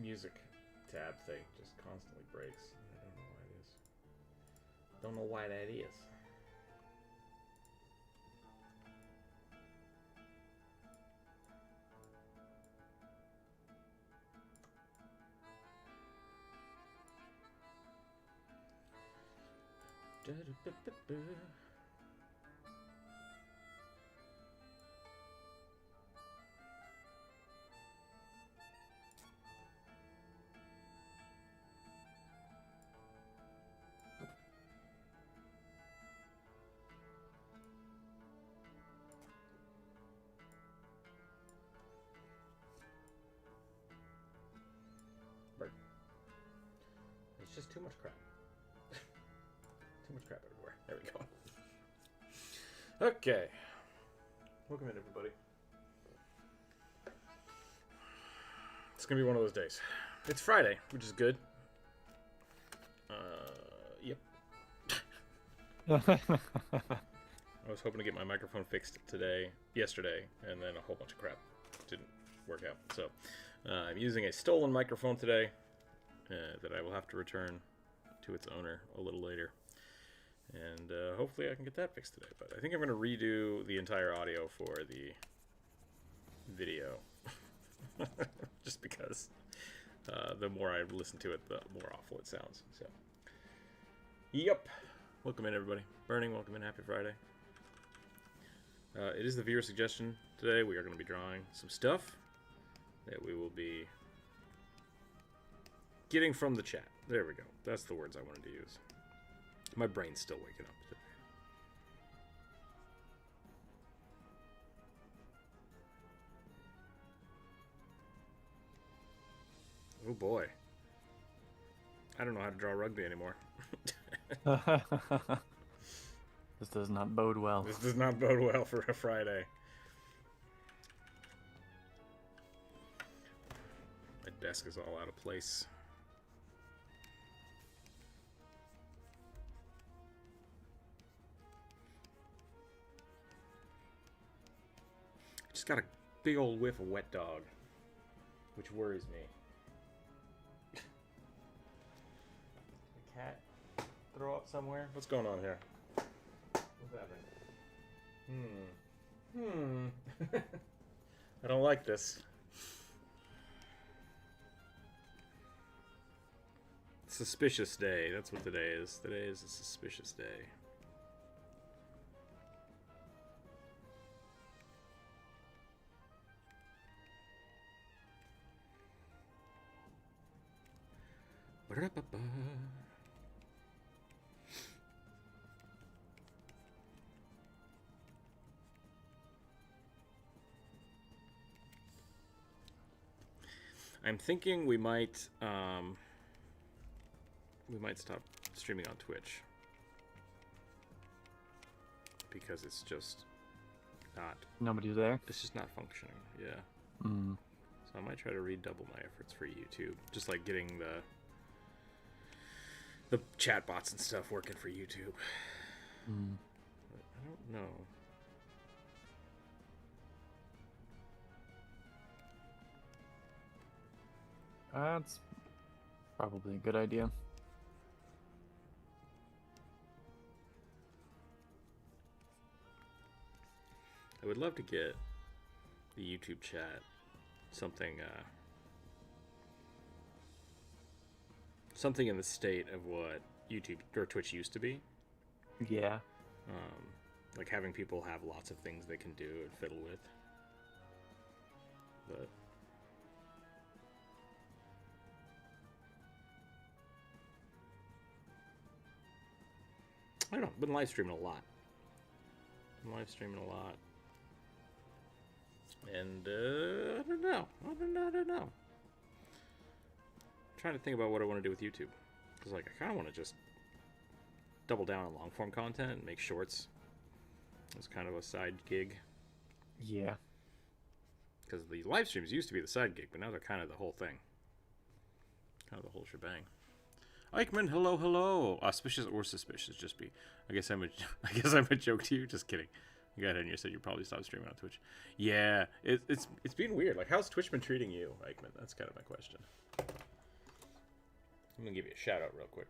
music tab thing just constantly breaks. I don't know why it is. Don't know why that is. It's just too much crap. Too much crap everywhere. There we go. Okay. Welcome in, everybody. It's going to be one of those days. It's Friday, which is good. Yep. I was hoping to get my microphone fixed yesterday, and then a whole bunch of crap didn't work out. So, I'm using a stolen microphone today. That I will have to return to its owner a little later. And hopefully I can get that fixed today. But I think I'm going to redo the entire audio for the video. Just because the more I listen to it, the more awful it sounds. So, yep. Welcome in, everybody. Burning, welcome in. Happy Friday. It is the viewer suggestion today. We are going to be drawing some stuff that we will be getting from the chat. There we go. That's the words I wanted to use. My brain's still waking up today. Oh boy. I don't know how to draw rugby anymore. This does not bode well. This does not bode well for a Friday. My desk is all out of place. Just got a big old whiff of wet dog, which worries me. The cat throw up somewhere? What's going on here? What's happening? I don't like this. Suspicious day. That's what today is. Today is a suspicious day. I'm thinking we might stop streaming on Twitch because it's just not. Nobody's there. It's just not functioning. Yeah. Mm. So I might try to redouble my efforts for YouTube, just like getting the chat bots and stuff working for YouTube. Mm. But I don't know. That's probably a good idea. I would love to get the YouTube chat something in the state of what YouTube or Twitch used to be. Yeah. Like having people have lots of things they can do and fiddle with. But I don't know. I've been live streaming a lot. And I don't know. I'm trying to think about what I want to do with YouTube. Because like I kind of want to just double down on long form content and make shorts as kind of a side gig. Yeah. Because the live streams used to be the side gig, but now they're kind of the whole thing. Kind of the whole shebang. Eichmann, hello. Auspicious or suspicious? Just be. I guess I'm a joke to you. Just kidding. You got in here, said you probably stopped streaming on Twitch. Yeah, it's been weird. Like, how's Twitch been treating you, Eichmann? That's kind of my question. I'm gonna give you a shout out real quick.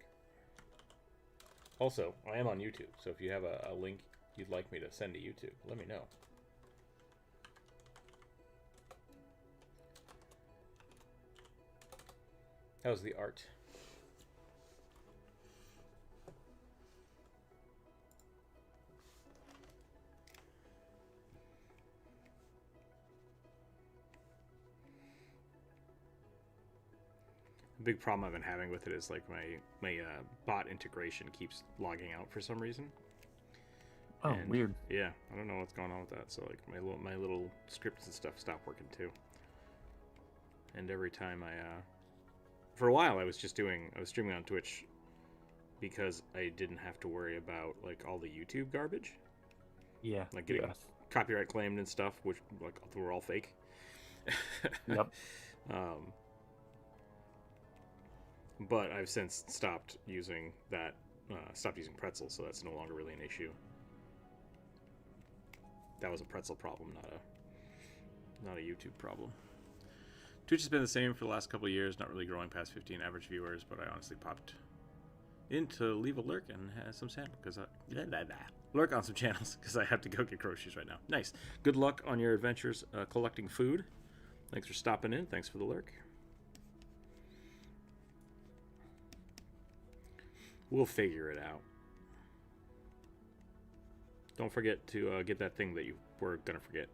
Also, I am on YouTube, so if you have a link you'd like me to send to YouTube, let me know. How's the art? The big problem I've been having with it is like my bot integration keeps logging out for some reason. Oh, And, weird. Yeah, I don't know what's going on with that. So like my little scripts and stuff stopped working too. And every time for a while I was streaming on Twitch because I didn't have to worry about like all the YouTube garbage. Yeah. Like getting copyright claimed and stuff, which like were all fake. Yep. But I've since stopped using that, stopped using Pretzel, so that's no longer really an issue. That was a Pretzel problem, not a YouTube problem. Twitch has been the same for the last couple of years, not really growing past 15 average viewers, but I honestly popped in to leave a lurk and have some channel because lurk on some channels because I have to go get groceries right now. Nice. Good luck on your adventures collecting food. Thanks for stopping in. Thanks for the lurk. We'll figure it out. Don't forget to get that thing that you were gonna forget.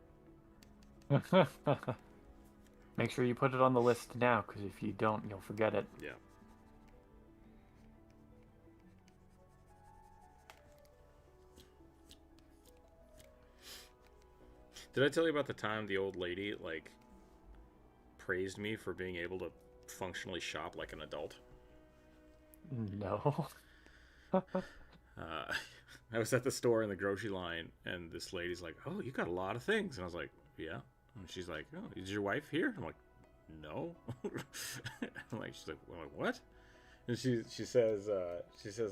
Make sure you put it on the list now, because if you don't, you'll forget it. Yeah. Did I tell you about the time the old lady, like, praised me for being able to functionally shop like an adult? No. I was at the store in the grocery line, and this lady's like, "Oh, you got a lot of things." And I was like, "Yeah." And she's like, "Oh, is your wife here?" I'm like, "No." I'm like, she's like, well, "What?" And she says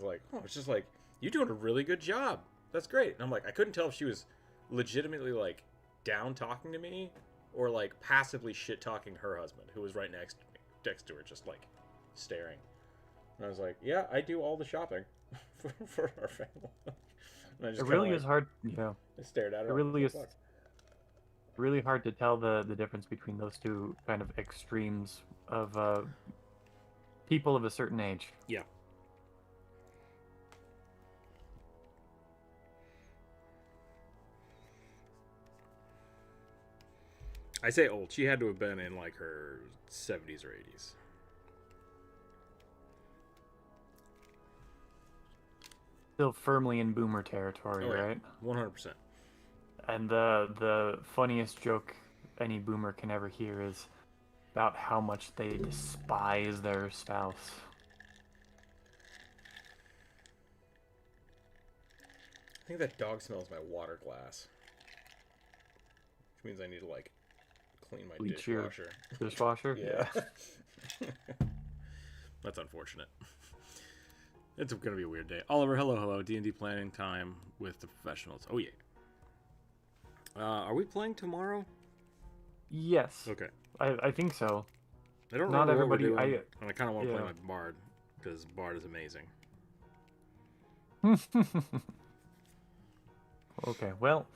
like, "Oh, it's just like you're doing a really good job. That's great." And I'm like, I couldn't tell if she was legitimately like down talking to me or like passively shit talking her husband, who was right next to her, just like staring. And I was like, "Yeah, I do all the shopping for our family." And I just It really like, is hard, you know. I stared at her. It really is really hard to tell the difference between those two kind of extremes of people of a certain age. Yeah. I say old. She had to have been in like her 70s or 80s. Still firmly in boomer territory, right? 100%. And the funniest joke any boomer can ever hear is about how much they despise their spouse. I think that dog smells my water glass. Which means I need to like clean my Bleach your dishwasher. Dishwasher? Yeah. That's unfortunate. It's going to be a weird day. Oliver, hello. D&D planning time with the professionals. Oh, yeah. Are we playing tomorrow? Yes. Okay. I think so. I don't Not remember everybody. what we're doing, and I kind of want to play my Bard, because Bard is amazing. Okay, well,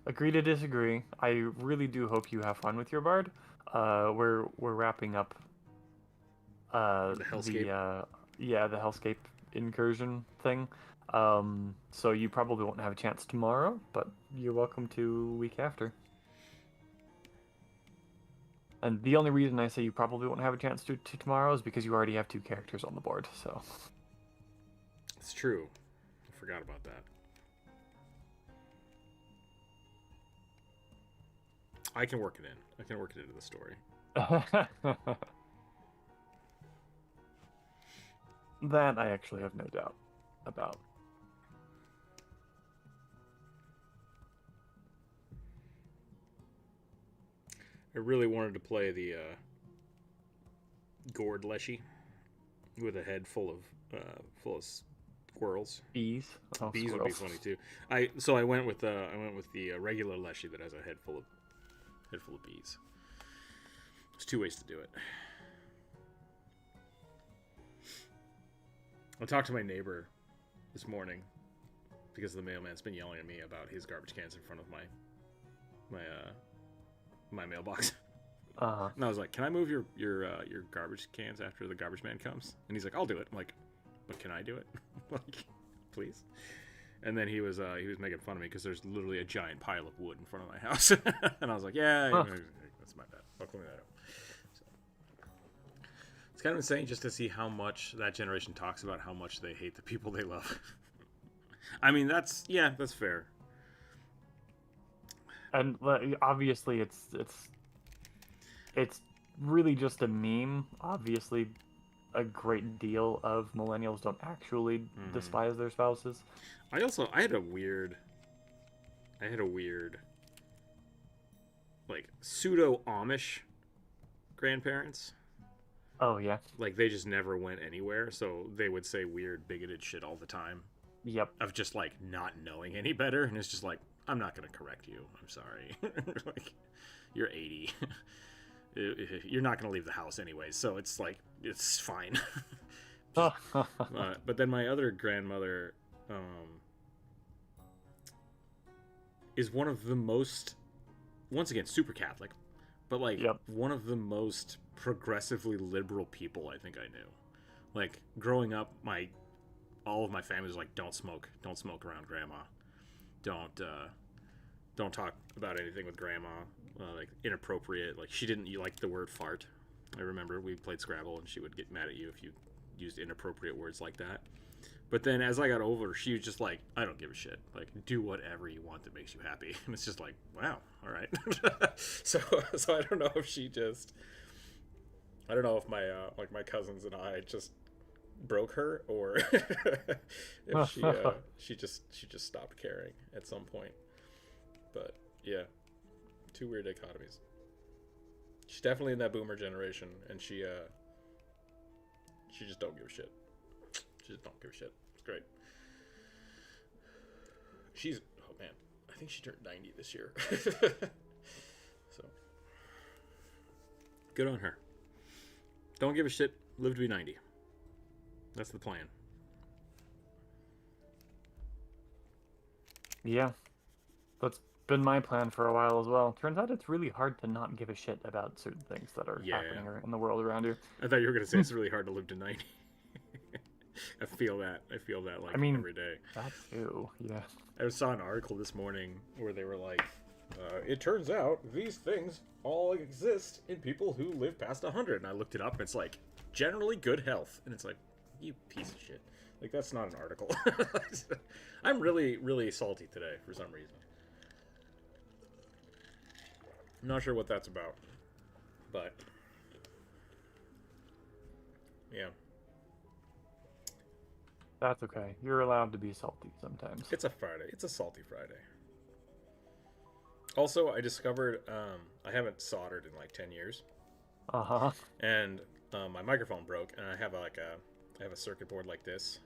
agree to disagree. I really do hope you have fun with your Bard. We're wrapping up The Hellscape? the Hellscape incursion thing. So you probably won't have a chance tomorrow, but you're welcome to week after. And the only reason I say you probably won't have a chance to tomorrow is because you already have 2 characters on the board, so. It's true. I forgot about that. I can work it in. I can work it into the story. That I actually have no doubt about. I really wanted to play the gourd leshy with a head full of squirrels. Bees. Oh, Bees squirrels. would be funny too. I went with the regular leshy that has a head full of bees. There's 2 ways to do it. I talked to my neighbor this morning because the mailman's been yelling at me about his garbage cans in front of my mailbox. And I was like, "Can I move your garbage cans after the garbage man comes?" And he's like, "I'll do it." I'm like, "But can I do it?" Like, please. And then he was making fun of me because there's literally a giant pile of wood in front of my house. And I was like, "Yeah, that's my bad. I'll clean that up." So, it's kind of insane just to see how much that generation talks about how much they hate the people they love. I mean, that's fair. And obviously, it's really just a meme. Obviously, a great deal of millennials don't actually despise their spouses. I had a weird like pseudo Amish grandparents. Oh yeah. Like they just never went anywhere, so they would say weird bigoted shit all the time. Yep. Of just like not knowing any better, and it's just like, I'm not gonna correct you. I'm sorry. Like, you're 80. You're not gonna leave the house anyways, so it's like it's fine. But then my other grandmother is one of the most, once again, super Catholic, but like one of the most progressively liberal people I think I knew. Like growing up, all of my family was like, don't smoke around grandma, don't talk about anything with grandma, like inappropriate. Like she didn't like the word fart. I remember we played Scrabble and she would get mad at you if you used inappropriate words like that. But then as I got older, she was just like, I don't give a shit. Like, do whatever you want that makes you happy. And it's just like, wow, all right. So I don't know if I don't know if my like my cousins and I just broke her, or if she just stopped caring at some point. But yeah, two weird dichotomies. She's definitely in that boomer generation, and she just don't give a shit. She just don't give a shit. It's great. Oh man, I think she turned 90 this year. So good on her. Don't give a shit. Live to be 90. That's the plan. Yeah, that's been my plan for a while as well. Turns out it's really hard to not give a shit about certain things that are happening in the world around you. I thought you were going to say it's really hard to live to 90. I feel that like every day. That too, yeah. I saw an article this morning where they were like, it turns out these things all exist in people who live past 100. And I looked it up and it's like, generally good health. And it's like, you piece of shit. Like, that's not an article. I'm really, really salty today for some reason. I'm not sure what that's about. But, yeah. That's okay. You're allowed to be salty sometimes. It's a Friday. It's a salty Friday. Also, I discovered I haven't soldered in like 10 years. Uh-huh. And my microphone broke, and I have a circuit board like this.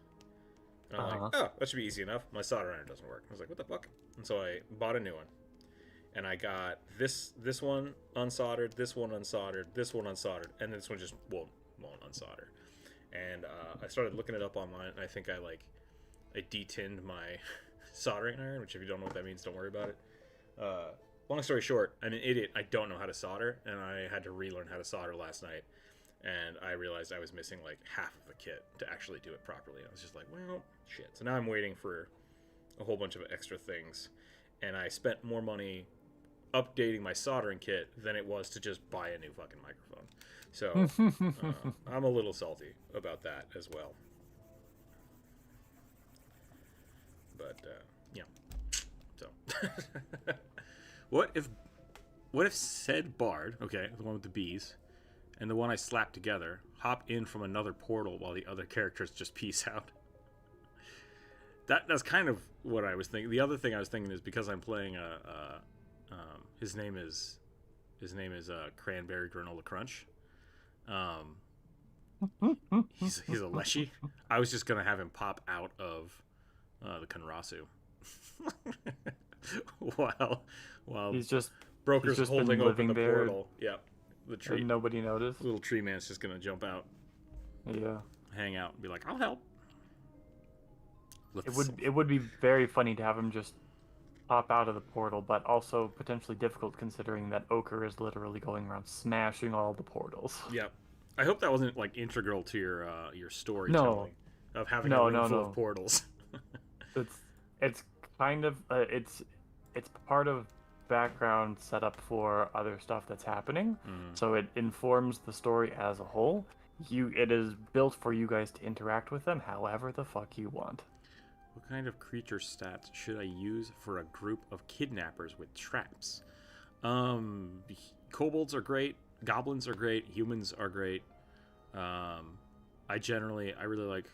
And I'm like, oh, that should be easy enough. My solder iron doesn't work. I was like, what the fuck? And so I bought a new one. And I got this one unsoldered, this one unsoldered, this one unsoldered, and this one just won't unsolder. And I started looking it up online, and I think I detinned my soldering iron, which if you don't know what that means, don't worry about it. Long story short, I'm an idiot. I don't know how to solder, and I had to relearn how to solder last night. And I realized I was missing like half of the kit to actually do it properly. And I was just like, well, shit. So now I'm waiting for a whole bunch of extra things. And I spent more money updating my soldering kit than it was to just buy a new fucking microphone. So I'm a little salty about that as well. But yeah. So what if said Bard, okay, the one with the bees, and the one I slapped together hop in from another portal while the other characters just peace out? That's kind of what I was thinking. The other thing I was thinking is because I'm playing his name is Cranberry Granola Crunch. He's a Leshy. I was just gonna have him pop out of the Kanrasu while Broker's holding open the portal. Yeah, the tree. And nobody noticed. Little tree man's just gonna jump out. Yeah. Hang out and be like, I'll help. It would be very funny to have him just pop out of the portal, but also potentially difficult considering that Ochre is literally going around smashing all the portals. Yeah. I hope that wasn't like integral to your storytelling No. of having No, a room no, full no. of portals. It's kind of it's part of background setup for other stuff that's happening, so it informs the story as a whole. It is built for you guys to interact with them however the fuck you want. What kind of creature stats should I use for a group of kidnappers with traps? Kobolds are great. Goblins are great. Humans are great. I really like.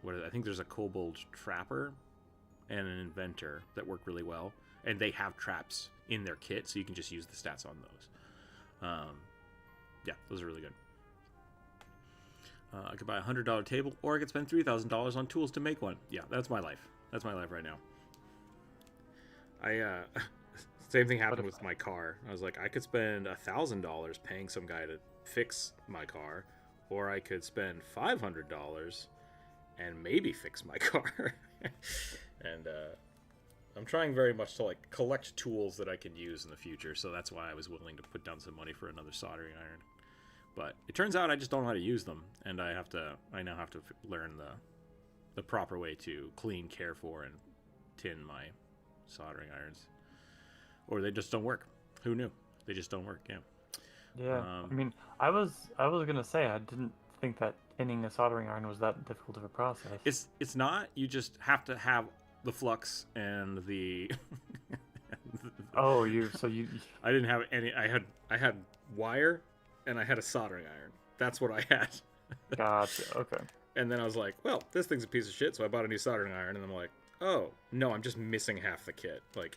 I think there's a kobold trapper and an inventor that work really well, and they have traps in their kit, so you can just use the stats on those. Yeah, those are really good. I could buy a $100 table, or I could spend $3,000 on tools to make one. Yeah, that's my life. That's my life right now. Same thing happened with my car. I was like, I could spend $1,000 paying some guy to fix my car, or I could spend $500 and maybe fix my car. And I'm trying very much to like collect tools that I can use in the future, so that's why I was willing to put down some money for another soldering iron. But it turns out I just don't know how to use them, and I now have to learn the proper way to clean, care for, and tin my soldering irons. Or they just don't work. Who knew? They just don't work, yeah. Yeah, I mean, I was gonna say I didn't think that tinning a soldering iron was that difficult of a process. It's not. You just have to have the flux and the. Oh, I didn't have any. I had wire, and I had a soldering iron. That's what I had. Gotcha. Okay. And then I was like, well, this thing's a piece of shit, so I bought a new soldering iron, and I'm like, oh no, I'm just missing half the kit. Like,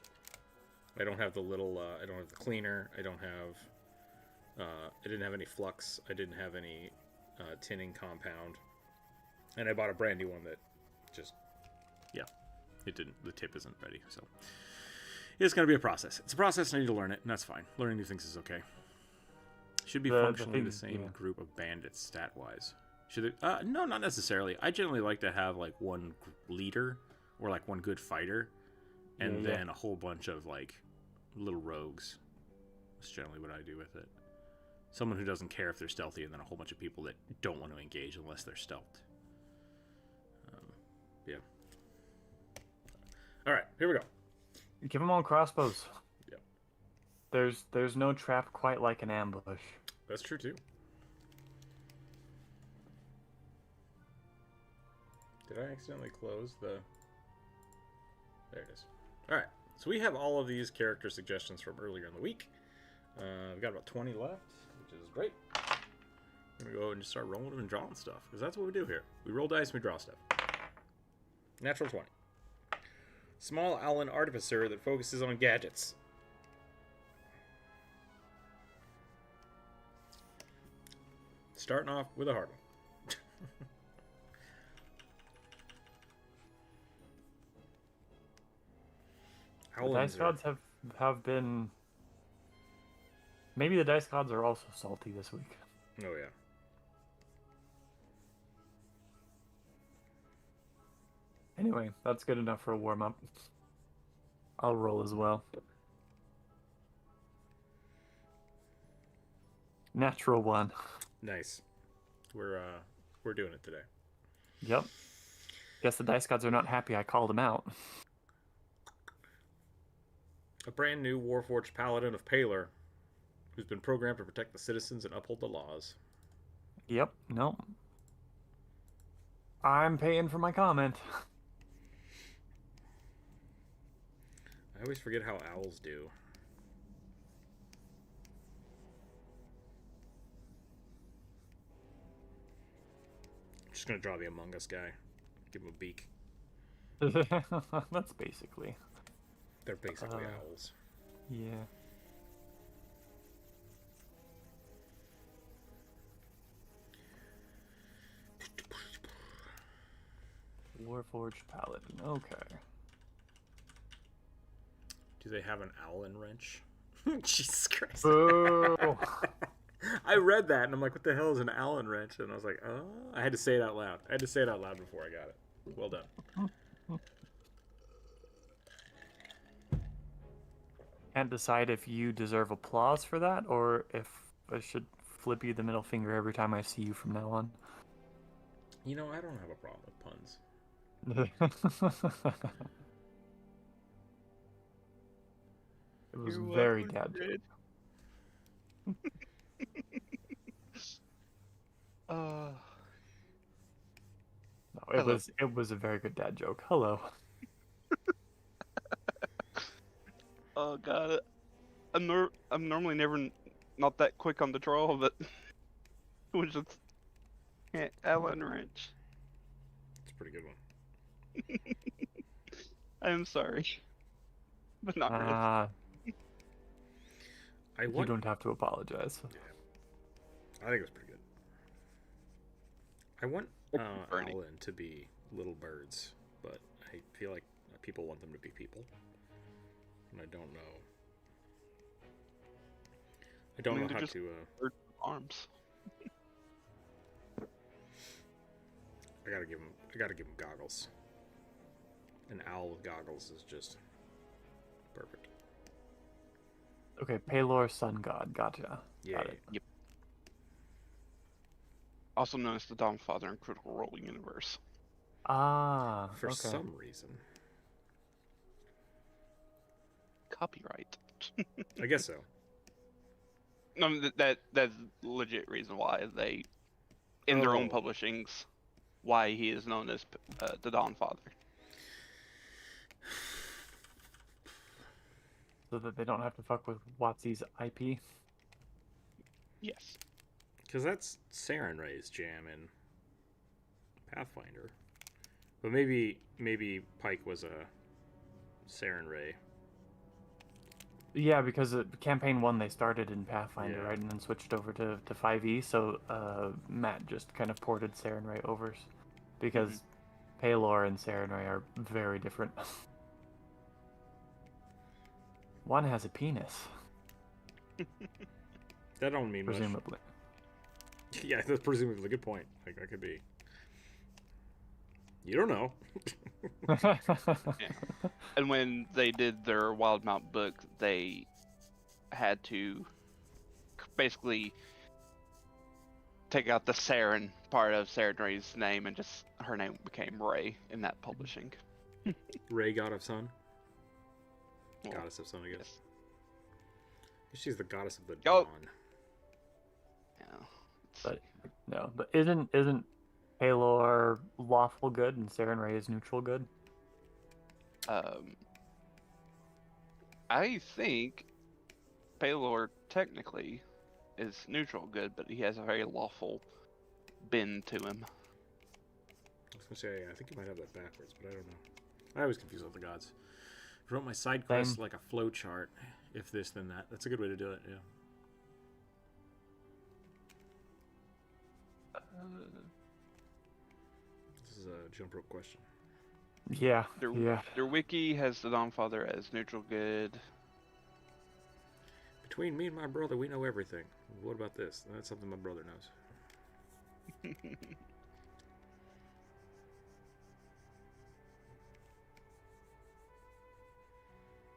I don't have the little. I don't have the cleaner. I don't have. I didn't have any flux. I didn't have any tinning compound, and I bought a brand new one that just, yeah, it didn't. The tip isn't ready, so it's gonna be a process. It's a process, and I need to learn it, and that's fine. Learning new things is okay. Should be functionally the same group of bandits stat-wise. Should it? No, not necessarily. I generally like to have like one leader or like one good fighter, and then a whole bunch of like little rogues. That's generally what I do with it. Someone who doesn't care if they're stealthy, and then a whole bunch of people that don't want to engage unless they're stealthed. Yeah. All right, here we go. Give them all crossbows. Yeah. There's no trap quite like an ambush. That's true too. Did I accidentally close the... There it is. Alright, so we have all of these character suggestions from earlier in the week. We've got about 20 left, which is great. I'm going to go and just start rolling them and drawing stuff, because that's what we do here. We roll dice and we draw stuff. Natural 20. Small Owlin Artificer that focuses on gadgets. Starting off with a hard one. The dice gods have been... Maybe the dice gods are also salty this week. Oh, yeah. Anyway, that's good enough for a warm-up. I'll roll as well. Natural 1. Nice. We're doing it today. Yep. Guess the dice gods are not happy I called them out. A brand new Warforged Paladin of Paler, who's been programmed to protect the citizens and uphold the laws. Yep. Nope. I'm paying for my comment. I always forget how owls do. I'm just gonna draw the Among Us guy. Give him a beak. That's basically... They're basically owls. Yeah. Warforged Paladin. Okay. Do they have an Owlin wrench? Jesus Christ. Boo! I read that and I'm like, what the hell is an Allen wrench? And I was like, oh, I had to say it out loud. I had to say it out loud before I got it. Well done. can't decide if you deserve applause for that or if I should flip you the middle finger every time I see you from now on. You know, I don't have a problem with puns. It was You're very welcome, dad Fred. joke. Uh, No, Hello. it was a very good dad joke. Hello. oh god, I'm normally never not that quick on the draw, but it was just Allen wrench. It's a pretty good one. I am sorry, but not really. You don't have to apologize. Yeah. I think it was pretty good. I want Alan to be little birds, but I feel like people want them to be people, and I don't know. I don't know how just to. birds with arms. I gotta give him goggles. An owl with goggles is just perfect. Okay, Palor Sun God. Gotcha. Yeah. Got it. Yep. Also known as the Dawn Father in Critical Role universe. Ah, For okay. some reason. Copyright. I guess so. No, that's legit reason why they, in their own publishings, why he is known as the Dawn Father. So that they don't have to fuck with Watsy's IP. Yes. Because that's Saren Ray's jam in Pathfinder. But maybe Pike was a Saren Ray. Yeah, because campaign 1 they started in Pathfinder, Yeah. right, and then switched over to 5e. So Matt just kind of ported Saren Ray over, because Palor and Saren Ray are very different. One has a penis. That don't mean presumably. Much. Yeah, that's presumably a good point. Like, that could be. You don't know. Yeah. And when they did their Wildmount book, they had to basically take out the Saren part of Saren Ray's name, and just her name became Ray in that publishing. Ray, God of Sun? Well, Goddess of Sun, I guess. yes. She's the goddess of the Oh. dawn. Yeah. But no, but isn't Palor lawful good and Saren Ray is neutral good? I think Palor technically is neutral good, but he has a very lawful bend to him. I was going to say, I think you might have that backwards, but I don't know. I always confuse all the gods. I wrote my side quest like a flow chart. If this, then that. That's a good way to do it, yeah. This is a jump rope question. Yeah, Their wiki has the Dawnfather as neutral good. Between me and my brother, we know everything. What about this? That's something my brother knows.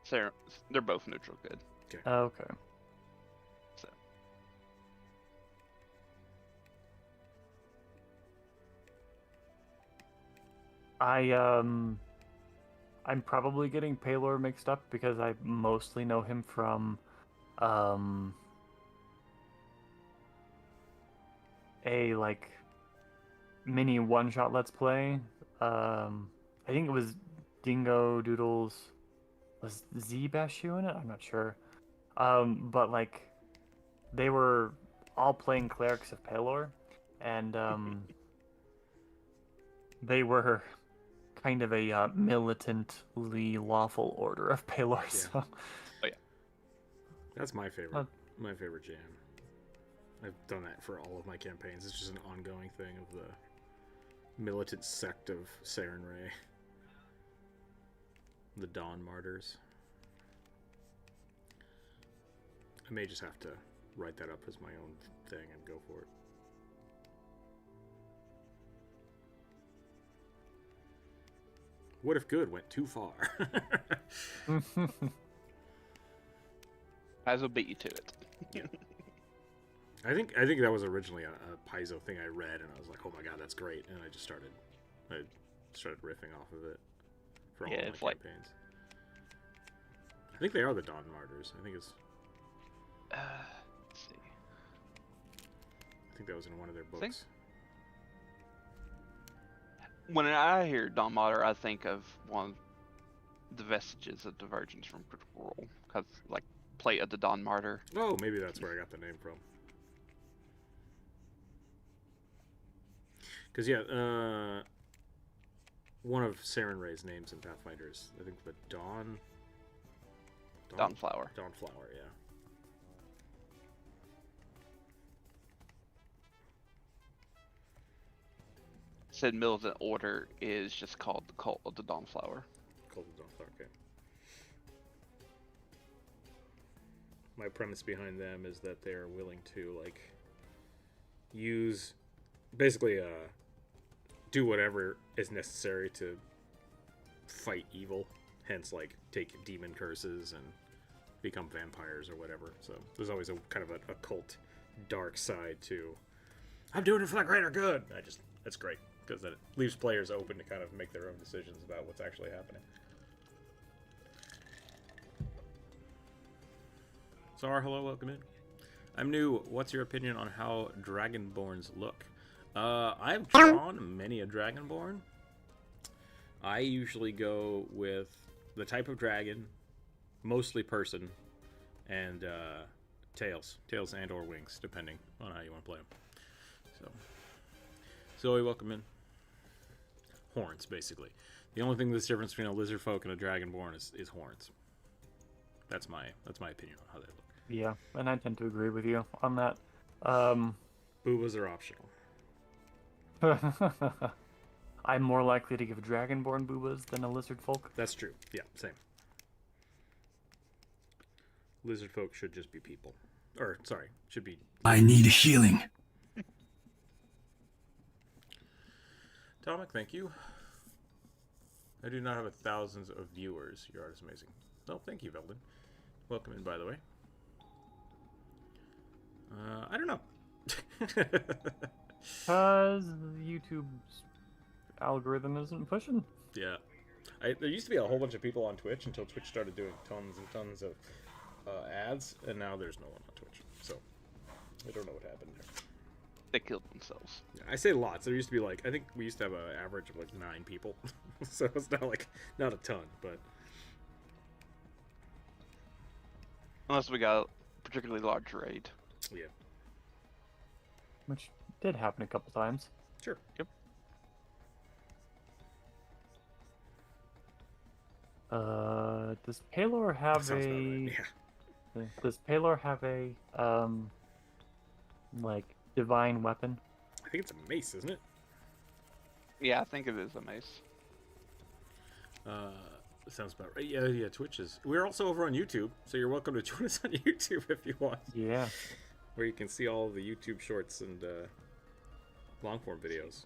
So they're both neutral good. Okay. So I'm probably getting Palor mixed up because I mostly know him from a like mini one-shot let's play. I think it was Dingo Doodles. Was Z-Bashu in it? I'm not sure. But like they were all playing clerics of Palor, and they were kind of a militantly lawful order of Palor. Yeah. So. Oh yeah. That's my favorite. My favorite jam. I've done that for all of my campaigns. It's just an ongoing thing of the militant sect of Saren Ray. The Dawn Martyrs. I may just have to write that up as my own thing and go for it. What if good went too far? Eyes will beat you to it. Yeah. I think that was originally a Paizo thing I read, and I was like, oh my god, that's great, and I started riffing off of it for all of my campaigns. I think they are the Dawn Martyrs. I think it's. Let's see. I think that was in one of their books. When I hear Dawn Martyr, I think of one of the vestiges of Divergence from Critical Role, because like Plate of the Dawn Martyr. Oh, maybe that's where I got the name from. Because yeah, one of Saren Ray's names in Pathfinder is, I think, the Dawnflower. Dawnflower, yeah. Sid Militant Order is just called the Cult of the Dawnflower. Cult of the Dawnflower, okay. My premise behind them is that they're willing to, like, use, basically, do whatever is necessary to fight evil. Hence, like, take demon curses and become vampires or whatever. So there's always a kind of a cult dark side to, I'm doing it for the greater good. That's great, because then it leaves players open to kind of make their own decisions about what's actually happening. Zara, hello, welcome in. I'm new. What's your opinion on how Dragonborns look? I've drawn many a Dragonborn. I usually go with the type of dragon, mostly person, and tails and or wings, depending on how you want to play them. So, Zoe, welcome in. Horns, basically. The only thing that's different between a lizard folk and a Dragonborn is horns. That's my opinion on how they look. Yeah, and I tend to agree with you on that. Boobas are optional. I'm more likely to give Dragonborn boobas than a lizard folk. That's true. Yeah, same. Lizard folk should just be people. Or, sorry, should be... I need healing. Tomic, thank you. I do not have thousands of viewers. Your art is amazing. Oh, thank you, Veldin. Welcome in, by the way. I don't know. Because YouTube's algorithm isn't pushing. Yeah. There used to be a whole bunch of people on Twitch until Twitch started doing tons and tons of ads, and now there's no one on Twitch. So, I don't know what happened there. They killed themselves. Yeah, I say lots. There used to be like, I think we used to have an average of like 9 people. So it's not a ton, but... Unless we got a particularly large raid. Yeah. Which did happen a couple times. Sure. Yep. Does Palor have Sounds a... about right. Yeah. Does Palor have a, like, divine weapon? I think it's a mace, isn't it? Yeah, I think it is a mace. Sounds about right. Yeah, Twitch is. We're also over on YouTube, so you're welcome to join us on YouTube if you want. Yeah. Where you can see all the YouTube shorts and long-form videos.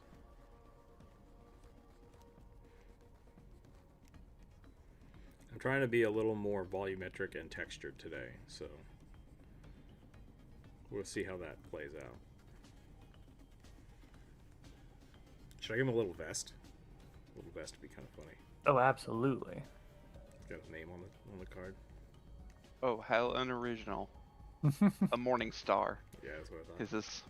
I'm trying to be a little more volumetric and textured today, so we'll see how that plays out. Should I give him a little vest? A little vest would be kind of funny. Oh, absolutely. It's got his name on the card. Oh, how unoriginal. A morning star Yeah, that's what I thought. is his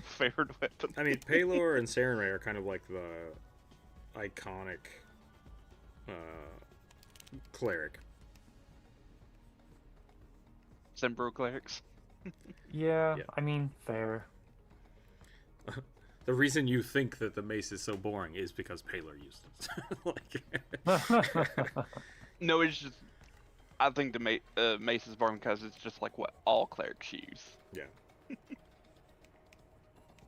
favorite weapon. I mean, Palor and Saren Ray are kind of like the iconic cleric. Sembro clerics. Yeah, Yeah. I mean, fair. The reason you think that the mace is so boring is because Palor used it. Like, No, it's just. I think the mace is boring because it's just like what all clerics use. yeah.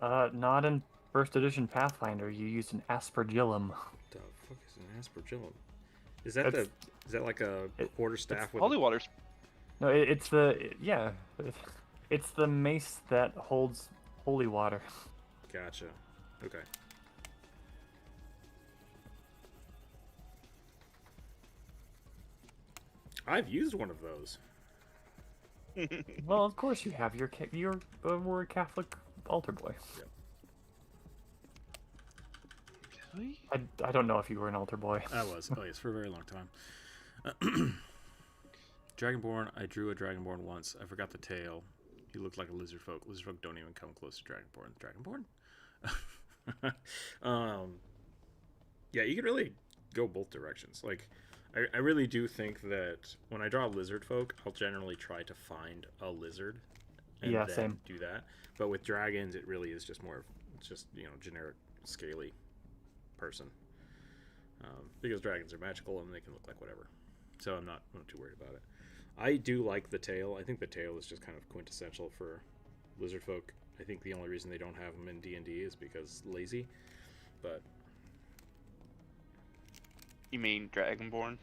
Not in first edition Pathfinder. You used an aspergillum. What the fuck is an aspergillum? Is that like a quarterstaff with? Holy waters. No, it's the mace that holds holy water. Gotcha. Okay. I've used one of those. Well, of course you have. We're a Catholic altar boy. Yep. Really? I don't know if you were an altar boy. I was. Oh, yes, for a very long time. Dragonborn. I drew a Dragonborn once. I forgot the tail. He looked like a lizard folk. Lizard folk don't even come close to Dragonborn. Dragonborn? Yeah, you can really go both directions. Like, I really do think that when I draw lizard folk, I'll generally try to find a lizard and Yeah, then same. do that. But with dragons, it really is just more, it's just, generic, scaly person. Because dragons are magical and they can look like whatever. So I'm not too worried about it. I do like the tail. I think the tail is just kind of quintessential for lizard folk. I think the only reason they don't have them in D&D is because lazy. But You mean Dragonborn?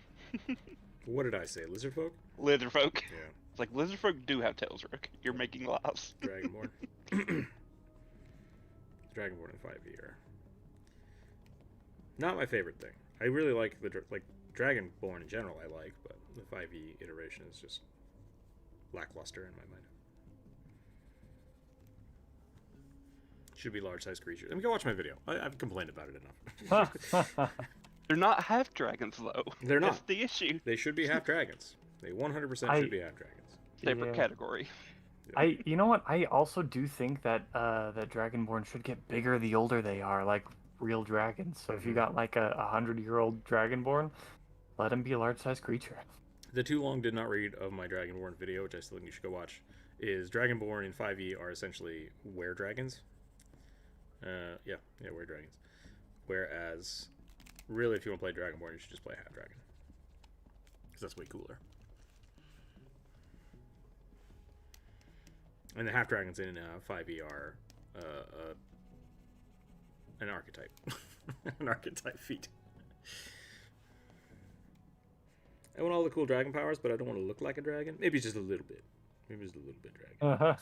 What did I say? Lizard folk? Lizardfolk. Yeah. It's like Lizardfolk do have tails, Rook. You're making laws. Dragonborn. Dragonborn in 5e are not my favorite thing. I really like Dragonborn in general. I like, but the 5e iteration is just lackluster in my mind. Should be large-sized creatures. I mean, go watch my video. I've complained about it enough. They're not half dragons though. They're not. That's the issue. They should be half dragons. They 100% should be half dragons. Separate Yeah. category. You know what? I also do think that that Dragonborn should get bigger the older they are, like real dragons. So if you got like a 100-year-old Dragonborn, let him be a large-sized creature. The too long did not read of my Dragonborn video, which I still think you should go watch, is Dragonborn in 5e are essentially were-dragons. Yeah, were-dragons. Whereas, really, if you want to play Dragonborn, you should just play half-dragon. Because that's way cooler. And the half-dragons in 5e are an archetype. An archetype feat. I want all the cool dragon powers, but I don't want to look like a dragon. Maybe just a little bit. Maybe just a little bit dragon.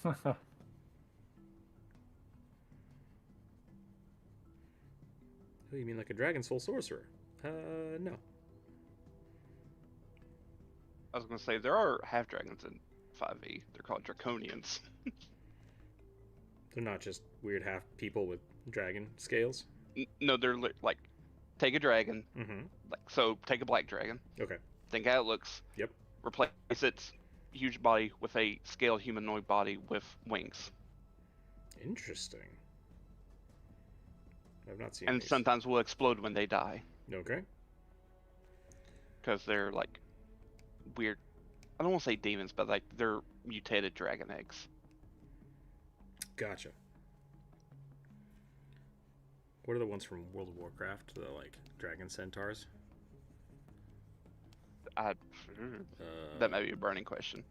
Oh, you mean like a dragon soul sorcerer? No. I was gonna say there are half dragons in 5e. They're called draconians. They're not just weird half people with dragon scales. No, they're like take a dragon, Mm-hmm. take a black dragon. Okay. Think how it looks. Yep. Replace its huge body with a scaled humanoid body with wings. Interesting. I've not seen And these. sometimes will explode when they die. Okay. Because they're like weird. I don't want to say demons, but like they're mutated dragon eggs. Gotcha. What are the ones from World of Warcraft? The like dragon centaurs? That might be a burning question.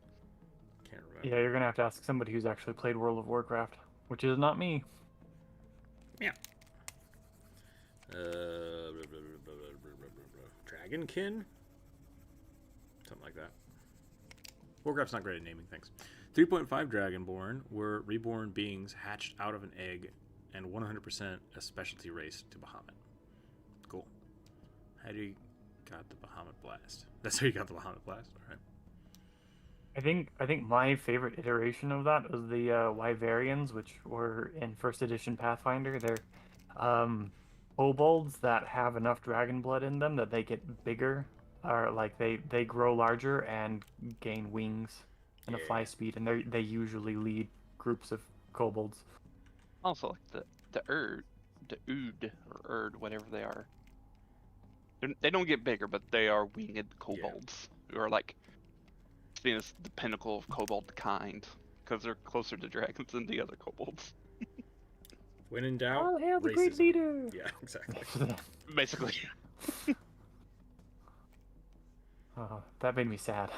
Can't remember. Yeah, you're gonna have to ask somebody who's actually played World of Warcraft, which is not me. Yeah. Dragonkin? Something like that. Warcraft's not great at naming things. 3.5 Dragonborn were reborn beings hatched out of an egg and 100% a specialty race to Bahamut. Cool. How do you got the Bahamut Blast? That's how you got the Bahamut Blast? Alright. I think my favorite iteration of that was the Wyverians, which were in first edition Pathfinder. They're kobolds that have enough dragon blood in them that they get bigger, or like they grow larger and gain wings and a fly speed, and they usually lead groups of kobolds. Also, like the Ood or Erd, whatever they are. They don't get bigger, but they are winged kobolds who are like seen as the pinnacle of kobold kind because they're closer to dragons than the other kobolds. When in doubt, All hail the racism. great leader! Yeah, exactly. Basically. Oh, that made me sad.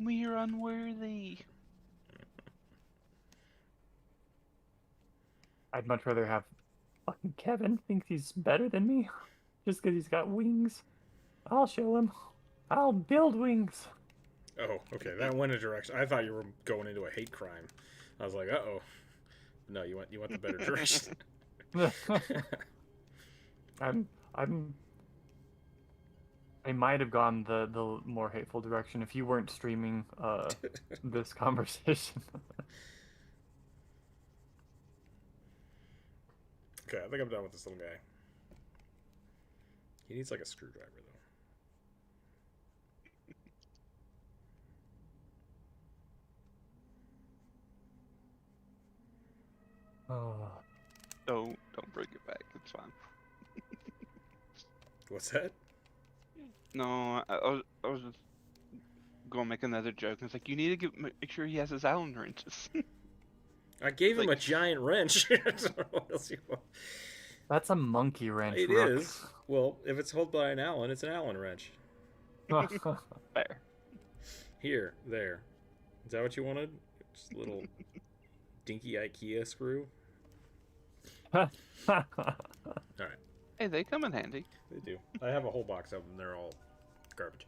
We're unworthy. I'd much rather have fucking Kevin thinks he's better than me just because he's got wings. I'll show him. I'll build wings. Oh, okay. That went a direction. I thought you were going into a hate crime. I was like, uh-oh. No, you went the better direction. I'm I might have gone the more hateful direction if you weren't streaming this conversation. Okay, I think I'm done with this little guy. He needs like a screwdriver though. Oh. Don't bring it back. It's fine. What's that? No, I was just going to make another joke. It's like, you need to make sure he has his Allen wrenches. I gave him Like- a giant wrench. I don't know what else you want. That's a monkey wrench. It Rook. is. Well, if it's held by an Allen, it's an Allen wrench. Fair. Here, there. Is that what you wanted? Just a little dinky IKEA screw? Alright, Hey, they come in handy. they do. I have a whole box of them. They're all garbage.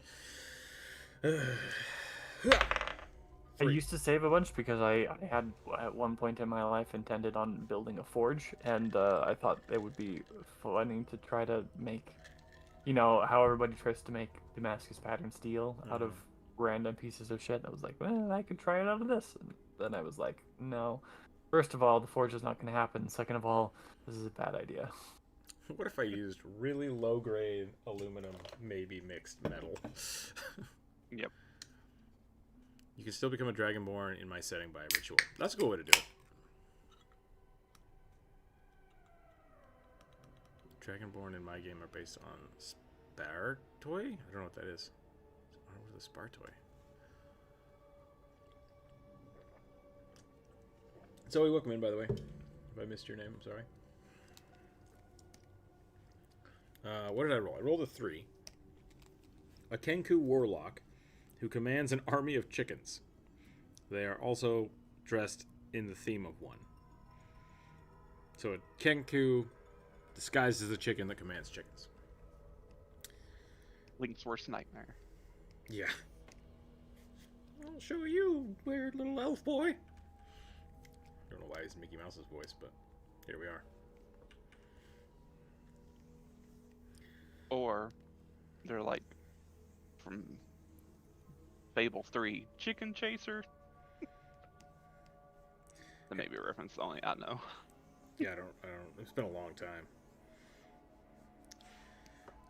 I used to save a bunch because I had at one point in my life intended on building a forge, and I thought it would be funny to try to make, you know, how everybody tries to make Damascus pattern steel out of random pieces of shit. I was like, well, I could try it out of this. And then I was like, no. First of all, the forge is not going to happen. Second of all, this is a bad idea. What if I used really low-grade aluminum, maybe mixed metal? Yep. You can still become a Dragonborn in my setting by a ritual. That's a cool way to do it. Dragonborn in my game are based on Spartoy? I don't know what that is. What was the Spartoy? Zoe, welcome in, by the way. If I missed your name, I'm sorry. What did I roll? I rolled a 3. A Kenku Warlock who commands an army of chickens. They are also dressed in the theme of one. So a Kenku disguised as a chicken that commands chickens. Link's worst nightmare. Yeah. I'll show you, weird little elf boy. I don't know why it's Mickey Mouse's voice, but here we are. Or they're like from Fable 3, Chicken Chaser. That may be a reference only I know. Yeah, I don't. It's been a long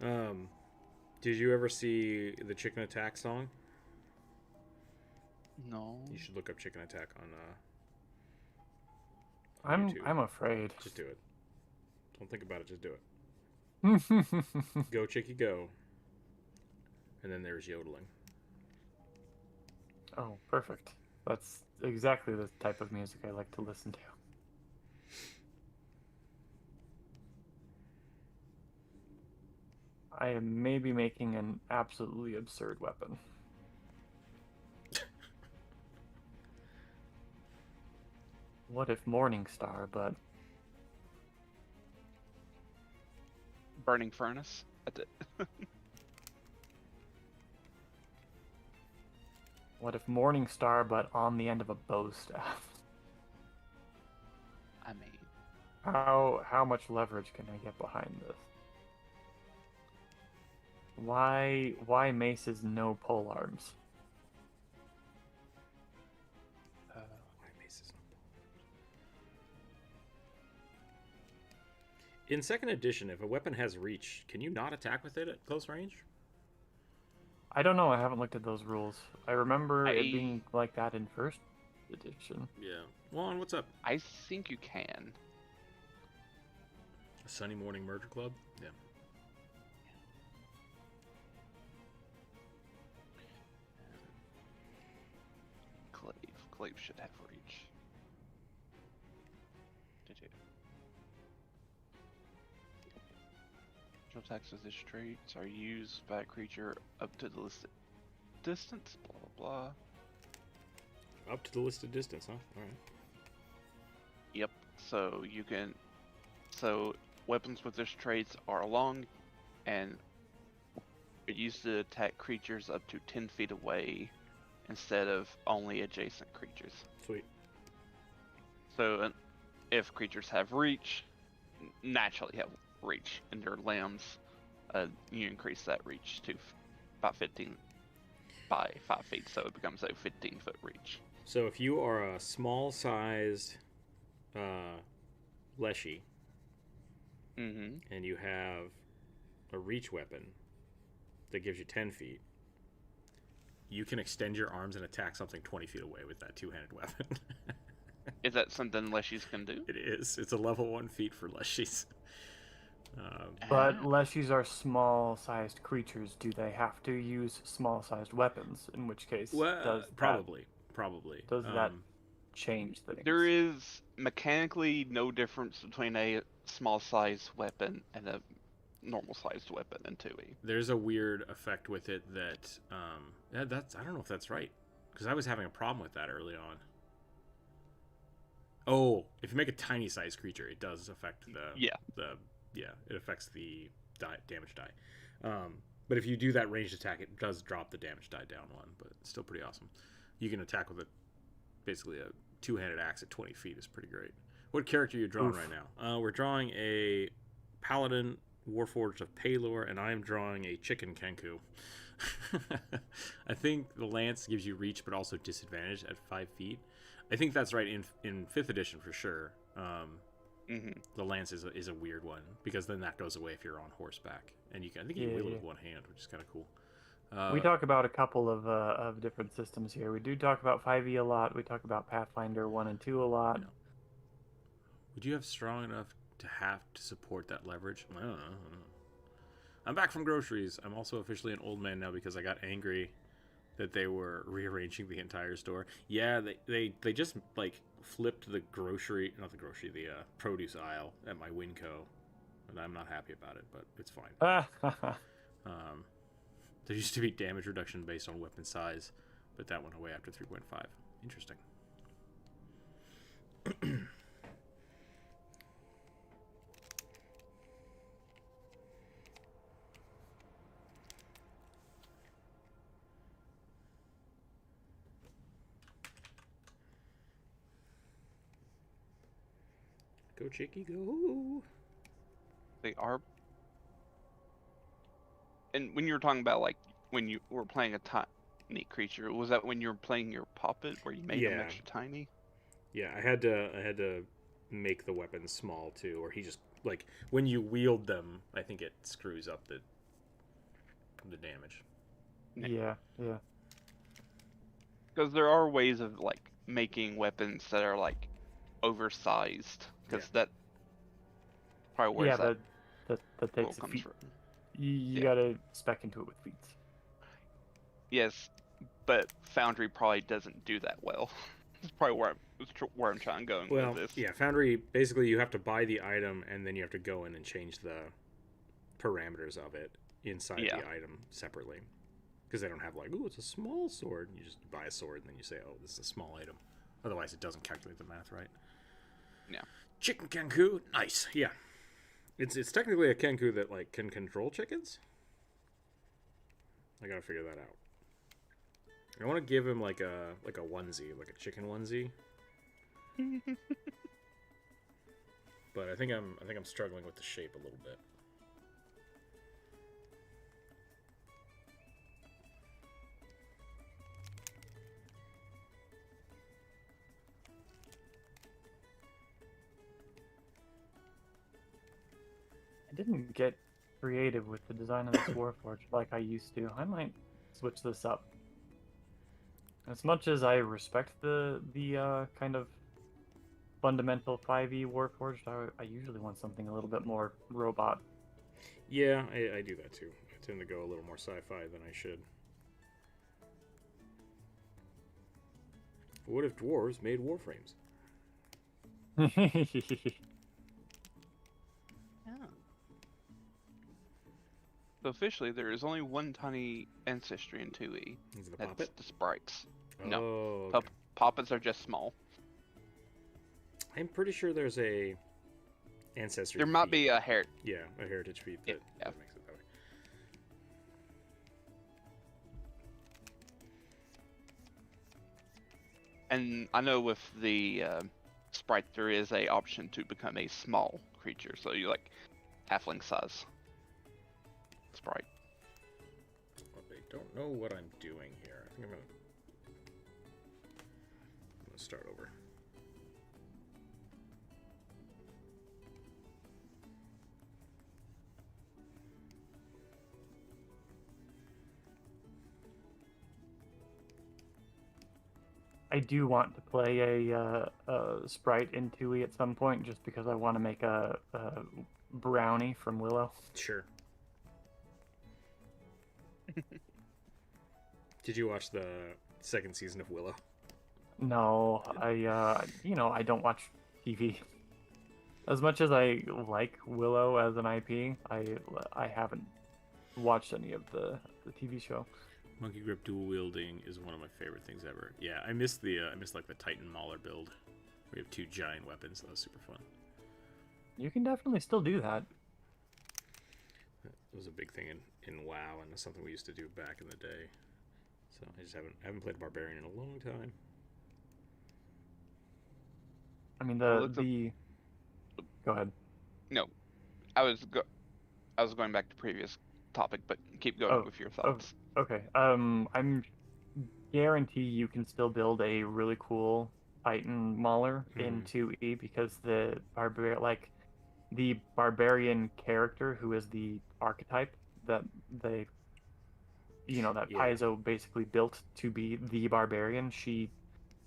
time. Did you ever see the Chicken Attack song? No. You should look up Chicken Attack on YouTube. I'm afraid. Just do it. Don't think about it. Just do it. Go, chickie, go. And then there's yodeling. Oh, perfect. That's exactly the type of music I like to listen to. I am maybe making an absolutely absurd weapon. What if Morningstar, but... Burning Furnace. That's it. What if Morningstar, but on the end of a bow staff? I mean, How much leverage can I get behind this? Why maces no pole arms? Why maces not pole? In 2nd edition, if a weapon has reach, can you not attack with it at close range? I don't know. I haven't looked at those rules. I remember it being like that in 1st edition. Yeah. Juan, what's up? I think you can. A Sunny Morning Murder Club? Yeah. Glaive should have reach. Did you? Special attacks with this traits are used by a creature up to the listed distance. Blah blah blah. Up to the listed distance, huh? Alright. Yep. So you can. So weapons with this traits are long, and it used to attack creatures up to 10 feet away, instead of only adjacent creatures. Sweet. So if creatures have reach, naturally have reach in their limbs, you increase that reach to about 15 by 5 feet, so it becomes a 15-foot reach. So if you are a small-sized Leshy, and you have a reach weapon that gives you 10 feet, you can extend your arms and attack something 20 feet away with that two-handed weapon. Is that something Leshies can do? It is. It's a level 1 feat for Leshies. But Leshies are small-sized creatures. Do they have to use small-sized weapons? In which case, Well, probably. Does that change things? There is mechanically no difference between a small-sized weapon and a normal-sized weapon in 2e. There's a weird effect with it that, I don't know if that's right, because I was having a problem with that early on. Oh, if you make a tiny-sized creature, it does affect it affects the damage die. But if you do that ranged attack, it does drop the damage die down one, but it's still pretty awesome. You can attack with basically a two-handed axe at 20 feet is pretty great. What character are you drawing right now? We're drawing a Paladin Warforged of Paylor, and I am drawing a Chicken Kenku. I think the Lance gives you reach, but also disadvantage at 5 feet. I think that's right in 5th edition for sure. The Lance is a weird one, because then that goes away if you're on horseback, and I think you can wield it with one hand, which is kind of cool. We talk about a couple of different systems here. We do talk about 5e a lot. We talk about Pathfinder 1 and 2 a lot. Yeah. Would you have strong enough to have to support that leverage? I don't know. I'm back from groceries. I'm also officially an old man now because I got angry that they were rearranging the entire store. Yeah, they just like flipped the produce aisle at my Winco, and I'm not happy about it, but it's fine. There used to be damage reduction based on weapon size, but that went away after 3.5. Interesting. Go, Chicky, go. They are. And when you were talking about, like, when you were playing a tiny creature, was that when you were playing your puppet, where you made them extra tiny? Yeah, I had to make the weapons small too, or he just, like, when you wield them, I think it screws up the damage. Yeah. Because there are ways of, like, making weapons that are, like, oversized, because that probably where that takes a comes feat. from. You gotta spec into it with feats. Yes, but Foundry probably doesn't do that well. That's probably where I'm trying to go with this. Yeah, Foundry, basically you have to buy the item and then you have to go in and change the parameters of it inside the item separately. Because they don't have, like, ooh, it's a small sword. You just buy a sword and then you say, oh, this is a small item. Otherwise it doesn't calculate the math right. Yeah. Chicken Kenku, nice. Yeah. It's technically a Kenku that, like, can control chickens. I gotta figure that out. I want to give him like a onesie, like a chicken onesie. But I think I'm struggling with the shape a little bit. I didn't get creative with the design of this Warforged like I used to. I might switch this up. As much as I respect the kind of fundamental 5e Warforged, I usually want something a little bit more robot. Yeah, I do that too. I tend to go a little more sci-fi than I should. What if dwarves made warframes? So officially, there is only one tiny ancestry in 2e. Is it the That's puppet? the sprites. Oh, No, okay. Poppets are just small. I'm pretty sure there's a ancestry. There might feat. be a hair. Yeah, a heritage feat that, Yeah. that makes it that way. And I know with the sprite, there is a option to become a small creature. So you like halfling size sprite. don't know what I'm doing here. I think I'm gonna start over. I do want to play a sprite in 2E at some point, just because I want to make a brownie from Willow. Sure. Did you watch the second season of Willow? No, I don't watch TV. As much as I like Willow as an IP, I haven't watched any of the TV show. Monkey grip dual wielding is one of my favorite things ever. Yeah, I miss like the Titan Mauler build. We have 2 giant weapons. That was super fun. You can definitely still do that. That was a big thing in WoW, and it's something we used to do back in the day. So I just haven't played Barbarian in a long time. I mean Well, Go ahead. No, I was going back to previous topic, but keep going with your thoughts. Okay. I'm guarantee you can still build a really cool Titan Mauler in 2E, because the barbarian character, who is the archetype that Paizo basically built to be the barbarian, she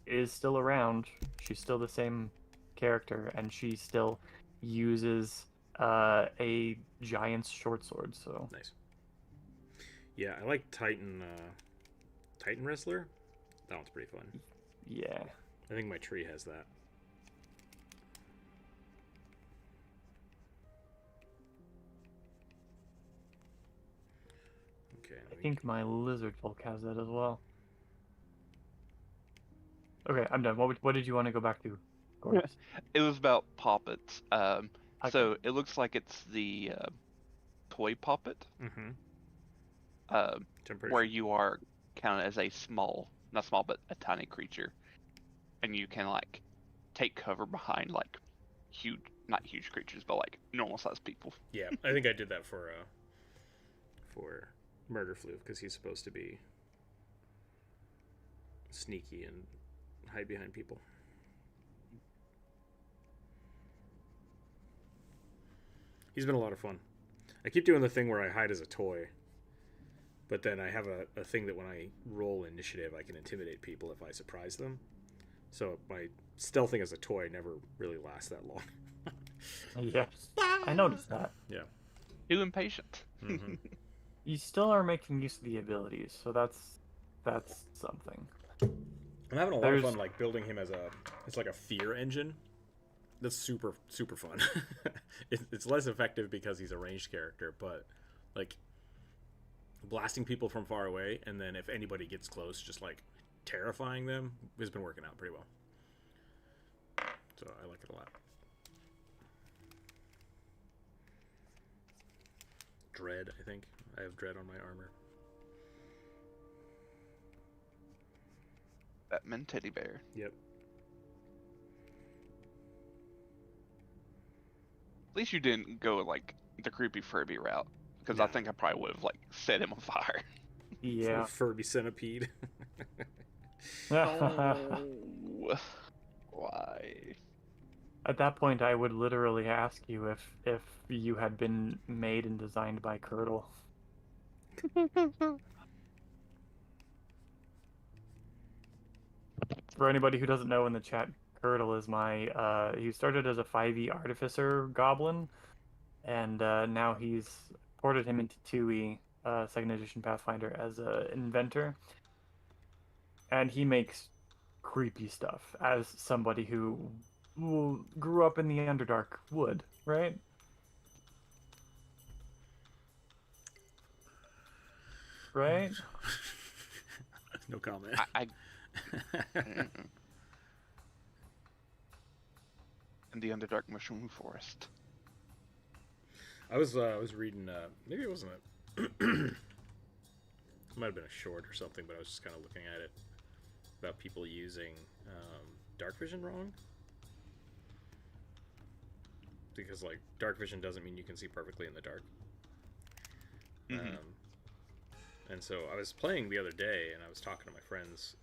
is still around. She's still the same character, and she still uses a giant's short sword. So nice. Yeah, I like Titan Wrestler. That one's pretty fun. Yeah. I think my tree has that. Okay. I think my lizard folk has that as well. Okay, I'm done. What did you want to go back to, Gordon? It was about poppets. Okay. So it looks like it's the toy poppet, where you are counted as a not small, but a tiny creature, and you can like take cover behind like not huge creatures, but like normal sized people. Yeah, I think I did that for Murder Floof, because he's supposed to be sneaky and hide behind people. He's been a lot of fun. I keep doing the thing where I hide as a toy, but then I have a thing that when I roll initiative, I can intimidate people if I surprise them. So my stealthing as a toy never really lasts that long. Yeah, I noticed that. Yeah. Too impatient. Mm-hmm. You still are making use of the abilities, so that's something. I'm having a lot of fun, like building him as it's like a fear engine. That's super fun. It's less effective because he's a ranged character, but like blasting people from far away, and then if anybody gets close, just like terrifying them has been working out pretty well. So I like it a lot. Dread, I think. I have Dread on my armor. Batman teddy bear. Yep. At least you didn't go like the creepy Furby route, because I think I probably would have like set him on fire. Yeah. Furby centipede. Oh, why? At that point, I would literally ask you if you had been made and designed by Curdle. For anybody who doesn't know in the chat, Curdle is my, he started as a 5e Artificer Goblin, and now he's ported him into 2e, 2nd edition Pathfinder, as an Inventor. And he makes creepy stuff, as somebody who grew up in the Underdark would, right? Right? No comment. In the Underdark Mushroom Forest. I was reading, maybe it wasn't it might have been a short or something, but I was just kind of looking at it about people using dark vision wrong. Because like dark vision doesn't mean you can see perfectly in the dark. And so I was playing the other day, and I was talking to my friends,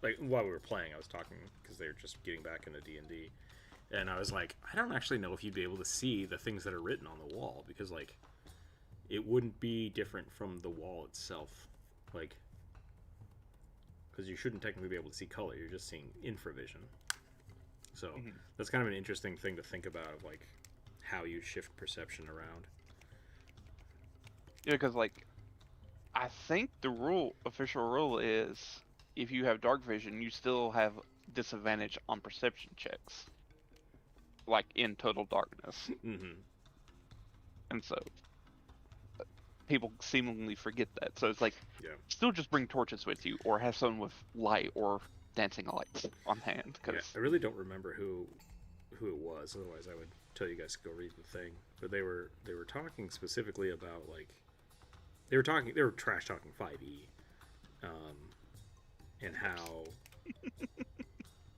like while we were playing, I was talking because they were just getting back into D&D, and I was like, I don't actually know if you'd be able to see the things that are written on the wall, because like it wouldn't be different from the wall itself, like, because you shouldn't technically be able to see color, you're just seeing infravision. So that's kind of an interesting thing to think about, of like how you shift perception around. Yeah, because like I think the official rule is if you have dark vision, you still have disadvantage on perception checks, like in total darkness. And so people seemingly forget that. So it's like, still just bring torches with you, or have someone with light or dancing lights on hand. Cause I really don't remember who it was. Otherwise, I would tell you guys to go read the thing. But they were talking specifically about like they were trash talking 5e, and how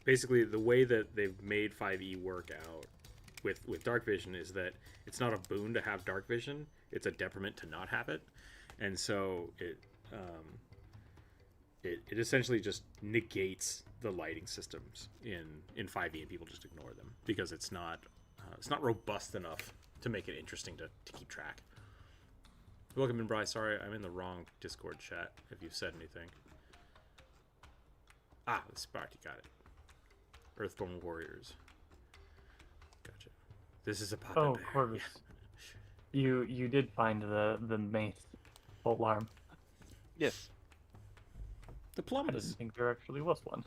basically the way that they've made 5e work out with dark vision is that it's not a boon to have dark vision, it's a detriment to not have it. And so it essentially just negates the lighting systems in 5e, and people just ignore them because it's not robust enough to make it interesting to keep track. Welcome in, Bryce. Sorry, I'm in the wrong Discord chat if you've said anything. Ah, the Sparty, got it. Earthborn Warriors. Gotcha. This is a pop-up. Oh, Corvus. Yeah. You did find the mace pole arm. Yes. The I plummet. didn't think there actually was one.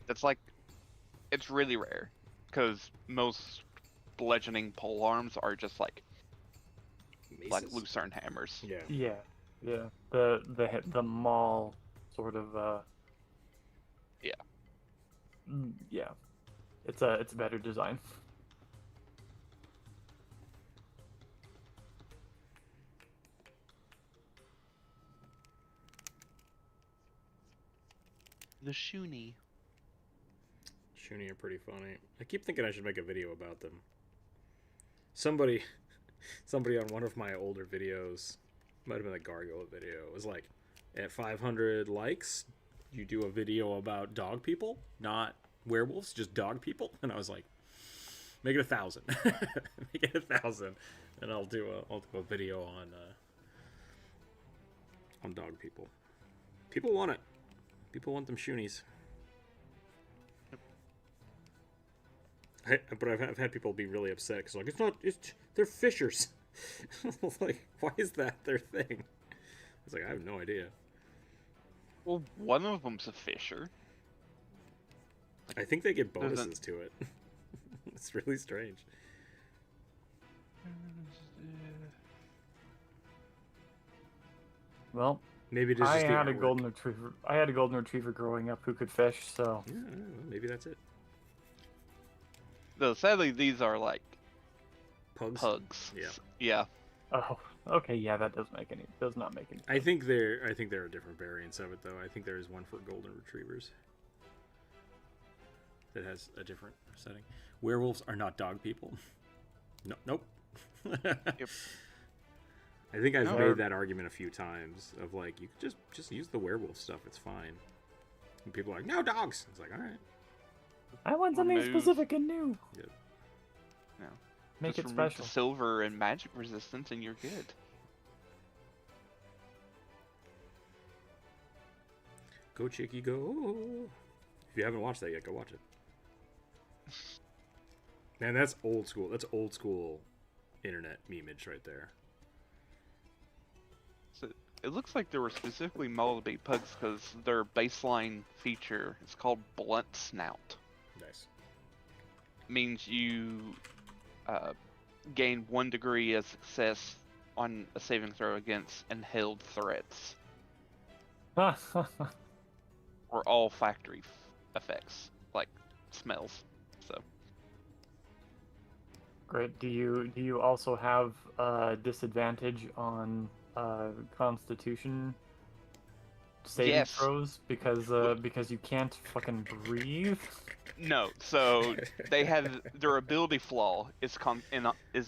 It's like, it's really rare, because most bludgeoning pole arms are just like lucerne hammers. Yeah. The maul sort of yeah. It's a better design. The Shuni. Shuni are pretty funny. I keep thinking I should make a video about them. Somebody on one of my older videos, might have been a Gargoyle video, was like, at 500 likes, you do a video about dog people, not werewolves, just dog people. And I was like, make it 1,000. Make it 1,000, and I'll do a video on dog people. People want it. People want them Shunies. But I've had people be really upset because like they're fishers. Like, why is that their thing? I was like, I have no idea. Well, one of them's a fisher. I think they get bonuses to it. It's really strange. Well, maybe it is I just had a golden retriever. I had a golden retriever growing up who could fish, so yeah, maybe that's it. Though sadly, these are like Pugs. Yeah. Yeah. oh, okay, yeah, that does not make any sense. I think there are different variants of it though. I think there is one for golden retrievers that has a different setting. Werewolves are not dog people. No, nope. Yep. I think I've made that argument a few times of like, you could just use the werewolf stuff, it's fine. And people are like, no dogs. It's like, all right. I want something specific and new. Yep. No. Make Just it remove special. the silver and magic resistance, and you're good. Go Chicky, go. If you haven't watched that yet, go watch it. Man, that's old school. That's old school internet memeage right there. So it looks like they were specifically modeled to be pugs because their baseline feature is called Blunt Snout. Nice. Means you gain 1 degree of success on a saving throw against inhaled threats, or all factory effects like smells. So Great. Do you also have disadvantage on Constitution saving throws because you can't fucking breathe? no, so they have their ability flaw is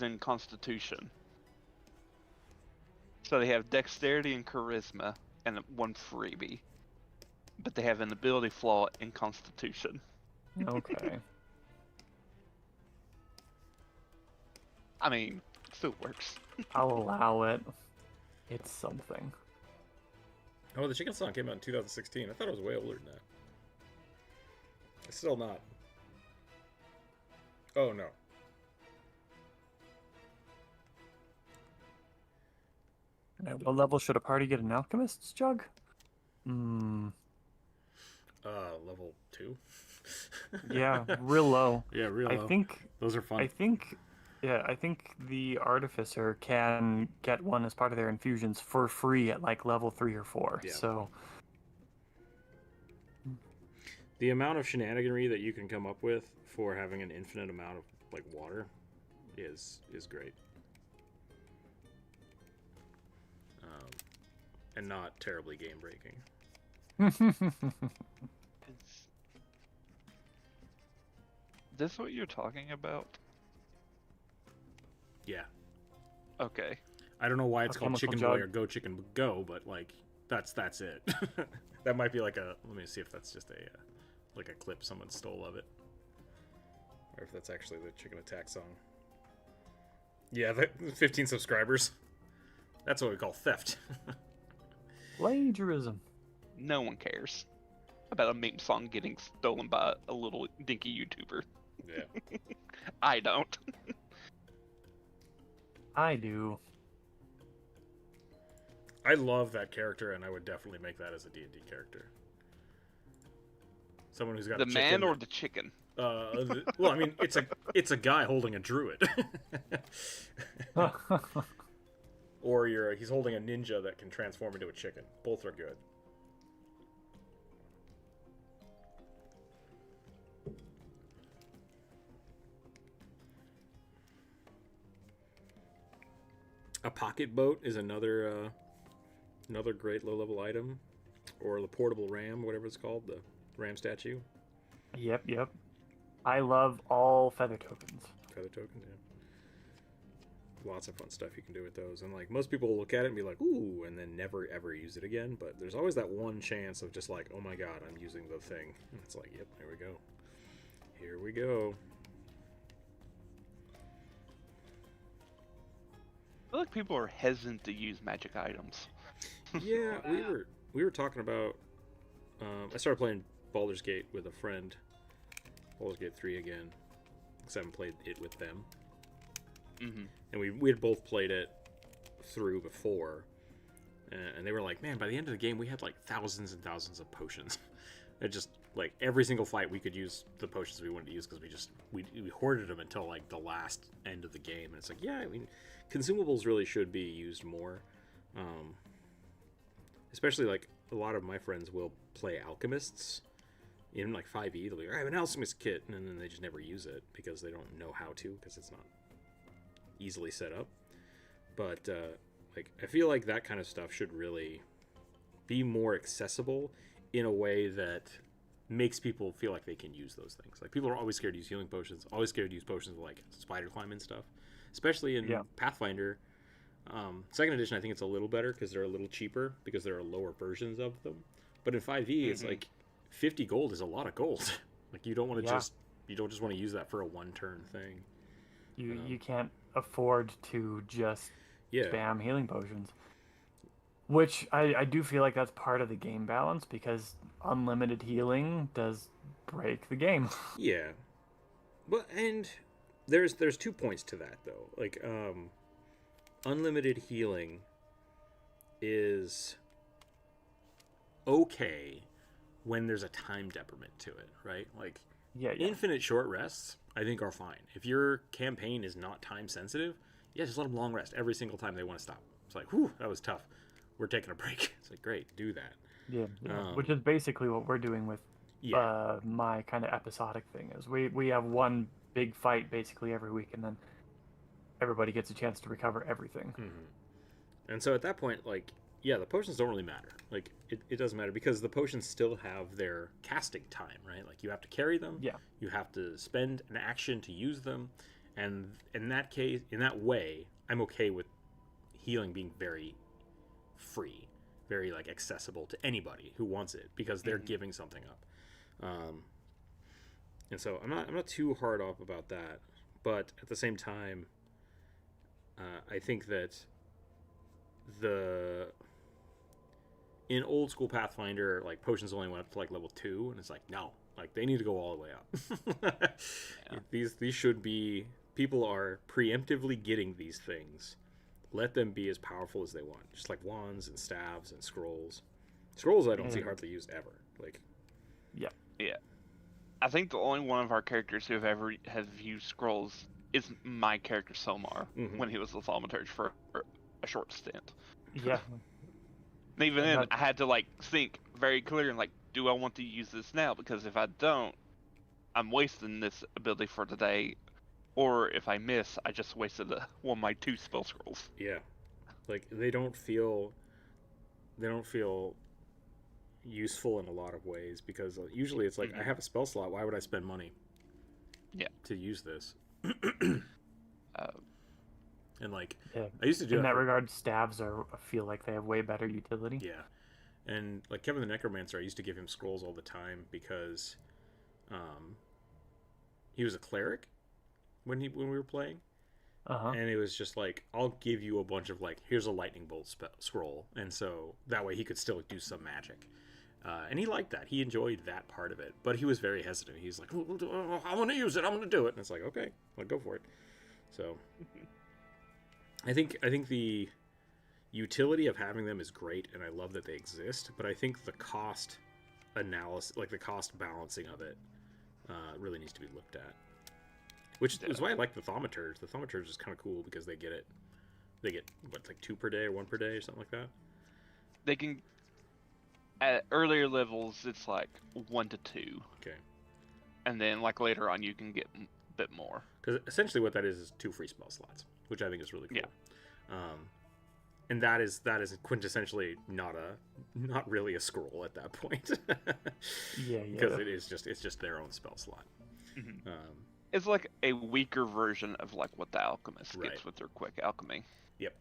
in Constitution. So they have dexterity and charisma, and one freebie. But they have an ability flaw in constitution. Okay. I mean, still works. I'll allow it. It's something. Oh, the Chicken Song came out in 2016. I thought it was way older than that. It's still not. Oh, no. At what level should a party get an alchemist's jug? Level 2? Yeah, real low. Yeah, real low. I think Those are fun. I think the artificer can get one as part of their infusions for free at like level 3 or 4. Yeah. So The amount of shenaniganry that you can come up with for having an infinite amount of like water is great. And not terribly game breaking. Is this what you're talking about? Yeah. Okay. I don't know why it's A called chemical Chicken Boy jug. or Go Chicken Go, but like that's it. That might be like a... Let me see if that's just a like a clip someone stole of it. Or if that's actually the Chicken Attack song. Yeah, 15 subscribers. That's what we call theft. plagiarism. No one cares about a meme song getting stolen by a little dinky YouTuber. Yeah. I don't. I do. I love that character, and I would definitely make that as a D&D character. Someone who's got The a chicken. man or the chicken? Well, I mean, it's a guy holding a druid. Or he's holding a ninja that can transform into a chicken. Both are good. A pocket boat is another great low-level item, or the portable ram, whatever it's called, the ram statue. Yep. I love all feather tokens. Feather tokens, yeah. Lots of fun stuff you can do with those, and like most people will look at it and be like, "Ooh," and then never ever use it again. But there's always that one chance of just like, "Oh my God, I'm using the thing." And it's like, "Yep, here we go. Here we go." I feel like people are hesitant to use magic items. Yeah, we were talking about. I started playing Baldur's Gate with a friend. Baldur's Gate 3 again, because I haven't played it with them. Mm-hmm. And we had both played it through before, and they were like, "Man, by the end of the game, we had like thousands and thousands of potions." It just like every single fight we could use the potions we wanted to use because we hoarded them until like the last end of the game. And it's like, yeah, I mean, consumables really should be used more, especially like a lot of my friends will play alchemists in like 5e. They'll be like, "I have an alchemist kit," and then they just never use it because they don't know how to, because it's not easily set up. But like I feel like that kind of stuff should really be more accessible in a way that makes people feel like they can use those things. Like people are always scared to use healing potions, always scared to use potions with like spider climb and stuff, especially in Pathfinder. Second edition, I think it's a little better because they're a little cheaper because there are lower versions of them. But in 5e, it's like 50 gold is a lot of gold. Like you don't want to you don't just want to use that for a one-turn thing. You can't afford to just spam healing potions. Which I do feel like that's part of the game balance, because unlimited healing does break the game. Yeah. But and there's 2 points to that though. Like unlimited healing is okay when there's a time decrement to it, right? Like infinite short rests I think are fine. If your campaign is not time sensitive, just let them long rest every single time they want to stop. It's like, whew, that was tough. We're taking a break. It's like, great, do that. Yeah. Which is basically what we're doing with my kind of episodic thing. Is we have one big fight basically every week, and then everybody gets a chance to recover everything. Mm-hmm. And so at that point, like, the potions don't really matter. Like, it doesn't matter because the potions still have their casting time, right? Like, you have to carry them. Yeah. You have to spend an action to use them. And in that case, in that way, I'm okay with healing being very free, very like accessible to anybody who wants it because they're giving something up. And so I'm not too hard off about that, but at the same time, I think that in old school Pathfinder, like potions only went up to like level 2, and it's like no, like they need to go all the way up. These should be, people are preemptively getting these things. Let them be as powerful as they want, just like wands and staves and scrolls. Scrolls I don't see hardly used ever. Like, Yeah. I think the only one of our characters who have used scrolls is my character Somar when he was the thaumaturge for a short stint. Yeah. And even then, I had to like think very clear and like, do I want to use this now? Because if I don't, I'm wasting this ability for today. Or if I miss, I just wasted one of my 2 spell scrolls. Yeah, like they don't feel useful in a lot of ways because usually it's like I have a spell slot. Why would I spend money? To use this. And like I used to do in that regard, staves I feel like they have way better utility. Yeah, and like Kevin the Necromancer, I used to give him scrolls all the time because he was a cleric when we were playing. And it was just like, I'll give you a bunch of like, here's a lightning bolt scroll, and so that way he could still do some magic. And he liked that. He enjoyed that part of it, but he was very hesitant. He's like, I want to use it. I'm going to do it. And it's like, okay, well, go for it. So I think the utility of having them is great, and I love that they exist. But I think the cost analysis, like the cost balancing of it, really needs to be looked at. Which is why I like the thaumaturge. The thaumaturge is kind of cool because they get what, like 2 per day or 1 per day or something like that. They can, at earlier levels, it's like 1 to 2. Okay. And then like later on, you can get a bit more. Because essentially what that is 2 free spell slots, which I think is really cool. Yeah. And that is quintessentially not really a scroll at that point. Yeah. Because it's just their own spell slot. Mm-hmm. It's like a weaker version of like what the alchemist gets with their quick alchemy. Yep.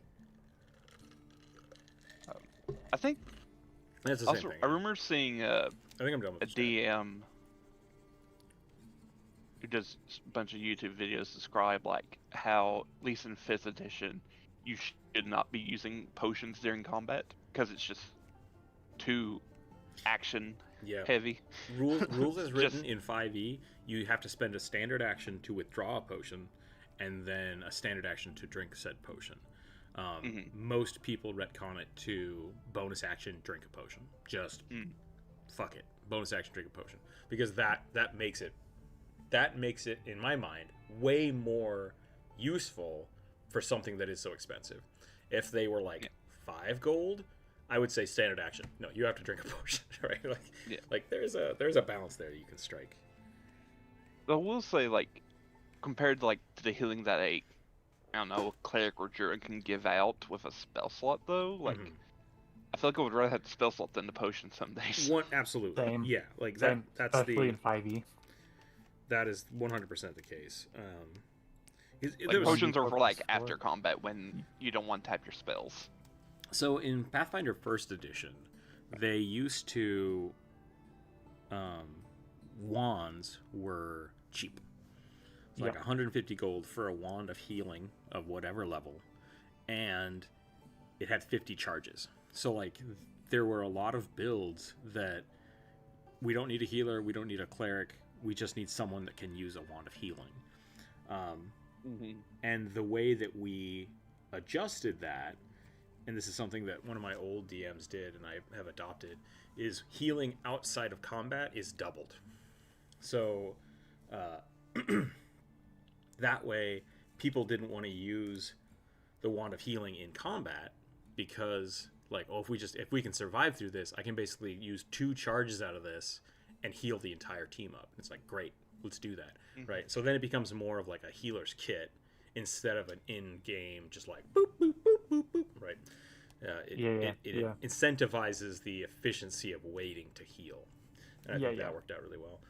I think that's the same thing. I remember seeing I think I'm done with a DM who does a bunch of YouTube videos describe like how, at least in 5th edition, you should not be using potions during combat because it's just too action heavy. Rules as written in 5e, you have to spend a standard action to withdraw a potion and then a standard action to drink said potion. Most people retcon it to bonus action, drink a potion. Just fuck it, bonus action, drink a potion, because that makes it in my mind way more useful for something that is so expensive. If they were like 5 gold, I would say standard action. No, you have to drink a potion, right? Like there's a balance there you can strike. I will say, like, compared to like to the healing that a cleric or druid can give out with a spell slot, though, like I feel like I would rather have the spell slot than the potion some days. Absolutely. Same. Yeah, like Same. that's especially in 5e. That is 100% the case. Like, potions are for like after combat when you don't want to tap your spells. So in Pathfinder 1st edition, they used to wands were cheap. It's like 150 gold for a wand of healing of whatever level, and it had 50 charges. So like there were a lot of builds that we don't need a healer, we don't need a cleric, we just need someone that can use a wand of healing. And the way that we adjusted that, and this is something that one of my old DMs did and I have adopted, is healing outside of combat is doubled. So that way people didn't want to use the wand of healing in combat because, like, if we can survive through this, I can basically use 2 charges out of this and heal the entire team up. It's like, great, let's do that, right? So then it becomes more of like a healer's kit instead of an in-game just like boop boop boop boop boop, right? It incentivizes the efficiency of waiting to heal, and I think that worked out really well.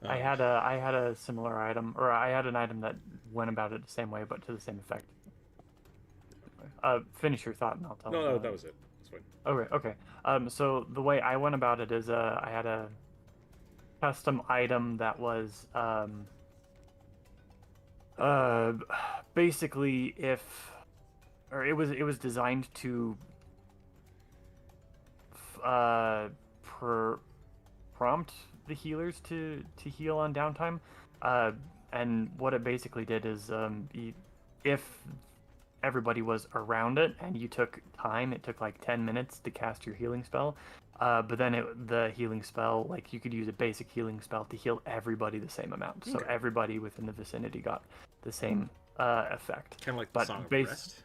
I had a similar item, or I had an item that went about it the same way, but to the same effect. Finish your thought, and I'll tell. No, that was it. It's fine. Okay. So the way I went about it is, I had a custom item that was, basically it was designed to, prompt the healers to heal on downtime. And what it basically did is, if everybody was around it and you took time, it took like 10 minutes to cast your healing spell. But then the healing spell, like you could use a basic healing spell to heal everybody the same amount. So Okay. everybody within the vicinity got the same effect. Kind of like the But Song of Rest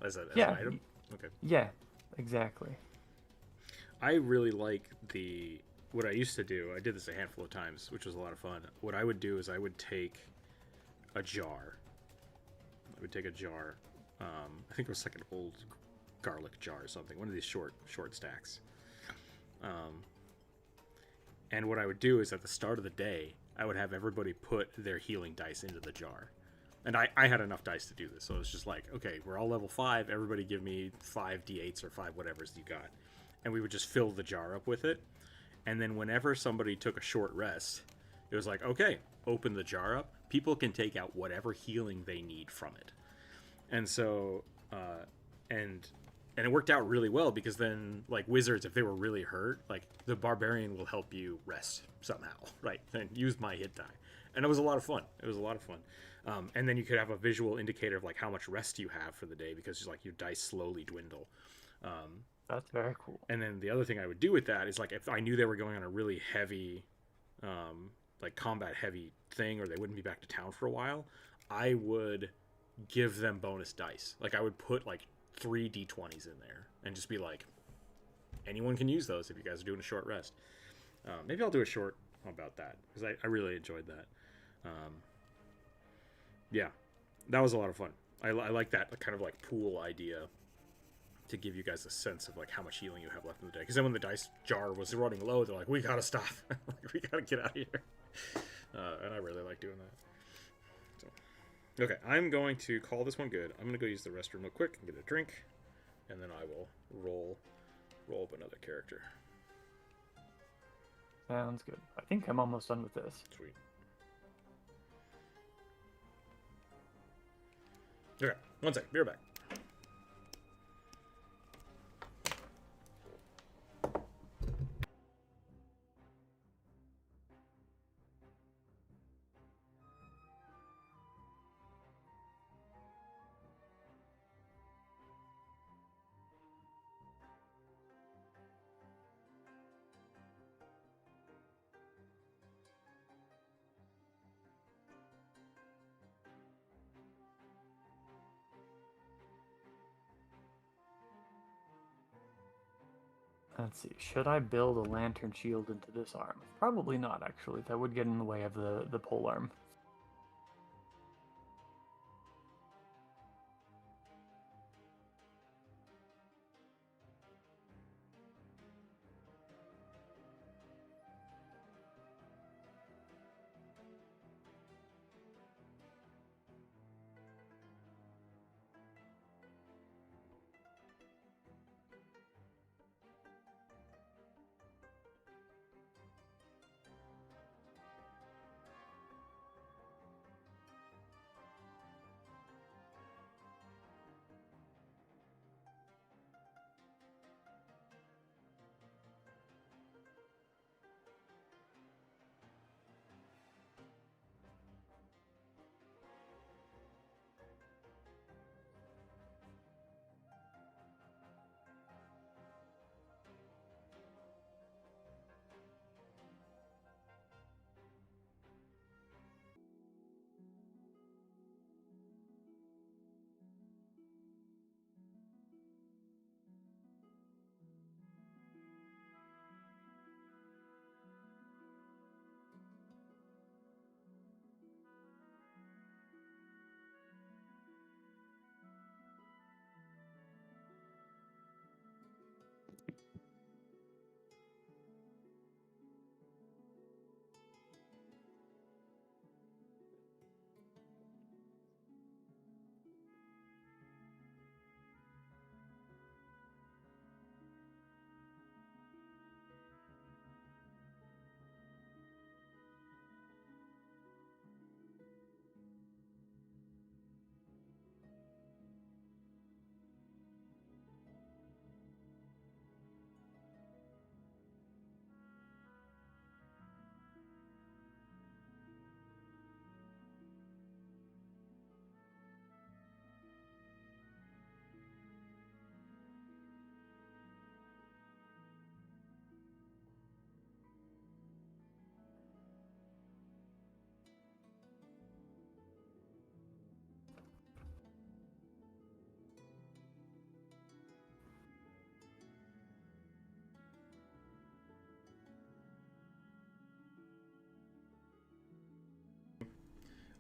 as an item. Okay. Yeah, exactly. I really like what I used to do. I did this a handful of times, which was a lot of fun. What I would do is I would take a jar. I think it was like an old garlic jar or something, one of these short stacks. And what I would do is at the start of the day, I would have everybody put their healing dice into the jar. And I had enough dice to do this, so it was just like, okay, we're all level 5, everybody give me 5 d8s or 5 whatevers you got. And we would just fill the jar up with it. And then whenever somebody took a short rest, it was like, okay, open the jar up. People can take out whatever healing they need from it. And so, and it worked out really well, because then, like, wizards, if they were really hurt, like, the barbarian will help you rest somehow, right? And use my hit die. And it was a lot of fun. And then you could have a visual indicator of, like, how much rest you have for the day, because, like, your dice slowly dwindle. That's very cool. And then the other thing I would do with that is, like, if I knew they were going on a really heavy, like, combat-heavy thing, or they wouldn't be back to town for a while, I would give them bonus dice. Like, I would put, like, 3 d20s in there and just be like, anyone can use those if you guys are doing a short rest. Maybe I'll do a short about that, because I really enjoyed that. Yeah, that was a lot of fun. I like that kind of, like, pool idea to give you guys a sense of, like, how much healing you have left in the day. Because then when the dice jar was running low, they're like, we gotta stop. Like, we gotta get out of here. And I really like doing that. So, okay, I'm going to call this one good. I'm gonna go use the restroom real quick and get a drink, and then I will roll up another character. Sounds good. I think I'm almost done with this. Sweet. Okay, one sec. Be right back. Let's see. Should I build a lantern shield into this arm? Probably not, actually. That would get in the way of the pole arm.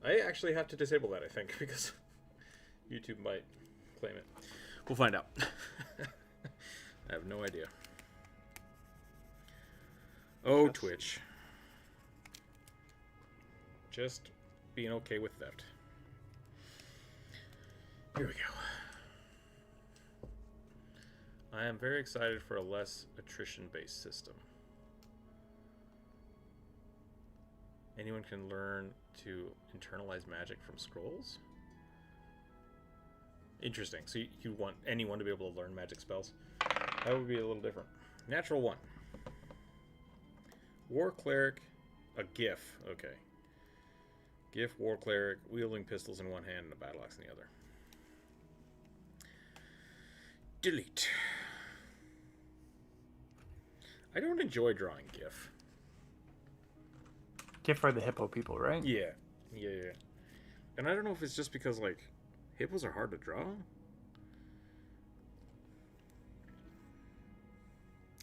I actually have to disable that, I think, because YouTube might claim it. We'll find out. I have no idea. Oh, Twitch. Just being okay with theft. Here we go. I am very excited for a less attrition-based system. Anyone can learn to internalize magic from scrolls? Interesting. So you want anyone to be able to learn magic spells? That would be a little different. Natural 1. War Cleric, a GIF. Okay. GIF, War Cleric, wielding pistols in one hand and a battle axe in the other. Delete. I don't enjoy drawing GIF. GIF are the hippo people, right? Yeah. And I don't know if it's just because, like, hippos are hard to draw.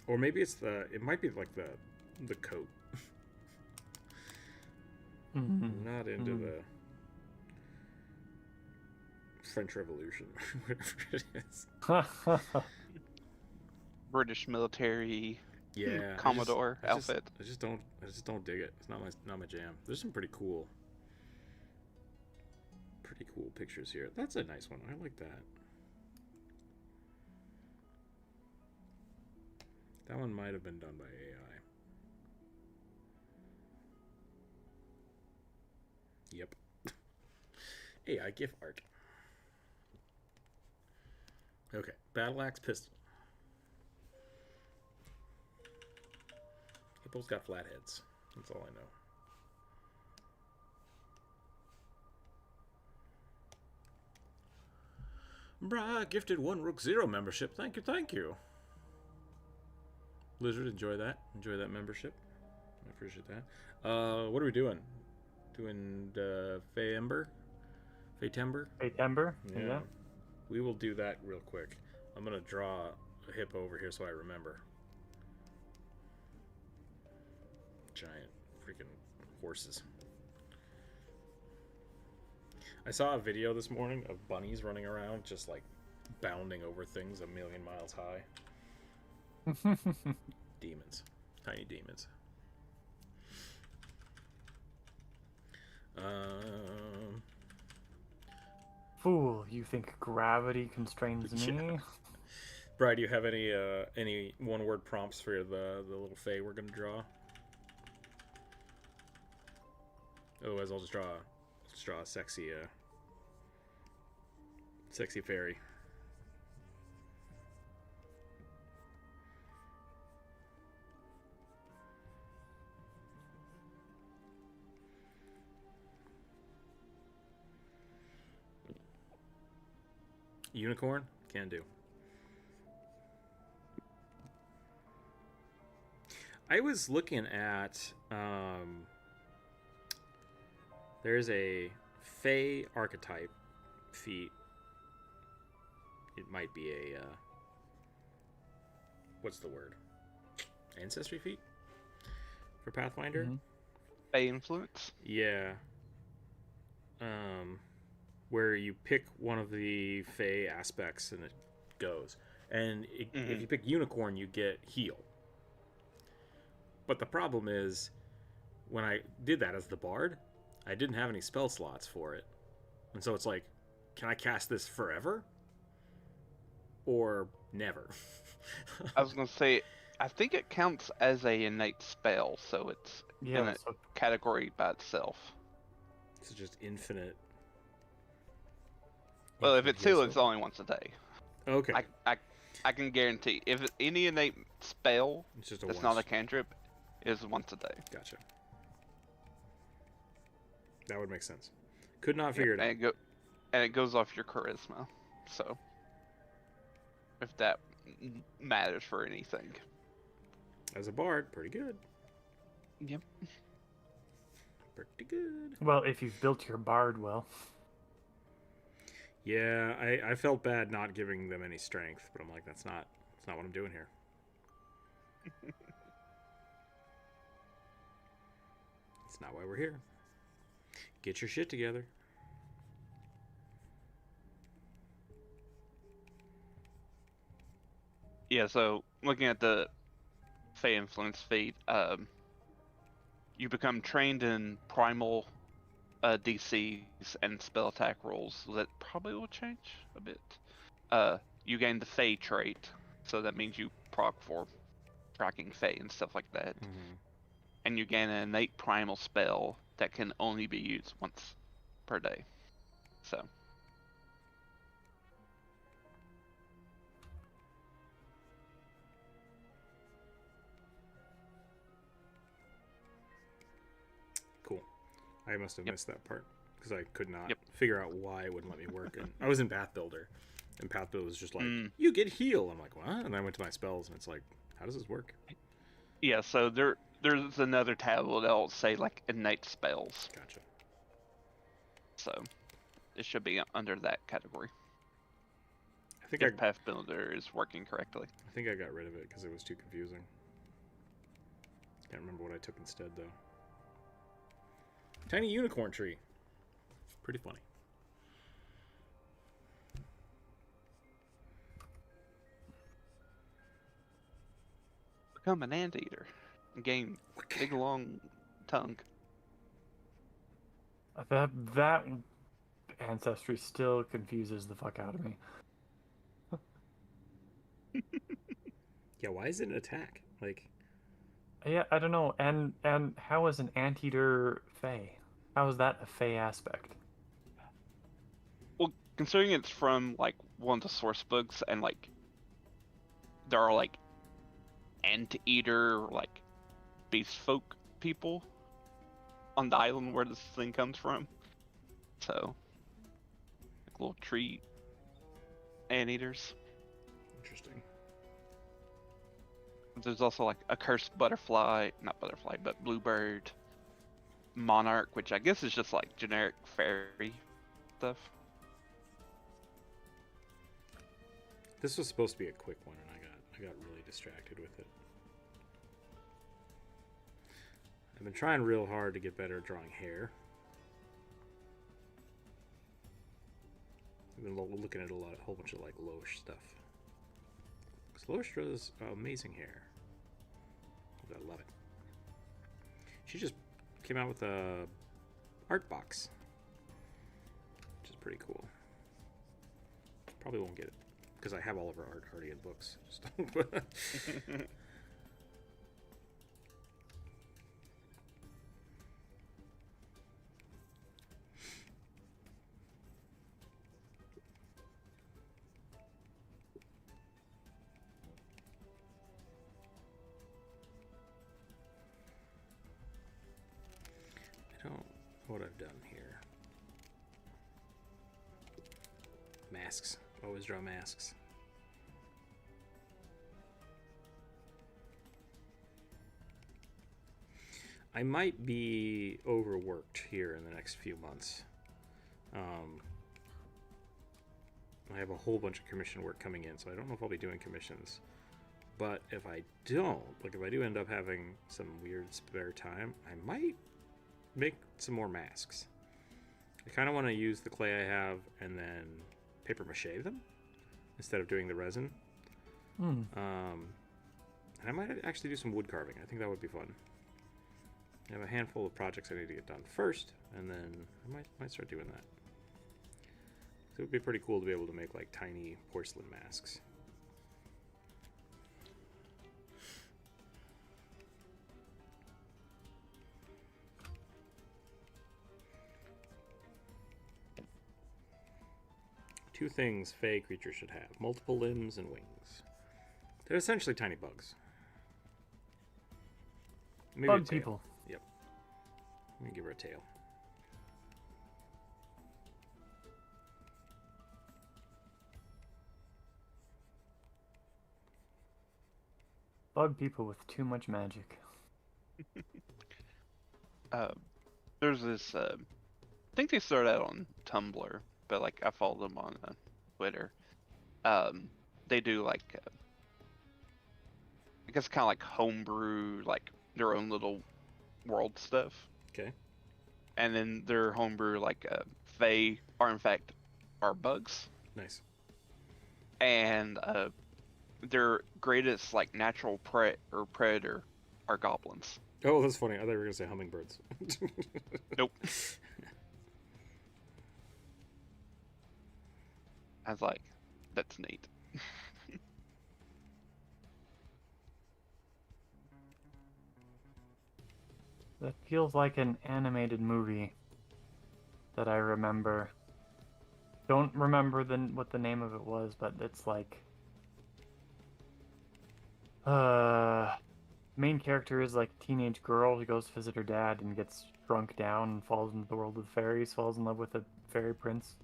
Or maybe it's it might be like the coat. Mm-hmm. Not into the French Revolution, whatever it is. British military Yeah, Commodore outfit. I just don't dig it. It's not my jam. There's some pretty cool pictures here. That's a nice one. I like that. That one might have been done by AI. Yep. AI GIF art. Okay, battle axe pistol. Hippos got flat heads. That's all I know. Brah gifted 1 Rookzer0 membership. Thank you. Blizzard, enjoy that. Enjoy that membership. I appreciate that. What are we doing? Doing Fayember? Faytember? Faytember? Yeah. We will do that real quick. I'm going to draw a hippo over here so I remember. Giant freaking horses. I saw a video this morning of bunnies running around just like bounding over things 1,000,000 miles high. Demons. Tiny demons. Fool, you think gravity constrains me? Brad, do you have any one-word prompts for the little fae we're gonna draw? Otherwise, I'll just draw a sexy fairy. Unicorn? Can do. I was looking at there's a Fey archetype feat. It might be a what's the word? Ancestry feat for Pathfinder? Mm-hmm. Fey influence? Yeah. Where you pick one of the Fey aspects and it goes. And if you pick Unicorn, you get heal. But the problem is, when I did that as the Bard, I didn't have any spell slots for it. And so it's like, can I cast this forever? Or never? I was going to say, I think it counts as a innate spell, so it's in a category by itself. It's just infinite. Well, if it's heal, it's only once a day. Okay. I can guarantee, if any innate spell It's just that's not a cantrip, is once a day. Gotcha. That would make sense. Could not figure it out. And it goes off your charisma, so if that matters for anything. As a Bard, pretty good. Yep. Pretty good. Well, if you've built your bard well. Yeah, I felt bad not giving them any strength, but I'm like, that's not what I'm doing here. It's not why we're here. Get your shit together. Yeah, so looking at the Fey Influence feed, you become trained in primal DCs and spell attack rolls. So that probably will change a bit. You gain the Fey trait, so that means you proc for tracking Fey and stuff like that. Mm-hmm. And you gain an innate primal spell that can only be used once per day. So. Cool. I must have missed that part because I could not Yep. figure out why it wouldn't let me work. And I was in Path Builder, and Path Builder was just like, you get heal. I'm like, what? And I went to my spells, and it's like, how does this work? Yeah, so there's another tab that'll say like innate spells. Gotcha. So it should be under that category. I think If Path Builder is working correctly. I think I got rid of it because it was too confusing. Can't remember what I took instead though. Tiny unicorn tree. Pretty funny. Become an anteater. Gain big long tongue. That ancestry still confuses the fuck out of me. Yeah, why is it an attack? Like, Yeah, I don't know. And how is an anteater Fey? How is that a Fey aspect? Well, considering it's from like one of the source books, and like there are like anteater like beast folk people on the island where this thing comes from. So like little tree anteaters. interesting. There's also like a cursed butterfly, not butterfly, but bluebird, monarch, which I guess is just like generic fairy stuff. This was supposed to be a quick one, and I got really distracted with it. I've been trying real hard to get better at drawing hair. I've been looking at a whole bunch of like Loesch stuff. Because Loesch draws amazing hair. I love it. She just came out with a art box, which is pretty cool. Probably won't get it because I have all of her art already in books. I don't know what I've done here. Masks. Always draw masks. I might be overworked here in the next few months. I have a whole bunch of commission work coming in, so I don't know if I'll be doing commissions. But if I don't, like if I do end up having some weird spare time, I might make some more masks. I kind of want to use the clay I have and then paper mache them instead of doing the resin. And I might actually do some wood carving. I think that would be fun. I have a handful of projects I need to get done first, and then I might start doing that. So it would be pretty cool to be able to make like tiny porcelain masks. Two things Fey creatures should have: multiple limbs and wings. They're essentially tiny bugs. Maybe Bug a tail. people. Yep. Let me give her a tail. Bug people with too much magic. There's this. I think they started out on Tumblr, but like I follow them on Twitter. They do like, I guess kind of like homebrew, like their own little world stuff. Okay. and then their homebrew like Fae are bugs, Nice. and their greatest like natural predator are goblins. Oh, that's funny. I thought you were gonna say hummingbirds. Nope. I was like, that's neat. That feels like an animated movie that I remember. Don't remember what the name of it was, but it's like main character is like a teenage girl who goes to visit her dad and gets drunk down and falls into the world of fairies, falls in love with a fairy prince.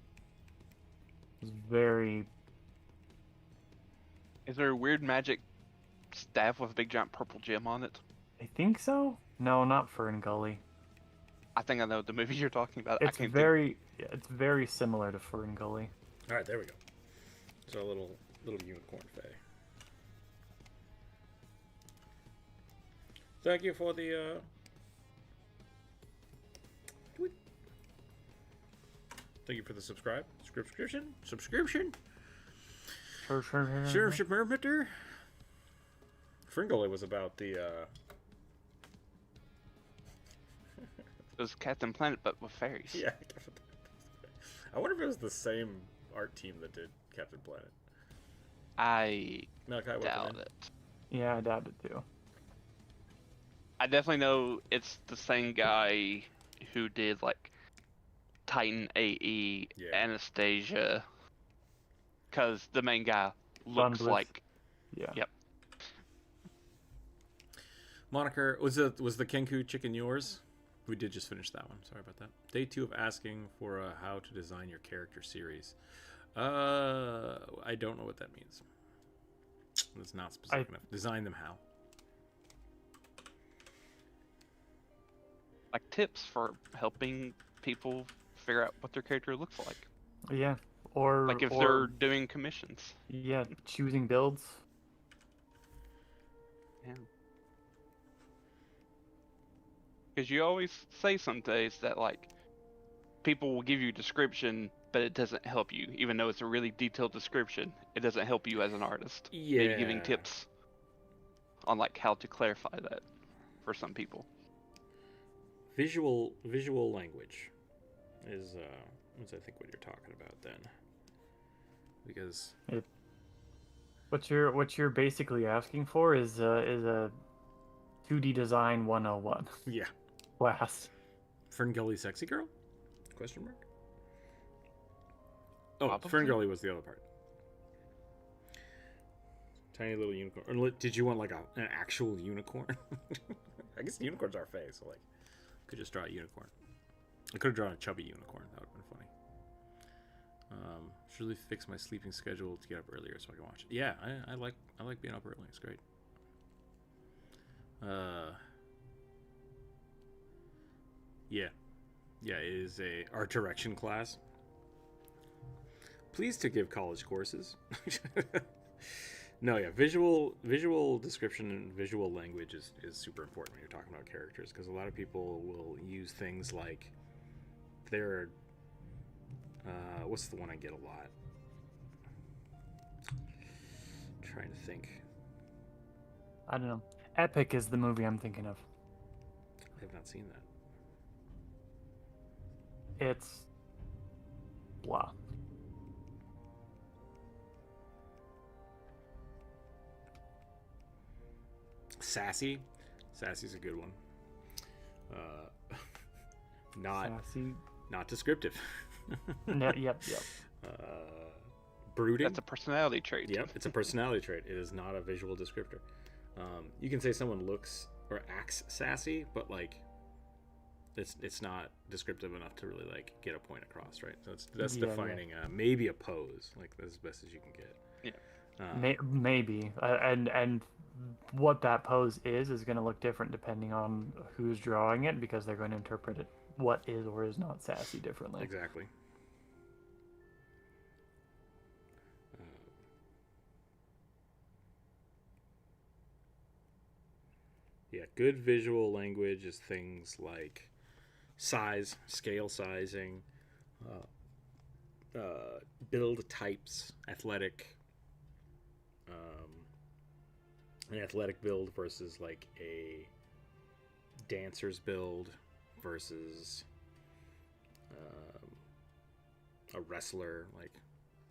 It's very... Is there a weird magic staff with a big giant purple gem on it? I think so? No, not Fern Gully. I think I know the movie you're talking about. It's very similar to Fern Gully. All right, there we go. So a little unicorn fae. Thank you for the tweet. Thank you for the subscription. Sure. Fringolly was about the It was Captain Planet, but with fairies. Yeah. I wonder if it was the same art team that did Captain Planet. I Malachi, doubt it. Yeah, I doubt it too. I definitely know it's the same guy who did like Titan AE, Yeah. Anastasia, because the main guy looks Bliss. like. Yeah. Yep. Moniker, was the Kenku chicken yours? We did just finish that one. Sorry about that. Day 2 of asking for how to design your character series. I don't know what that means. It's not specific enough. Design them how? Like tips for helping people figure out what their character looks like. Yeah. Or Like if they're doing commissions. Yeah, choosing builds. Yeah. Because you always say some days that like people will give you a description, but it doesn't help you, even though it's a really detailed description. It doesn't help you as an artist. Yeah. Maybe giving tips on like how to clarify that for some people. visual language is I think what you're talking about then. Because What you're basically asking for is a 2D design 101 yeah. class. Ferngully sexy girl? Question mark? Oh, Probably. Ferngully was the other part. Tiny little unicorn. Or did you want like an actual unicorn? I guess unicorns are fey, so like, Could just draw a unicorn. I could have drawn a chubby unicorn. That would have been funny. Should really fix my sleeping schedule to get up earlier so I can watch it. Yeah, I like being up early. It's great. Yeah, it is a art direction class. Pleased to give college courses. No, yeah, visual description and visual language is super important when you're talking about characters, because a lot of people will use things like their what's the one I get a lot? Trying to think. I don't know. Epic is the movie I'm thinking of. I have not seen that. It's blah. Sassy's a good one. Sassy. Not descriptive. Yep. Brooding. That's a personality trait. Yep, it's a personality trait. It is not a visual descriptor. You can say someone looks or acts sassy, but like it's not descriptive enough to really like get a point across, right? So that's defining maybe a pose, like that's as best as you can get. Yeah. Maybe, and what that pose is going to look different depending on who's drawing it, because they're going to interpret it what is or is not sassy differently. Exactly. Yeah, good visual language is things like size, scale sizing, build types, athletic, an athletic build versus like a dancer's build versus a wrestler, like,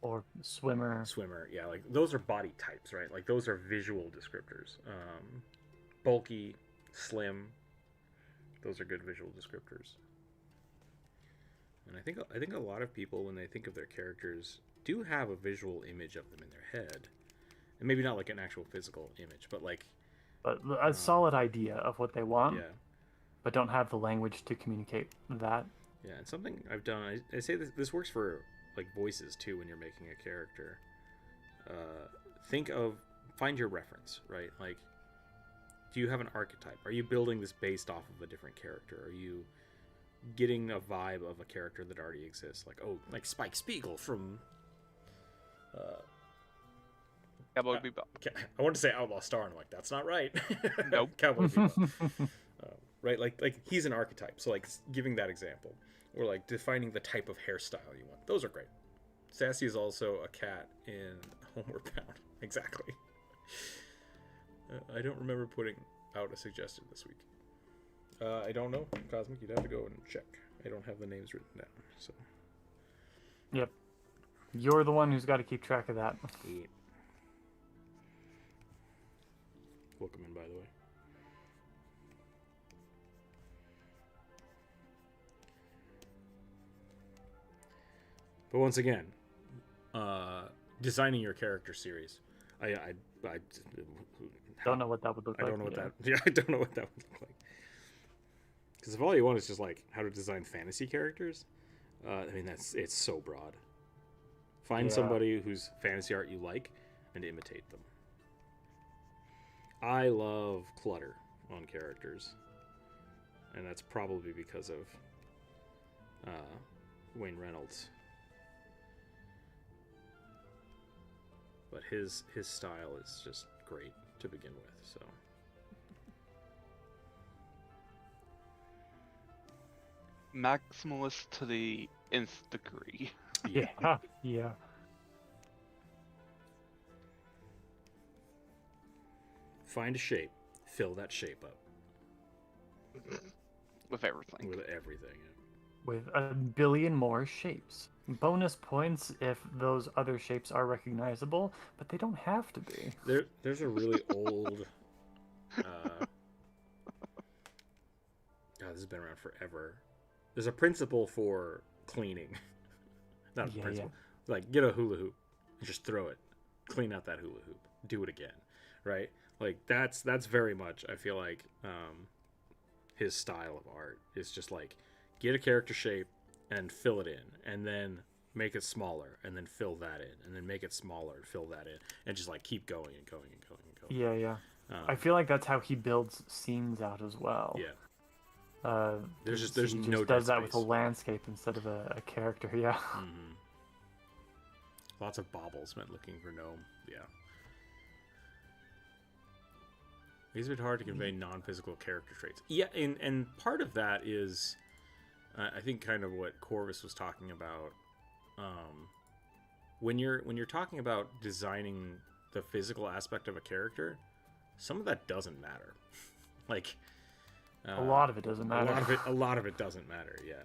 or swimmer. yeah, like those are body types, right? Like those are visual descriptors. Bulky, slim, those are good visual descriptors. And I think a lot of people, when they think of their characters, do have a visual image of them in their head, and maybe not like an actual physical image, but like a solid idea of what they want, yeah, but don't have the language to communicate that. yeah. And something I've done, I say this works for like voices too when you're making a character. Find your reference, right? Like, do you have an archetype? Are you building this based off of a different character? Are you getting a vibe of a character that already exists? Like, oh, like Spike Spiegel from Cowboy Bebop. I want to say Outlaw Star, and I'm like, that's not right. Nope. Cowboy Bebop. Right, like he's an archetype. So like giving that example, or like defining the type of hairstyle you want. Those are great. Sassy is also a cat in Homeward Bound. Exactly. I don't remember putting out a suggestion this week. I don't know, Cosmic. You'd have to go and check. I don't have the names written down. So. Yep. You're the one who's got to keep track of that. Yeah. Welcome in, by the way. But once again, designing your character series. I don't know what that would look like. I don't know what that. Yeah, I don't know what that would look like. Because if all you want is just like how to design fantasy characters, I mean it's so broad. Find somebody whose fantasy art you like and imitate them. I love clutter on characters, and that's probably because of Wayne Reynolds. But his style is just great to begin with, so. Maximalist to the nth degree. Yeah. Yeah. Find a shape, fill that shape up. With everything. With everything. With a billion more shapes. Bonus points if those other shapes are recognizable, but they don't have to be. There's a really old. God, this has been around forever. There's a principle for cleaning. Not a principle. Yeah. Like, get a hula hoop and just throw it. Clean out that hula hoop. Do it again. Right? Like, that's very much, I feel like, his style of art. It's just like, get a character shape and fill it in, and then make it smaller, and then fill that in, and then make it smaller and fill that in, and just like keep going and going and going and going. Yeah. I feel like that's how he builds scenes out as well. Yeah. There's he no just does that with a landscape instead of a character. Yeah. Mm-hmm. Lots of baubles meant looking for gnome. Yeah. It's a bit hard to convey non-physical character traits. Yeah, and part of that is, I think, kind of what Corvus was talking about. When you're talking about designing the physical aspect of a character, some of that doesn't matter. Like, a lot of it doesn't matter. A lot of it doesn't matter. Yeah.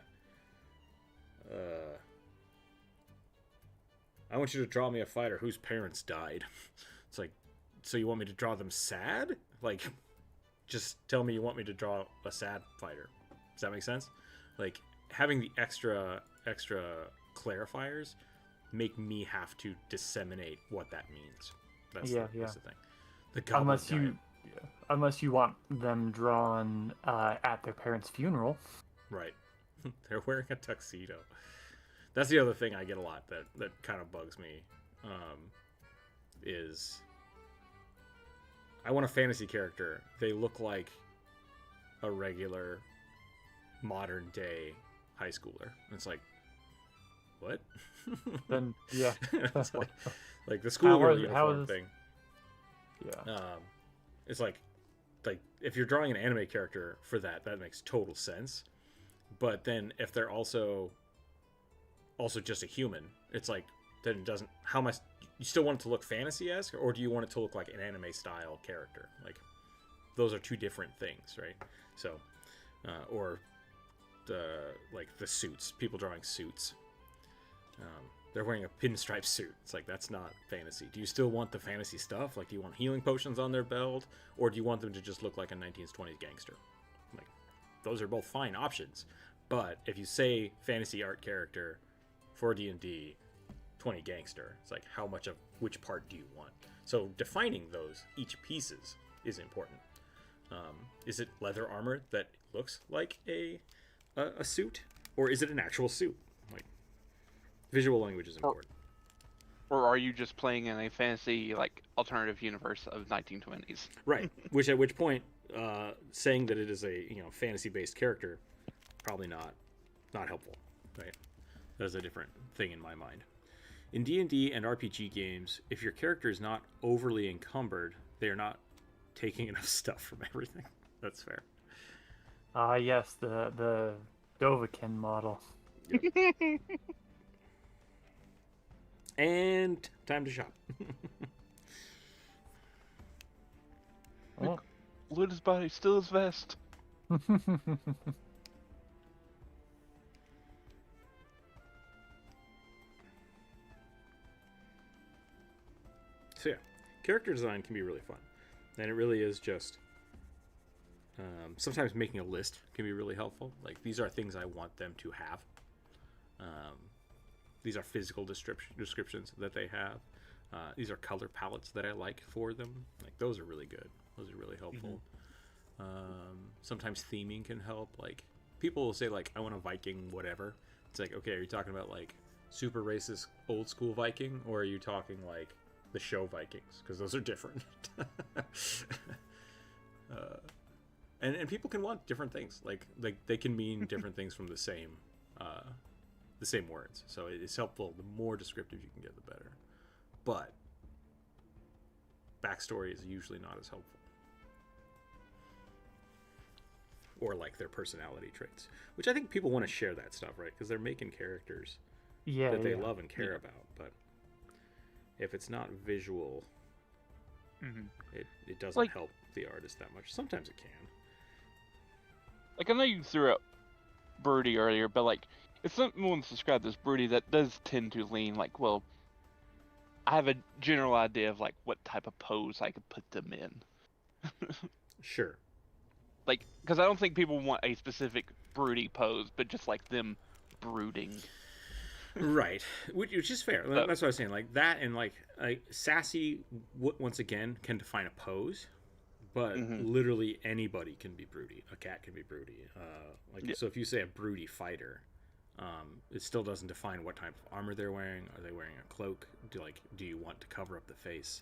I want you to draw me a fighter whose parents died. It's like, so you want me to draw them sad? Like, just tell me you want me to draw a sad fighter. Does that make sense? Like, having the extra clarifiers make me have to disseminate what that means. That's the thing. The goblin unless you want them drawn at their parents' funeral. Right. They're wearing a tuxedo. That's the other thing I get a lot that kind of bugs me. Is I want a fantasy character. They look like a regular modern day high schooler. And it's like, what? Then yeah. It's like the school uniform thing. Yeah. It's like if you're drawing an anime character for that makes total sense. But then if they're also just a human, it's like, then it doesn't, how much, you still want it to look fantasy-esque, or do you want it to look like an anime style character? Like, those are two different things, right? So, or the suits, people drawing suits, they're wearing a pinstripe suit. It's like, that's not fantasy. Do you still want the fantasy stuff? Like, do you want healing potions on their belt, or do you want them to just look like a 1920s gangster? Like, those are both fine options. But if you say fantasy art character for D&D, 20 gangster, it's like, how much of which part do you want? So defining those each pieces is important. Is it leather armor that looks like a suit, or is it an actual suit? Like, visual language is important. Or are you just playing in a fantasy, like, alternative universe of 1920s? Right. At which point, saying that it is a fantasy-based character, probably not helpful. Right. That's a different thing in my mind. In D&D and RPG games, if your character is not overly encumbered, they are not taking enough stuff from everything. That's fair. Yes, the Dovahkiin model. Yep. And time to shop. Oh. Loot his body, steal his vest. So yeah, character design can be really fun. And it really is just, sometimes making a list can be really helpful. Like, these are things I want them to have. These are physical descriptions that they have. These are color palettes that I like for them. Like, those are really good. Those are really helpful. Sometimes theming can help. Like, people will say, like, I want a Viking whatever. It's like, okay, are you talking about, like, super racist old school Viking, or are you talking, like, the show Vikings? Because those are different. And people can want different things. Like they can mean different things from the same words. So it's helpful. The more descriptive you can get, the better. But backstory is usually not as helpful. Or like their personality traits, which I think people want to share that stuff, right? Because they're making characters that they love and care about. But if it's not visual, it doesn't help the artist that much. Sometimes it can. Like, I know you threw out broody earlier, but like, if someone's described as broody, that does tend to lean like, well, I have a general idea of like what type of pose I could put them in. Sure. Like, because I don't think people want a specific broody pose, but just like them brooding. Right, which is fair. That's what I was saying. Like that, and like sassy, once again, can define a pose, but literally anybody can be broody. A cat can be broody. So if you say a broody fighter, it still doesn't define what type of armor they're wearing. Are they wearing a cloak? Do you want to cover up the face?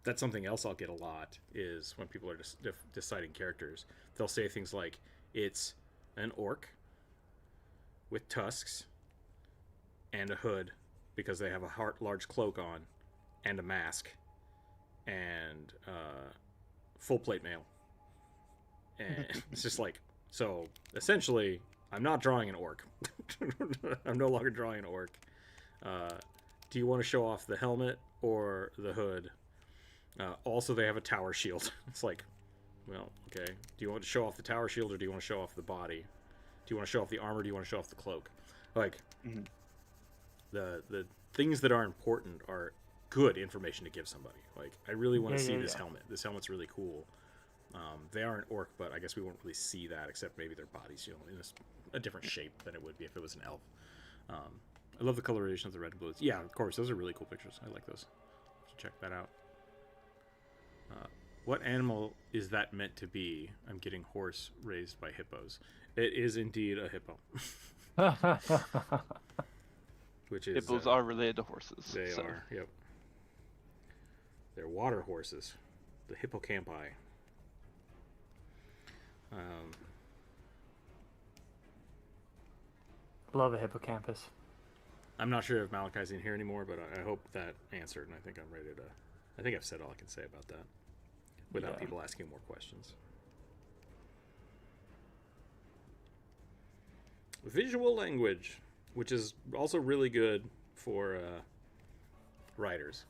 That's something else I'll get a lot, is when people are just deciding characters. They'll say things like, it's an orc with tusks and a hood, because they have a large cloak on, and a mask, and full plate mail. And it's just like, so essentially, I'm not drawing an orc. I'm no longer drawing an orc. Do you want to show off the helmet or the hood? Also, they have a tower shield. It's like, well, okay. Do you want to show off the tower shield, or do you want to show off the body? Do you want to show off the armor? Do you want to show off the cloak? Like, the things that are important are good information to give somebody. Like, I really want to see this helmet. This helmet's really cool. They are an orc, but I guess we won't really see that, except maybe their bodies, in a different shape than it would be if it was an elf. I love the coloration of the red and blues. Yeah, of course, those are really cool pictures. I like those. Check that out. What animal is that meant to be? I'm getting horse raised by hippos. It is indeed a hippo. Which is, hippos are related to horses. They are, yep. They're water horses. The hippocampi. Love a hippocampus. I'm not sure if Malachi's in here anymore, but I hope that answered, and I think I'm ready to... I think I've said all I can say about that without people asking more questions. Visual language, which is also really good for writers.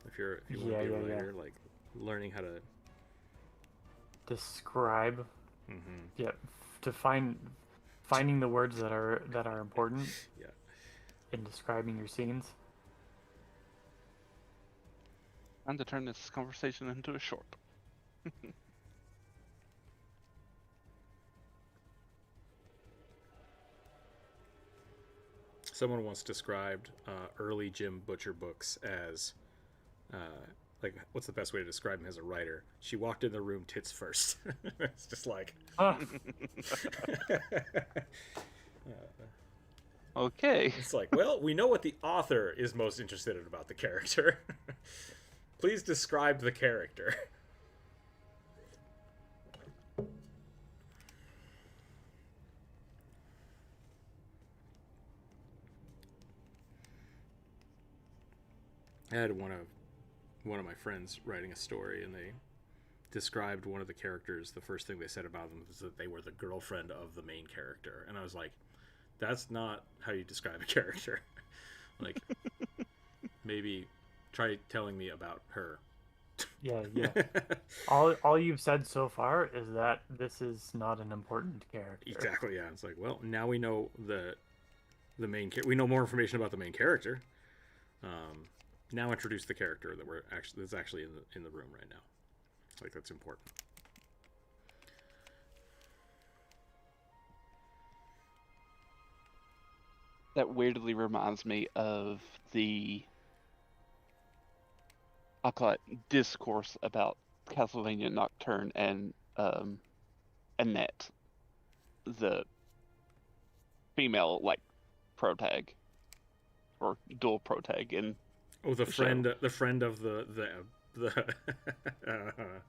If you want to be a writer, like learning how to describe. Mm-hmm. Yeah, to finding the words that are important. Yeah. In describing your scenes. Time to turn this conversation into a short. Someone once described early Jim Butcher books as, like, what's the best way to describe him as a writer? She walked in the room tits first. It's just like... Okay. It's like, well, we know what the author is most interested in about the character. Please describe the character. I had one of my friends writing a story, and they described one of the characters. The first thing they said about them was that they were the girlfriend of the main character, and I was like, that's not how you describe a character. Like, maybe try telling me about her. Yeah. All you've said so far is that this is not an important character. Exactly. Yeah. It's like, well, now we know the main. We know more information about the main character. Now introduce the character that's actually in the room right now. Like, that's important. That weirdly reminds me of I'll call it discourse about Castlevania Nocturne and Annette, the female protag or dual protag in the friend of the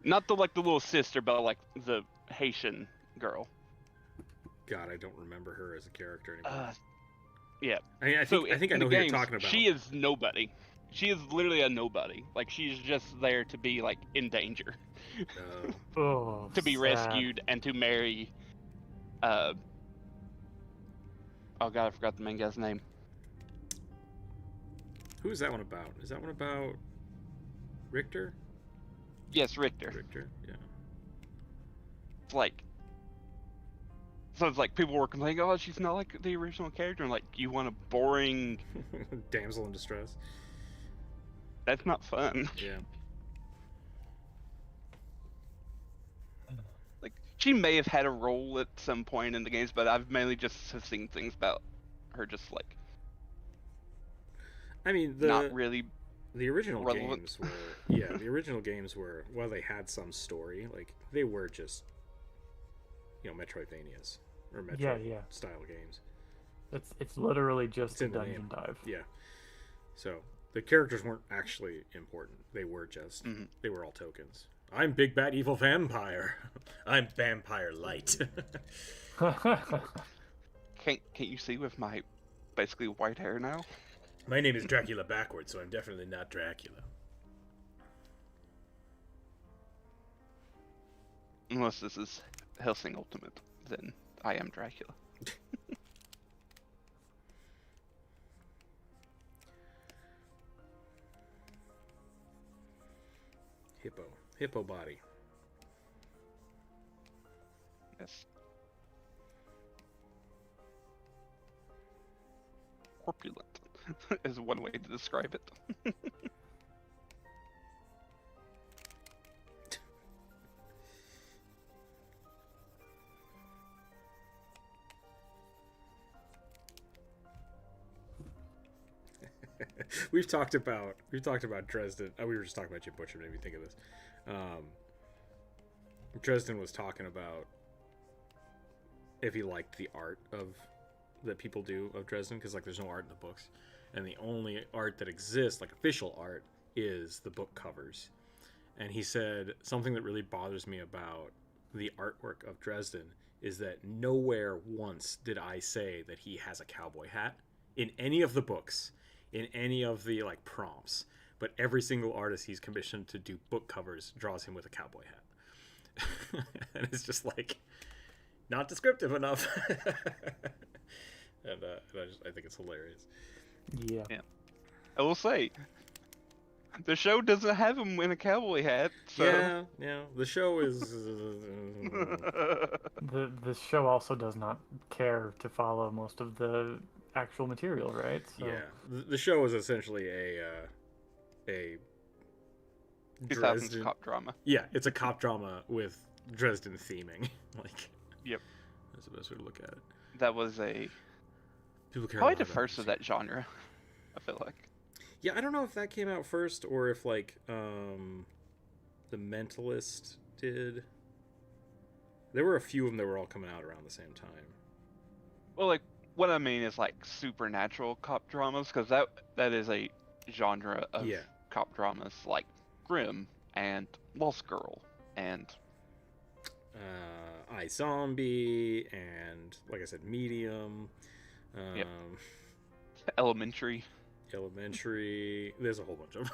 not the little sister, but the Haitian girl. God, I don't remember her as a character anymore. Yeah. I think I know who you're talking about. She is nobody. She is literally a nobody. Like, she's just there to be in danger. To be sad. rescued and to marry oh god, I forgot the main guy's name. Who is that one about? Is that one about Richter? Yes, Richter. Richter, yeah. It's like people were complaining, oh, she's not like the original character, and you want a boring damsel in distress. That's not fun. Yeah. She may have had a role at some point in the games, but I've mainly just seen things about her just I mean, not really the original relevant. games were the original games were, while they had some story, they were just Metroidvanias or Metroid style games. It's literally just a dungeon dive. Yeah. So the characters weren't actually important. They were just they were all tokens. I'm Big Bad Evil Vampire. I'm Vampire Light. Can't you see with my basically white hair now? My name is Dracula backwards, so I'm definitely not Dracula. Unless this is Helsing Ultimate, then I am Dracula. Hippo body. Yes. Corpulent is one way to describe it. We've talked about Dresden. We were just talking about Jim Butcher. Made me think of this. Dresden was talking about if he liked the art that people do of Dresden, because there's no art in the books, and the only art that exists, official art, is the book covers. And he said something that really bothers me about the artwork of Dresden is that nowhere once did I say that he has a cowboy hat in any of the books, in any of the prompts, but every single artist he's commissioned to do book covers draws him with a cowboy hat. And it's just not descriptive enough. and I think it's hilarious. Yeah. I will say, the show doesn't have him in a cowboy hat. So. Yeah. The show is. The show also does not care to follow most of the actual material, right? So... Yeah, the show is essentially a 2000s Dresden cop drama. Yeah, it's a cop drama with Dresden theming. Like, Yep. That's the best way to look at it. That was a People care probably a lot the about first of music. that genre. I feel like. Yeah, I don't know if that came out first or if like The Mentalist did. There were a few of them that were all coming out around the same time. Well, like what I mean is like supernatural cop dramas, because that is a genre of Yeah. cop dramas, like Grimm and Lost Girl and iZombie and, like I said, Medium. Yep. Elementary. Elementary. There's a whole bunch of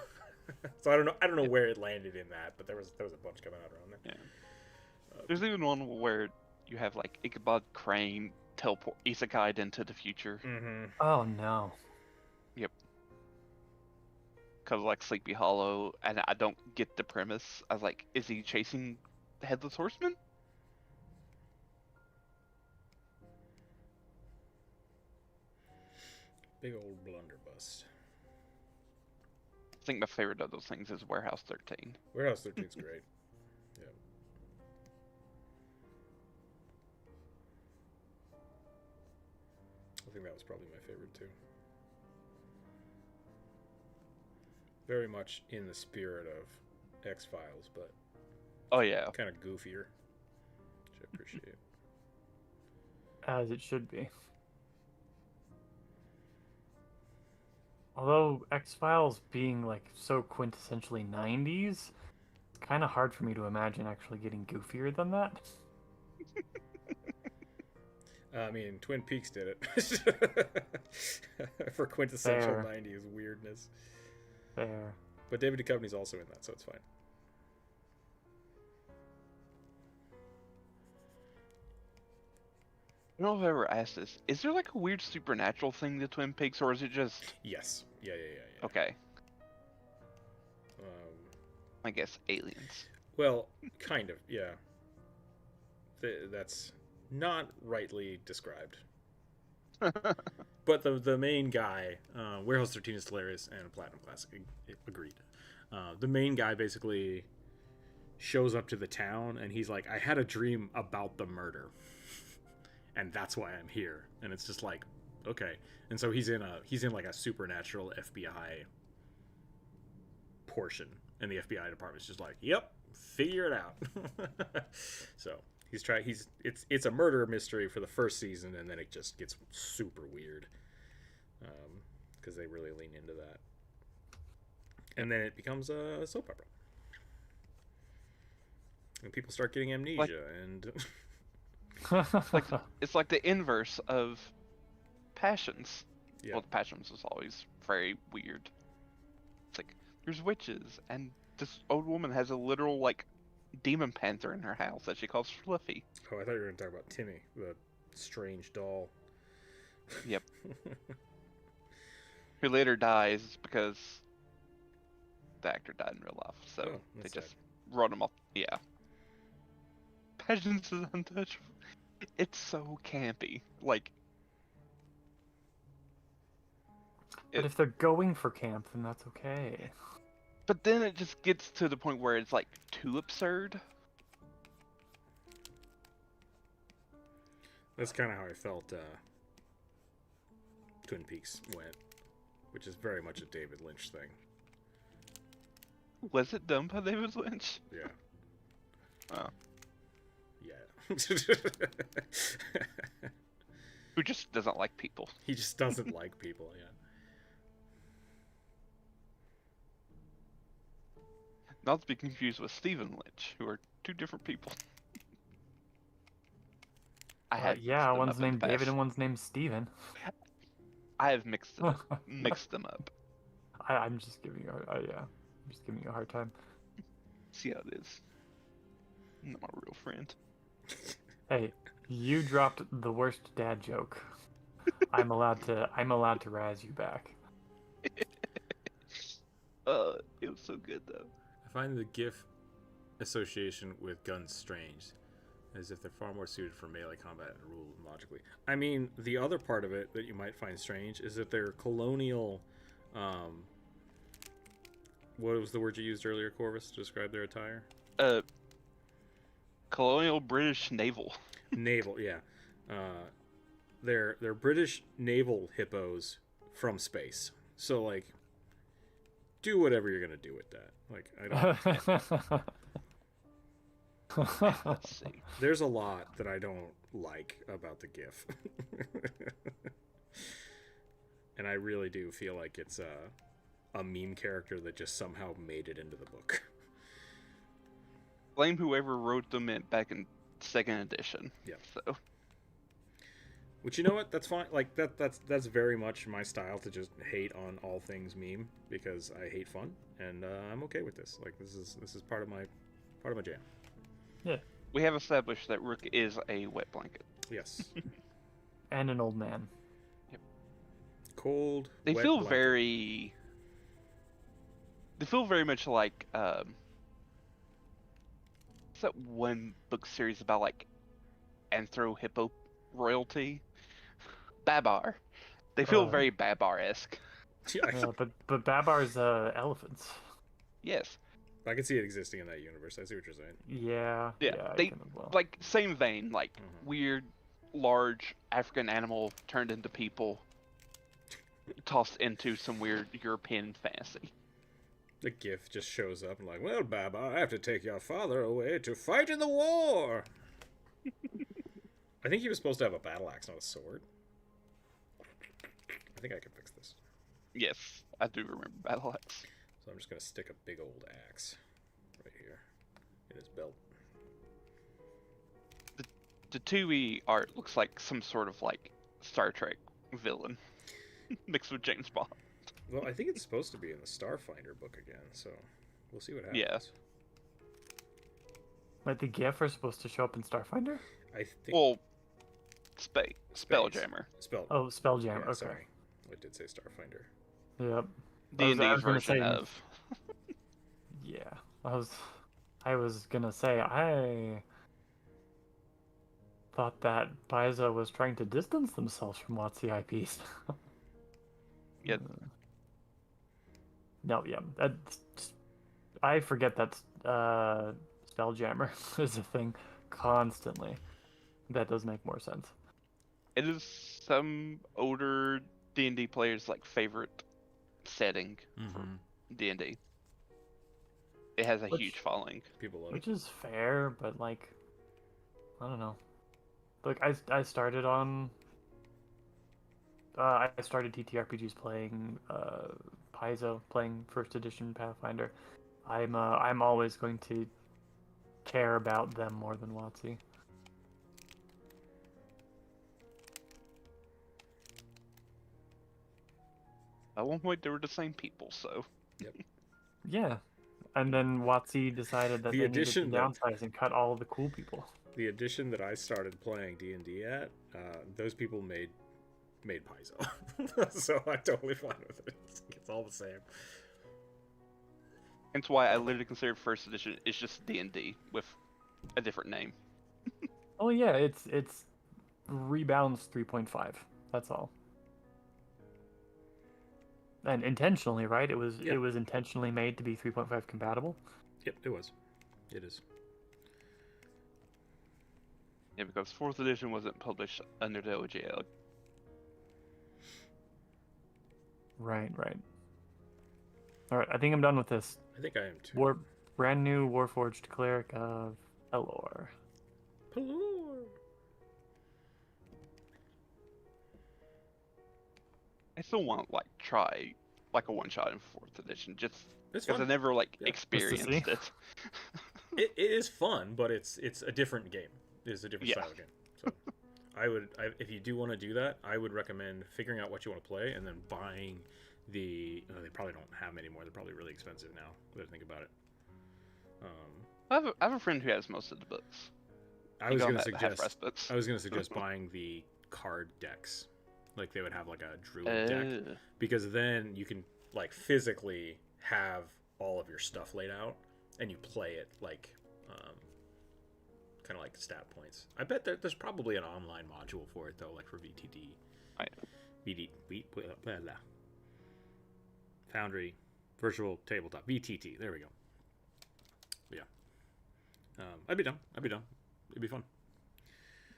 them. So I don't know where it landed in that, but there was a bunch coming out around there. Yeah. There's even one where you have like Ichabod Crane teleport isekai'd into the future. Mm-hmm. Oh no. Because like Sleepy Hollow, and I don't get the premise. I was like, is he chasing the Headless Horseman? Big old blunderbuss. I think my favorite of those things is Warehouse 13. Warehouse 13's great. Yeah. I think that was probably my favorite too. Very much in the spirit of X-Files, but Oh yeah. kind of goofier, which I appreciate. As it should be. Although X-Files being like so quintessentially 90s, it's kind of hard for me to imagine actually getting goofier than that. I mean, Twin Peaks did it for quintessential Fair. 90s weirdness. Fair. But David Duchovny's also in that, so it's fine. I don't know if I've ever asked this. Is there like a weird supernatural thing to Twin Peaks, or is it just Yes. Yeah. okay? Um, I guess aliens. well, kind of, yeah. That's not rightly described. But the main guy, Warehouse 13 is hilarious, and Platinum Classic agreed. The main guy basically shows up to the town, and he's like, I had a dream about the murder. And that's why I'm here. And it's just like, okay. And so he's in like a supernatural FBI portion, and the FBI department's just like, yep, figure it out. So it's a murder mystery for the first season, and then it just gets super weird, because they really lean into that, and then it becomes a soap opera, and people start getting amnesia and It's like the inverse of Passions. yeah. Well, Passions was always very weird. It's like there's witches, and this old woman has a literal like demon panther in her house that she calls Fluffy. Oh, I thought you were gonna talk about Timmy, the strange doll. Yep. Who later dies because the actor died in real life, so Oh, they that's just wrote him off. Yeah. Passions is untouchable. It's so campy. Like, But if they're going for camp, then that's okay. but then it just gets to the point where it's like too absurd. That's kind of how I felt Twin Peaks went, which is very much a David Lynch thing. Was it done by David Lynch? Yeah. Oh. Yeah. Who just doesn't like people. He just doesn't like people, yeah. Not to be confused with Stephen Lynch, who are two different people. I have Yeah, mixed them one's up in the named David past. and one's named Steven. I have mixed them up. I'm just giving you I'm just giving you a hard time. See how it is. I'm not my real friend. Hey, you dropped the worst dad joke. I'm allowed to razz you back. It was so good though. I find the GIF association with guns strange, as if they're far more suited for melee combat and rule logically. I mean, the other part of it that you might find strange is that they're colonial. What was the word you used earlier, Corvus, to describe their attire? Colonial British naval. Naval, yeah. They're British naval hippos from space. So like, do whatever you're gonna do with that. Like, I don't. Let's see. There's a lot that I don't like about the GIF, and I really do feel like it's a meme character that just somehow made it into the book. Blame whoever wrote them back in 2nd edition. Yeah. So. Which, you know what? That's fine. Like that's very much my style, to just hate on all things meme, because I hate fun, and I'm okay with this. Like, this is part of my jam. Yeah. We have established that Rook is a wet blanket. Yes. And an old man. Cold. They wet feel blanket. very. They feel very much like what's that one book series about like anthro hippo royalty? Babar. They feel very Babar-esque. Yeah, But Babar's elephants. Yes. I can see it existing in that universe. I see what you're saying. Yeah. Yeah. I They can as well. like same vein, like weird, large African animal turned into people, tossed into some weird European fantasy. The GIF just shows up and like, well, Baba, I have to take your father away to fight in the war. I think he was supposed to have a battle axe, not a sword. I think I can fix this. Yes, I do remember Battle Axe. So I'm just going to stick a big old axe right here in his belt. The 2E art looks like some sort of like Star Trek villain mixed with James Bond. Well, I think it's supposed to be in the Starfinder book again, so we'll see what happens. Yeah. Wait, the GIF are supposed to show up in Starfinder? I think. Well, Spelljammer. Oh, Spelljammer. Yeah, Okay. sorry. I did say Starfinder. Yep. D&D's gonna version say- of. Yeah. I was gonna say I thought that Paizo was trying to distance themselves from WotC IPs. Yeah. No, yeah. I forget that Spelljammer is a thing constantly. That does make more sense. It is some older D&D players' like favorite setting for D&D. It has a Which- huge following. People love Which it. is fair, but like, I don't know. Like I started on. I started TTRPGs playing Paizo, playing 1st edition Pathfinder. I'm always going to care about them more than WotC. At one point, they were the same people, so. Yeah, and then WotC decided that The they needed to edition that- downsize and cut all of the cool people. The edition that I started playing D&D at, those people made Paizo. So I'm totally fine with it. It's all the same. That's why I literally consider 1st edition is just D&D with a different name. Oh yeah, it's Rebounds 3.5. That's all. And intentionally, right? It was intentionally made to be 3.5 compatible. Yep, it was. It is. Yeah, because 4th edition wasn't published under the OGL. Right. All right, I think I'm done with this. I think I am too. Brand new Warforged Cleric of Elor. Hello. I still want like try like a one shot in 4th edition, just It's because I fun. never like Yeah. experienced see. it. It is fun, but it's a different game. It's a different Yeah. style of game. So if you do want to do that, I would recommend figuring out what you want to play and then buying the. They probably don't have them anymore. They're probably really expensive now. That I think about it. I have a friend who has most of the books. I was go going on to that half-price suggest. books. I was going to suggest buying the card decks Like they would have like a druid deck, because then you can like physically have all of your stuff laid out and you play it like kind of like stat points. I bet there's probably an online module for it though, like for VTD. Foundry, Virtual Tabletop, VTT. There we go. Yeah. I'd be down. It'd be fun.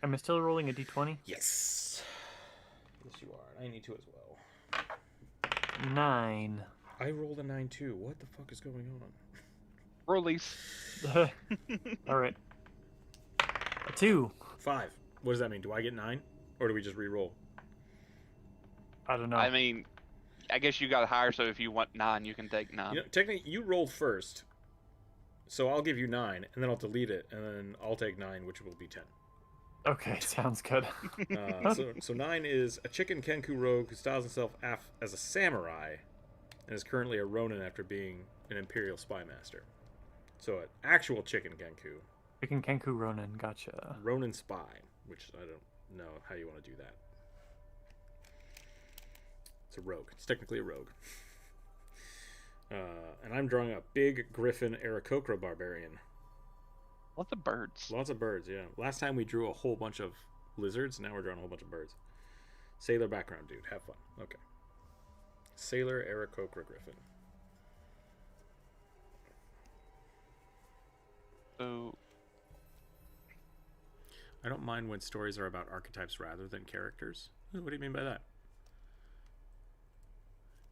Am I still rolling a d20? Yes. Yes, you are. I need to as well. 9. I rolled a 9 too. What the fuck is going on? Release. All right. A 2. 5. What does that mean? Do I get 9, or do we just re-roll? I don't know. I mean, I guess you got higher, so if you want 9, you can take 9. You know, technically, you rolled first, so I'll give you 9, and then I'll delete it, and then I'll take 9, which will be 10. Okay, sounds good. So 9 is a chicken Kenku rogue who styles himself as a samurai, and is currently a Ronin after being an Imperial spy master. So an actual chicken Kenku. Chicken Kenku Ronin, gotcha. Ronin spy, which I don't know how you want to do that. It's a rogue. It's technically a rogue. And I'm drawing a big Griffin Aarakocra barbarian. Lots of birds. Lots of birds, yeah. Last time we drew a whole bunch of lizards. Now we're drawing a whole bunch of birds. Sailor background, dude. Have fun. Okay. Sailor Aarakocra Griffin. So I don't mind when stories are about archetypes rather than characters. What do you mean by that?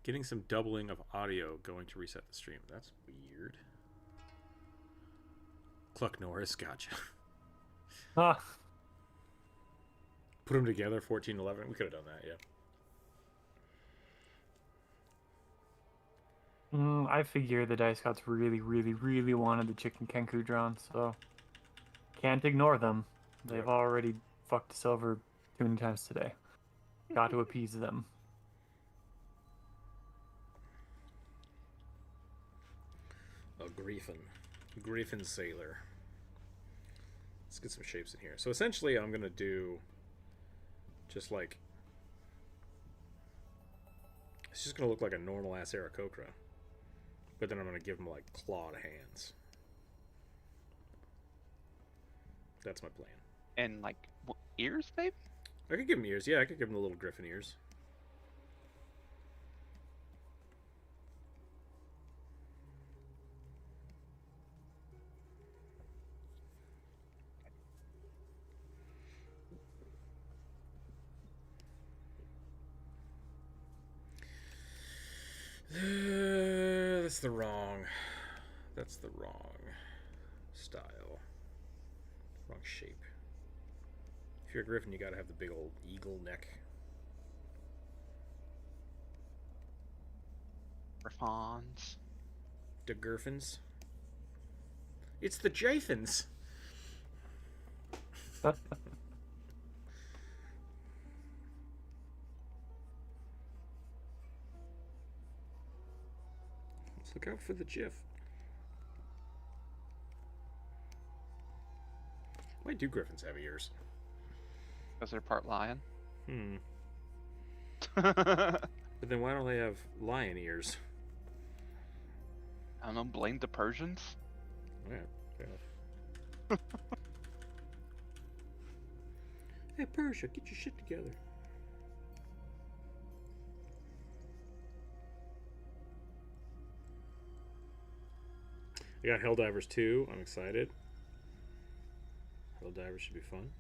Getting some doubling of audio going to reset the stream. That's weird. Cluck Norris, gotcha. Ah, Put them together, 14-11. We could have done that, yeah. I figure the Dice Gods really, really, really wanted the Chicken Kenku drawn, so can't ignore them. They've already fucked us over too many times today. Got to appease them. A Griffin Sailor. Let's get some shapes in here. So essentially I'm going to do just like... It's just going to look like a normal ass Aarakocra. But then I'm going to give him like clawed hands. That's my plan. and like ears, maybe. I could give him ears. Yeah, I could give him the little griffin ears. That's the wrong style. Wrong shape. If you're a griffin, you gotta have the big old eagle neck. Griffons. The Griffins. It's the Japhins. Let's look out for the GIF. Why do griffins have ears? Because they're part lion. But then why don't they have lion ears? I don't know, blame the Persians? Yeah, fair enough. Hey, Persia, get your shit together. I got Helldivers 2. I'm excited. Helldivers should be fun.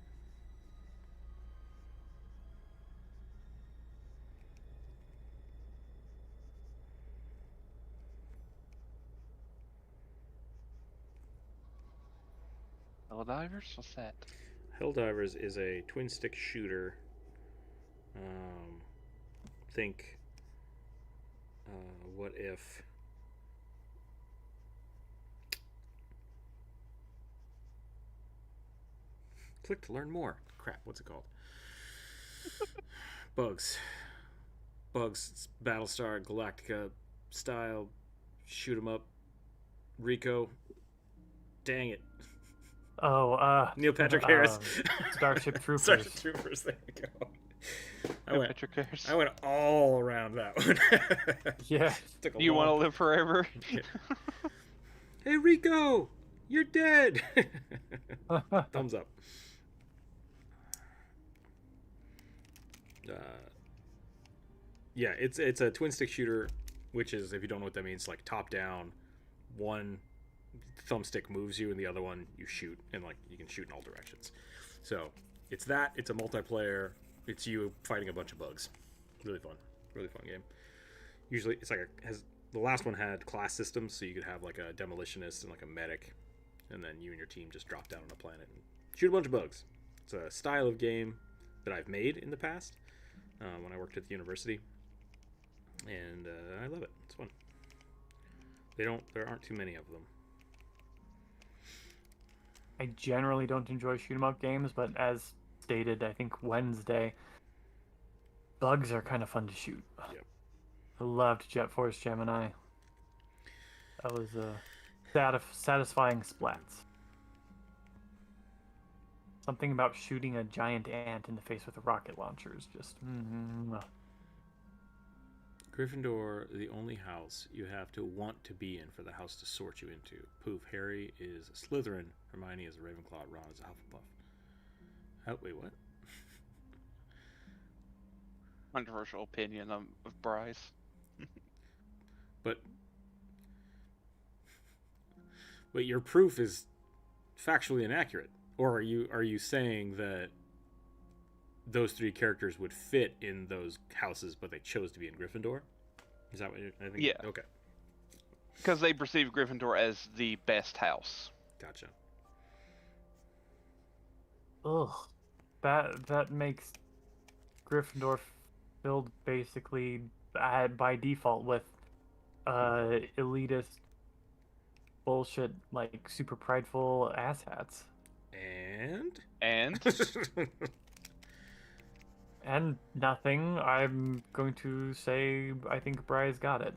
Helldivers? What's that? Helldivers is a twin stick shooter. Think what if click to learn more. Crap, what's it called? Bugs, Battlestar Galactica style shoot 'em up. Rico, dang it. Oh, Neil Patrick Harris. Starship Troopers. Starship Troopers, there you go. No picture cares. I went all around that one. Yeah. Took a Do you want to long- live forever? Hey Rico, you're dead. Thumbs up. Yeah, it's a twin stick shooter, which is, if you don't know what that means, like top down. One thumbstick moves you, and the other one you shoot, and like you can shoot in all directions. So it's that. It's a multiplayer. It's you fighting a bunch of bugs. Really fun game. Usually, it's like the last one had class systems, so you could have like a demolitionist and like a medic, and then you and your team just drop down on a planet and shoot a bunch of bugs. It's a style of game that I've made in the past when I worked at the university, and I love it. It's fun. There aren't too many of them. I generally don't enjoy shoot 'em up games, but as stated, I think Wednesday, bugs are kind of fun to shoot. Yep. I loved Jet Force Gemini. That was satisfying splats. Something about shooting a giant ant in the face with a rocket launcher is just... Gryffindor, the only house you have to want to be in for the house to sort you into. Poof, Harry is a Slytherin, Hermione is a Ravenclaw, Ron is a Hufflepuff. Oh, wait, what? Controversial opinion of Bryce. But your proof is factually inaccurate. Or are you saying that those three characters would fit in those houses, but they chose to be in Gryffindor? Is that what I think? Yeah. Okay. Because they perceive Gryffindor as the best house. Gotcha. Ugh. That makes Gryffindor filled basically by default with elitist bullshit, like super prideful asshats. And And nothing. I'm going to say I think Bry's got it.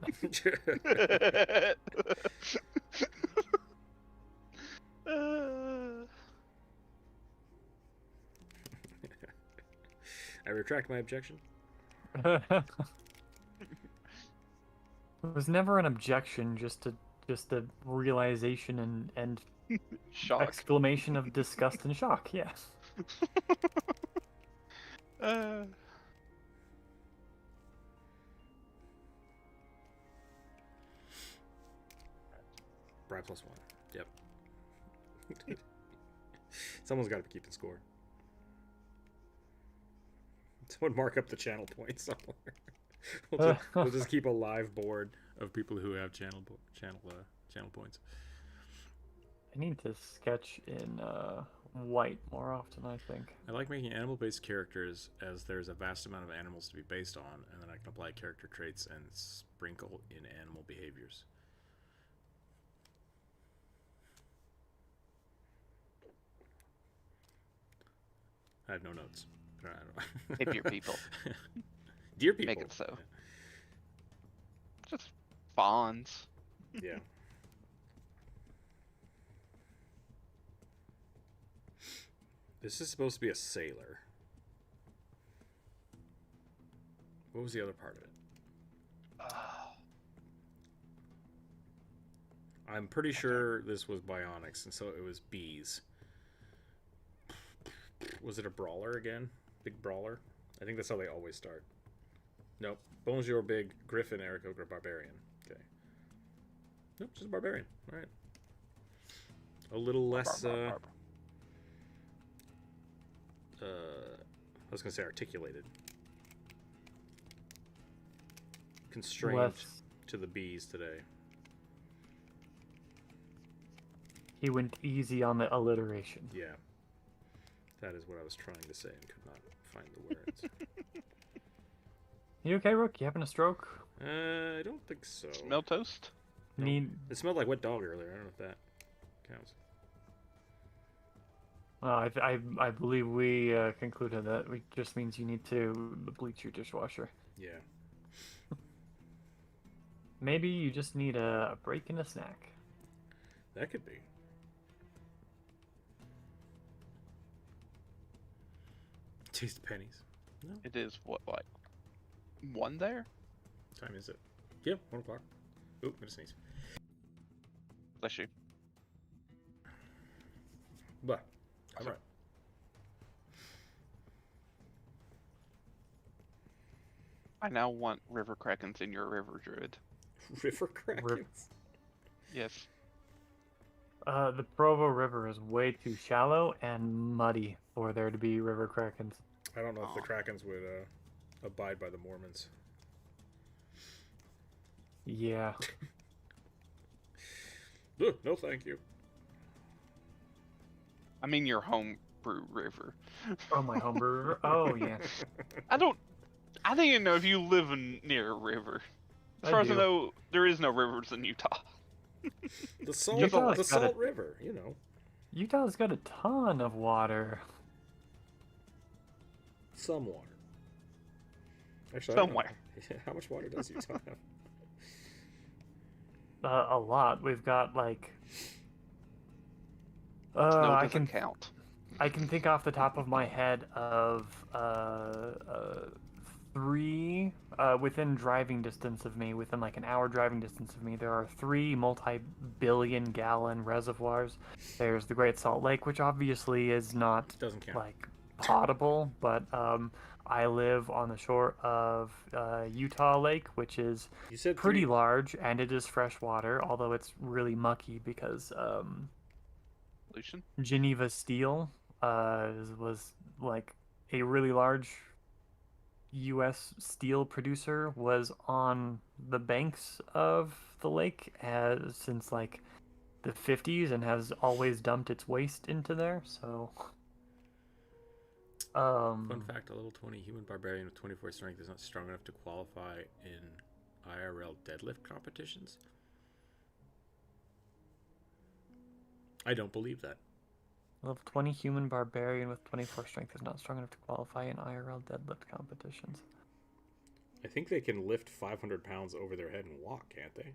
I retract my objection. It was never an objection, just a realization and shock. exclamation of disgust and shock. Yeah. Bry +1. Yep. Someone's got to be keeping score. Someone mark up the channel points somewhere. We'll just keep a live board of people who have channel points. I need to sketch in white more often, I think. I like making animal-based characters, as there's a vast amount of animals to be based on, and then I can apply character traits and sprinkle in animal behaviors. I have no notes. I don't know. Hip your people. Dear people. Make it so. Just fawns. Yeah. This is supposed to be a sailor. What was the other part of it? I'm pretty sure this was bionics, and so it was bees. Was it a brawler again? Big brawler? I think that's how they always start. Nope. Bonjour, big Griffin, Erico, Barbarian. Okay. Nope, just a barbarian. All right. A little less. I was gonna say articulated. Constrained to the bees today. He went easy on the alliteration. Yeah. That is what I was trying to say and could not find the words. You okay, Rook? You having a stroke? I don't think so. Smell toast? No. Need. It smelled like wet dog earlier. I don't know if that counts. I believe we concluded that it just means you need to bleach your dishwasher. Yeah. Maybe you just need a break and a snack. That could be. Taste of pennies. No. It is what, like 1 there? Time is it? Yeah, 1 o'clock. Oop, I'm gonna sneeze. Bless you. But, all right. I now want river krakens in your river druid. River Krakens. Yes. The Provo River is way too shallow and muddy for there to be river krakens. I don't know if the Aw. Krakens would abide by the Mormons. Yeah. Ugh, no, thank you. I mean your homebrew river. Oh, my homebrew river. Oh, yeah. I don't even know if you live near a river. As far as I do. know, there is no rivers in Utah. The Salt, Utah's the got Salt it. River, you know. Utah's got a ton of water. Some water. Actually, I don't know. Somewhere. How much water does Utah have? A lot. We've got like. Snow I doesn't can count. I can think off the top of my head of 3 within driving distance of me, within like an hour driving distance of me. There are 3 multi-billion-gallon reservoirs. There's the Great Salt Lake, which obviously is not Doesn't count. like potable, but I live on the shore of Utah Lake, which is You said pretty 3. large, and it is fresh water, although it's really mucky because Lucian? Geneva Steel was like a really large U.S. steel producer, was on the banks of the lake since like the 50s and has always dumped its waste into there. So, Fun fact, a level 20 human barbarian with 24 strength is not strong enough to qualify in IRL deadlift competitions. I don't believe that. level 20 human barbarian with 24 strength is not strong enough to qualify in IRL deadlift competitions. I think they can lift 500 pounds over their head and walk, can't they?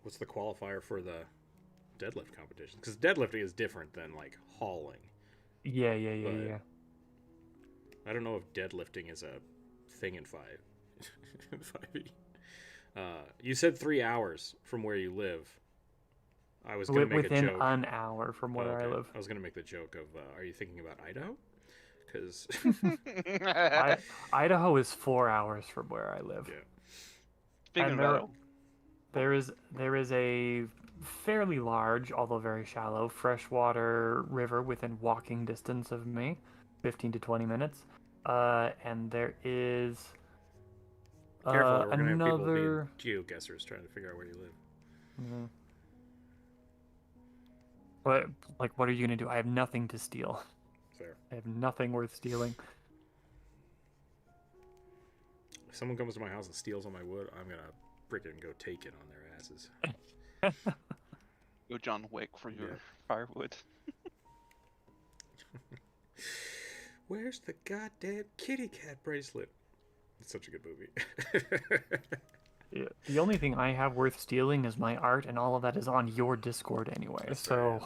What's the qualifier for the deadlift competition? Because deadlifting is different than, like, hauling. Yeah. But- I don't know if deadlifting is a thing in 5e. You said 3 hours from where you live. I was going to make Within a joke. an hour from where I Okay. live. I was going to make the joke of, are you thinking about Idaho? Because, Idaho is 4 hours from where I live. yeah. Speaking And about there is a fairly large, although very shallow, freshwater river within walking distance of me, 15 to 20 minutes. And there is Careful, we're going to have people another. being geoguessers trying to figure out where you live. Mhm. What are you gonna do? I have nothing to steal. Fair. I have nothing worth stealing. If someone comes to my house and steals all my wood, I'm going to freaking go take it on their asses. go John Wick for your Yeah. firewood. Where's the goddamn kitty cat bracelet? It's such a good movie. Yeah, the only thing I have worth stealing is my art, and all of that is on your Discord anyway. That's So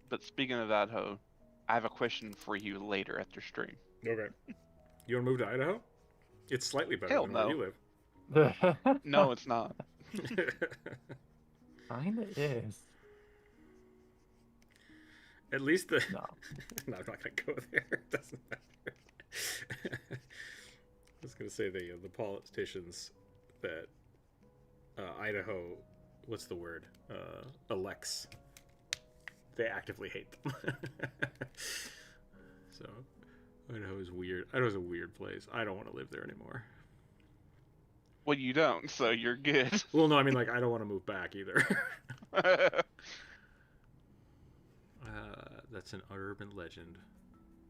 But speaking of Idaho, I have a question for you later after stream. Okay. You want to move to Idaho? It's slightly better Hell than where no. you live. No, it's not. kinda is. At least the... No. No, I'm not going to go there. It doesn't matter. I was going to say the politicians that Idaho, what's the word, elects, they actively hate them. So, Idaho is weird. Idaho's a weird place. I don't want to live there anymore. Well, you don't, so you're good. Well, no, I mean, like, I don't want to move back either. That's an urban legend.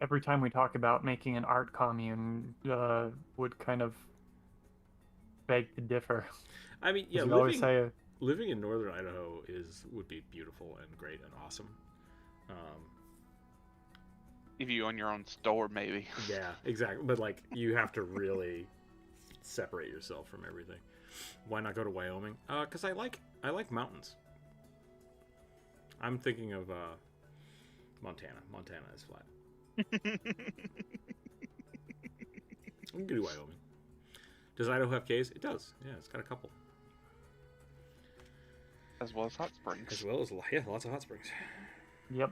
Every time we talk about making an art commune, would kind of beg to differ. I mean, yeah, 'Cause we always say living in northern Idaho would be beautiful and great and awesome. If you own your own store, maybe. Yeah, exactly. But like, you have to really separate yourself from everything. Why not go to Wyoming? Because I like mountains. I'm thinking of Montana. Montana is flat. We can go to Wyoming. Does Idaho have caves? It does. Yeah, it's got a couple. As well as hot springs. As well as lots of hot springs. Yep.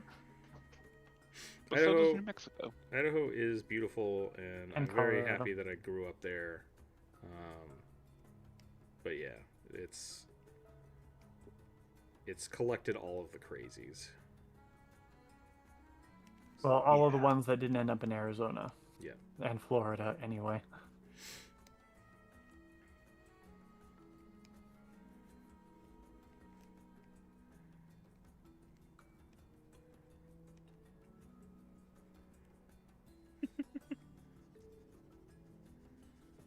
But so does New Mexico. Idaho is beautiful, and I'm very happy that I grew up there. But yeah, it's collected all of the crazies. Well, all of the ones that didn't end up in Arizona. Yeah. And Florida, anyway.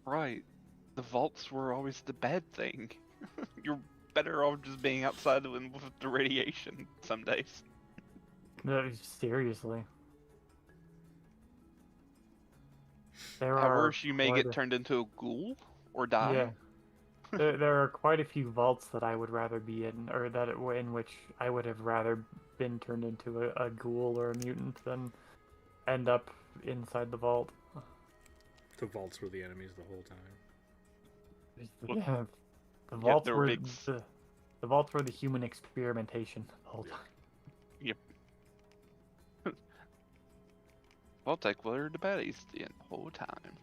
Right. The vaults were always the bad thing. You're better off just being outside with the radiation some days. No, seriously. At worst, you may get turned into a ghoul or die. Yeah. There are quite a few vaults that I would rather be in, or in which I would have rather been turned into a ghoul or a mutant than end up inside the vault. The vaults were the enemies the whole time. Yeah, the vaults were the vaults were the human experimentation the whole time. Yep. I'll take where the baddies the whole time.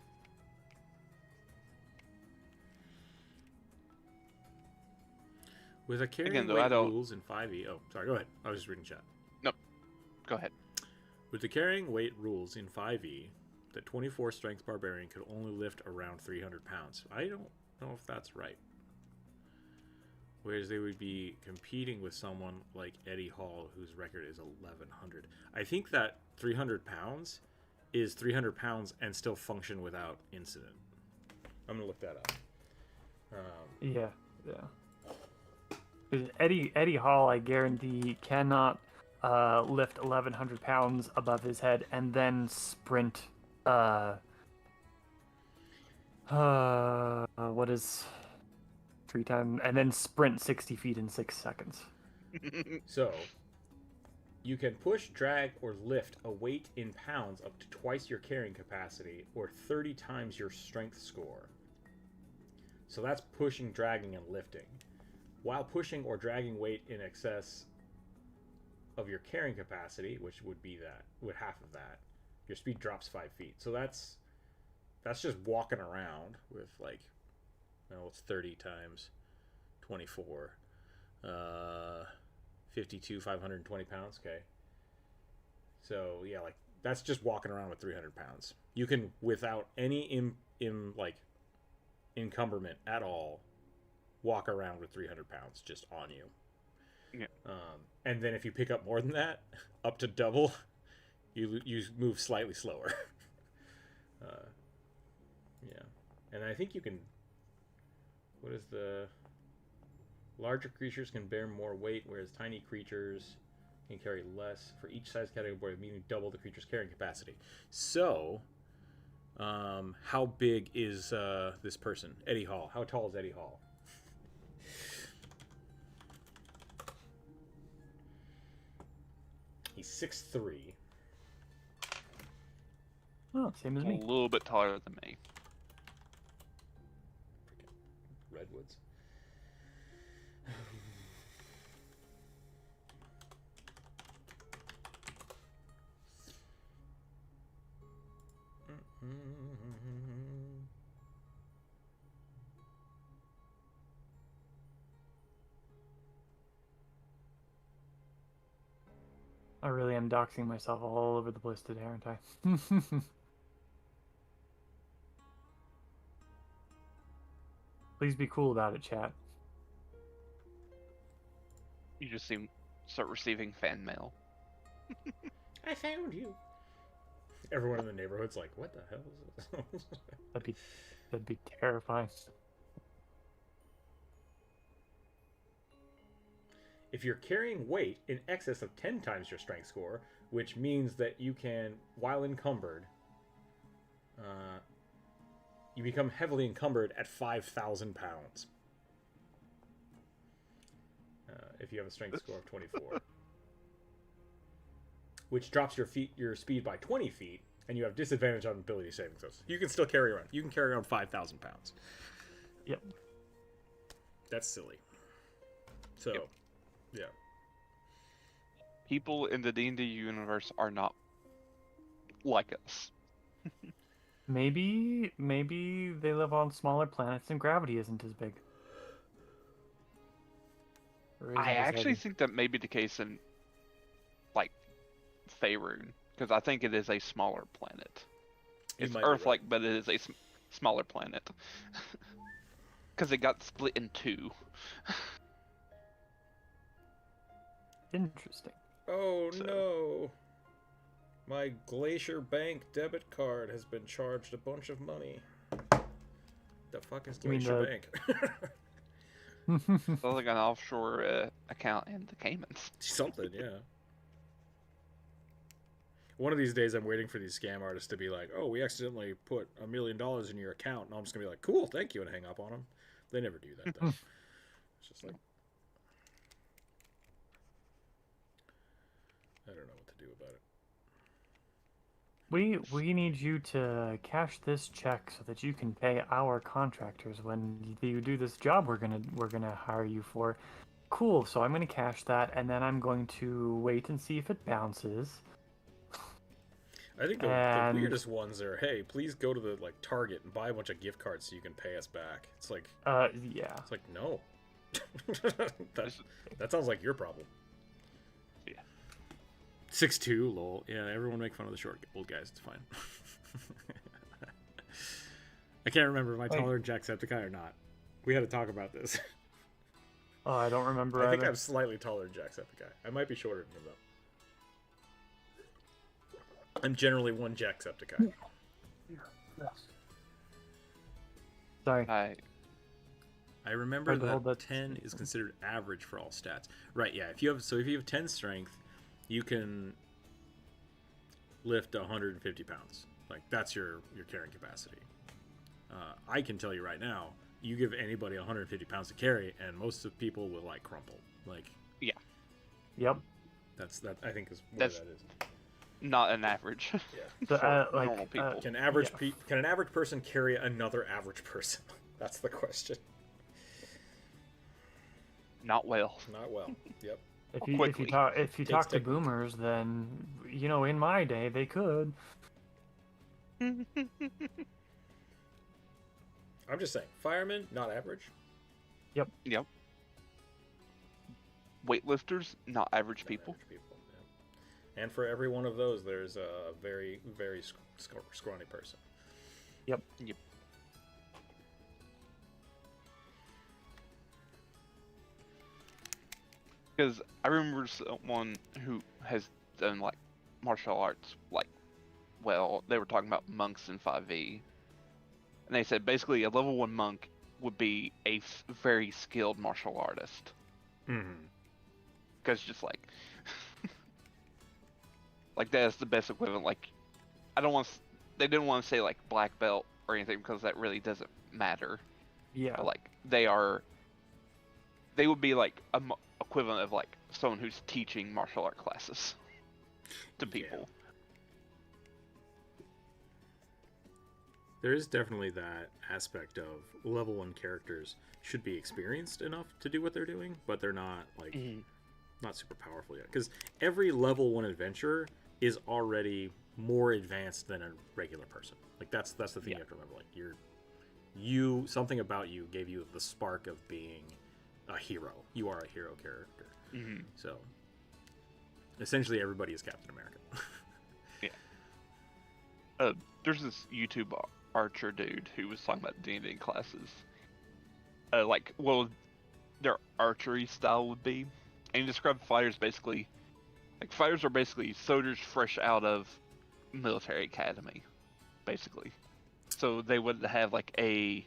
With a carrying weight rules in 5e. Oh, sorry, go ahead. I was just reading chat. Nope. Go ahead. With the carrying weight rules in 5e, the 24 strength barbarian could only lift around 300 pounds. I don't know if that's right. Whereas they would be competing with someone like Eddie Hall, whose record is 1100. I think that 300 pounds is 300 pounds and still function without incident. I'm gonna look that up. Yeah. 'Cause Eddie Hall, I guarantee, cannot lift 1100 pounds above his head and then sprint. What is 3 times, and then sprint 60 feet in 6 seconds. So, you can push, drag, or lift a weight in pounds up to twice your carrying capacity or 30 times your strength score. So that's pushing, dragging, and lifting. While pushing or dragging weight in excess of your carrying capacity, which would be half of that, your speed drops 5 feet. So that's just walking around with it's 30 times 24, 52, 520 pounds. Okay. So yeah, that's just walking around with 300 pounds. You can, without any encumberment at all, walk around with 300 pounds just on you. Yeah. And then if you pick up more than that, up to double, you move slightly slower. Yeah. And I think you can... What is the... Larger creatures can bear more weight, whereas tiny creatures can carry less. For each size category, meaning double the creature's carrying capacity. So, how big is this person? Eddie Hall. How tall is Eddie Hall? He's 6'3". Oh, same as me. A little bit taller than me. Freaking redwoods. I really am doxing myself all over the place today, aren't I? Please be cool about it, chat. You just start receiving fan mail. I found you. Everyone in the neighborhood's like, what the hell is this? That'd be terrifying. If you're carrying weight in excess of 10 times your strength score, which means that you can, while encumbered, you become heavily encumbered at 5,000 pounds. if you have a strength score of 24. Which drops your speed by 20 feet, and you have disadvantage on ability saving throws. You can still carry around. You can carry around 5,000 pounds. Yep. That's silly. So, Yep. yeah. People in the D&D universe are not like us. Maybe they live on smaller planets and gravity isn't as big. Or isn't I as actually heavy. think that may be the case in, like, Faerun, because I think it is a smaller planet. You It's might be Earth-like, right. but it is a smaller planet. Because it got split in two. Interesting. Oh So- no! My Glacier Bank debit card has been charged a bunch of money. The fuck is You mean Glacier the- Bank? Sounds like an offshore account in the Caymans. Something, yeah. One of these days, I'm waiting for these scam artists to be like, "Oh, we accidentally put $1 million in your account," and I'm just gonna be like, "Cool, thank you," and hang up on them. They never do that though. It's just like, I don't know what to do about it. We need you to cash this check so that you can pay our contractors when you do this job we're gonna hire you for. Cool. So I'm gonna cash that, and then I'm going to wait and see if it bounces. I think the And- weirdest ones are, "Hey, please go to the Target and buy a bunch of gift cards so you can pay us back." It's like, Yeah. it's like no. that sounds like your problem. Yeah. 6'2", lol. Yeah, everyone make fun of the short old guys. It's fine. I can't remember if I taller than Jacksepticeye or not. We had to talk about this. Oh, I don't remember. I think either. I'm slightly taller than Jacksepticeye. I might be shorter than him though. I'm generally one Jacksepticeye. Sorry. I remember Hard to hold that that 10 is considered average for all stats. Right, yeah. If you have 10 strength, you can lift 150 pounds. Like that's your carrying capacity. I can tell you right now, you give anybody 150 pounds to carry, and most of people will crumple. Yep. That I think is where That's- that is. Not an average. Yeah. So, For normal people. Can an average person carry another average person? That's the question. Not well. Not well. Yep. If you Quickly. talk to technique. boomers, then in my day they could. I'm just saying, firemen not average. Yep. Weightlifters, not average Not people. average people. Yeah. And for every one of those, there's a very, very scrawny person. Yep. Because I remember someone who has done martial arts, they were talking about monks in 5e, and they said basically a level 1 monk would be a very skilled martial artist. Mm-hmm. Because just that's the best equivalent. I don't want. They didn't want to say black belt or anything because that really doesn't matter. Yeah. But they would be equivalent of someone who's teaching martial art classes to people. There is definitely that aspect of level 1 characters should be experienced enough to do what they're doing, but they're not not super powerful yet. Because every level 1 adventurer is already more advanced than a regular person. That's the thing you have to remember. Something about you gave you the spark of being a hero. You are a hero character. Mm-hmm. So essentially everybody is Captain America. There's this YouTube archer dude who was talking about D&D classes. Their archery style would be. And he described fighters basically. Fighters are basically soldiers fresh out of military academy, basically. So they would have They're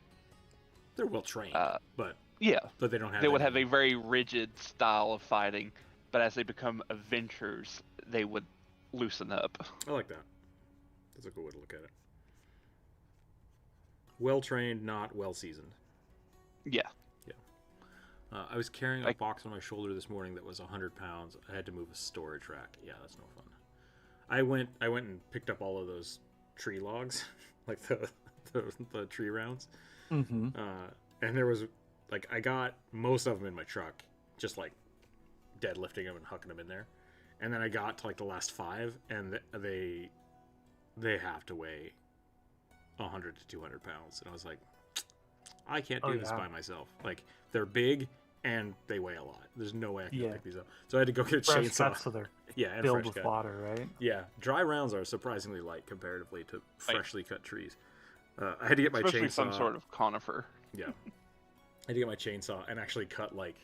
well trained, but yeah. they don't have. They would have a very rigid style of fighting, but as they become adventurers, they would loosen up. I like that. That's a cool way to look at it. Well trained, not well seasoned. Yeah. I was carrying a Like- box on my shoulder this morning that was 100 pounds. I had to move a storage rack. Yeah, that's no fun. I went and picked up all of those tree logs, like the tree rounds. Mm-hmm. And there was, like, I got most of them in my truck, just like deadlifting them and hucking them in there. And then I got to like the last 5, and they have to weigh 100 to 200 pounds. And I was like, I can't do this by myself. Like, they're big and they weigh a lot. There's no way I can pick these up. So I had to go get a Fresh chainsaw. cuts, so they're And filled fresh with cut. water, right? Yeah, dry rounds are surprisingly light comparatively to freshly cut trees. I had to get my Especially chainsaw. some sort of conifer. Yeah. I had to get my chainsaw and actually cut, like...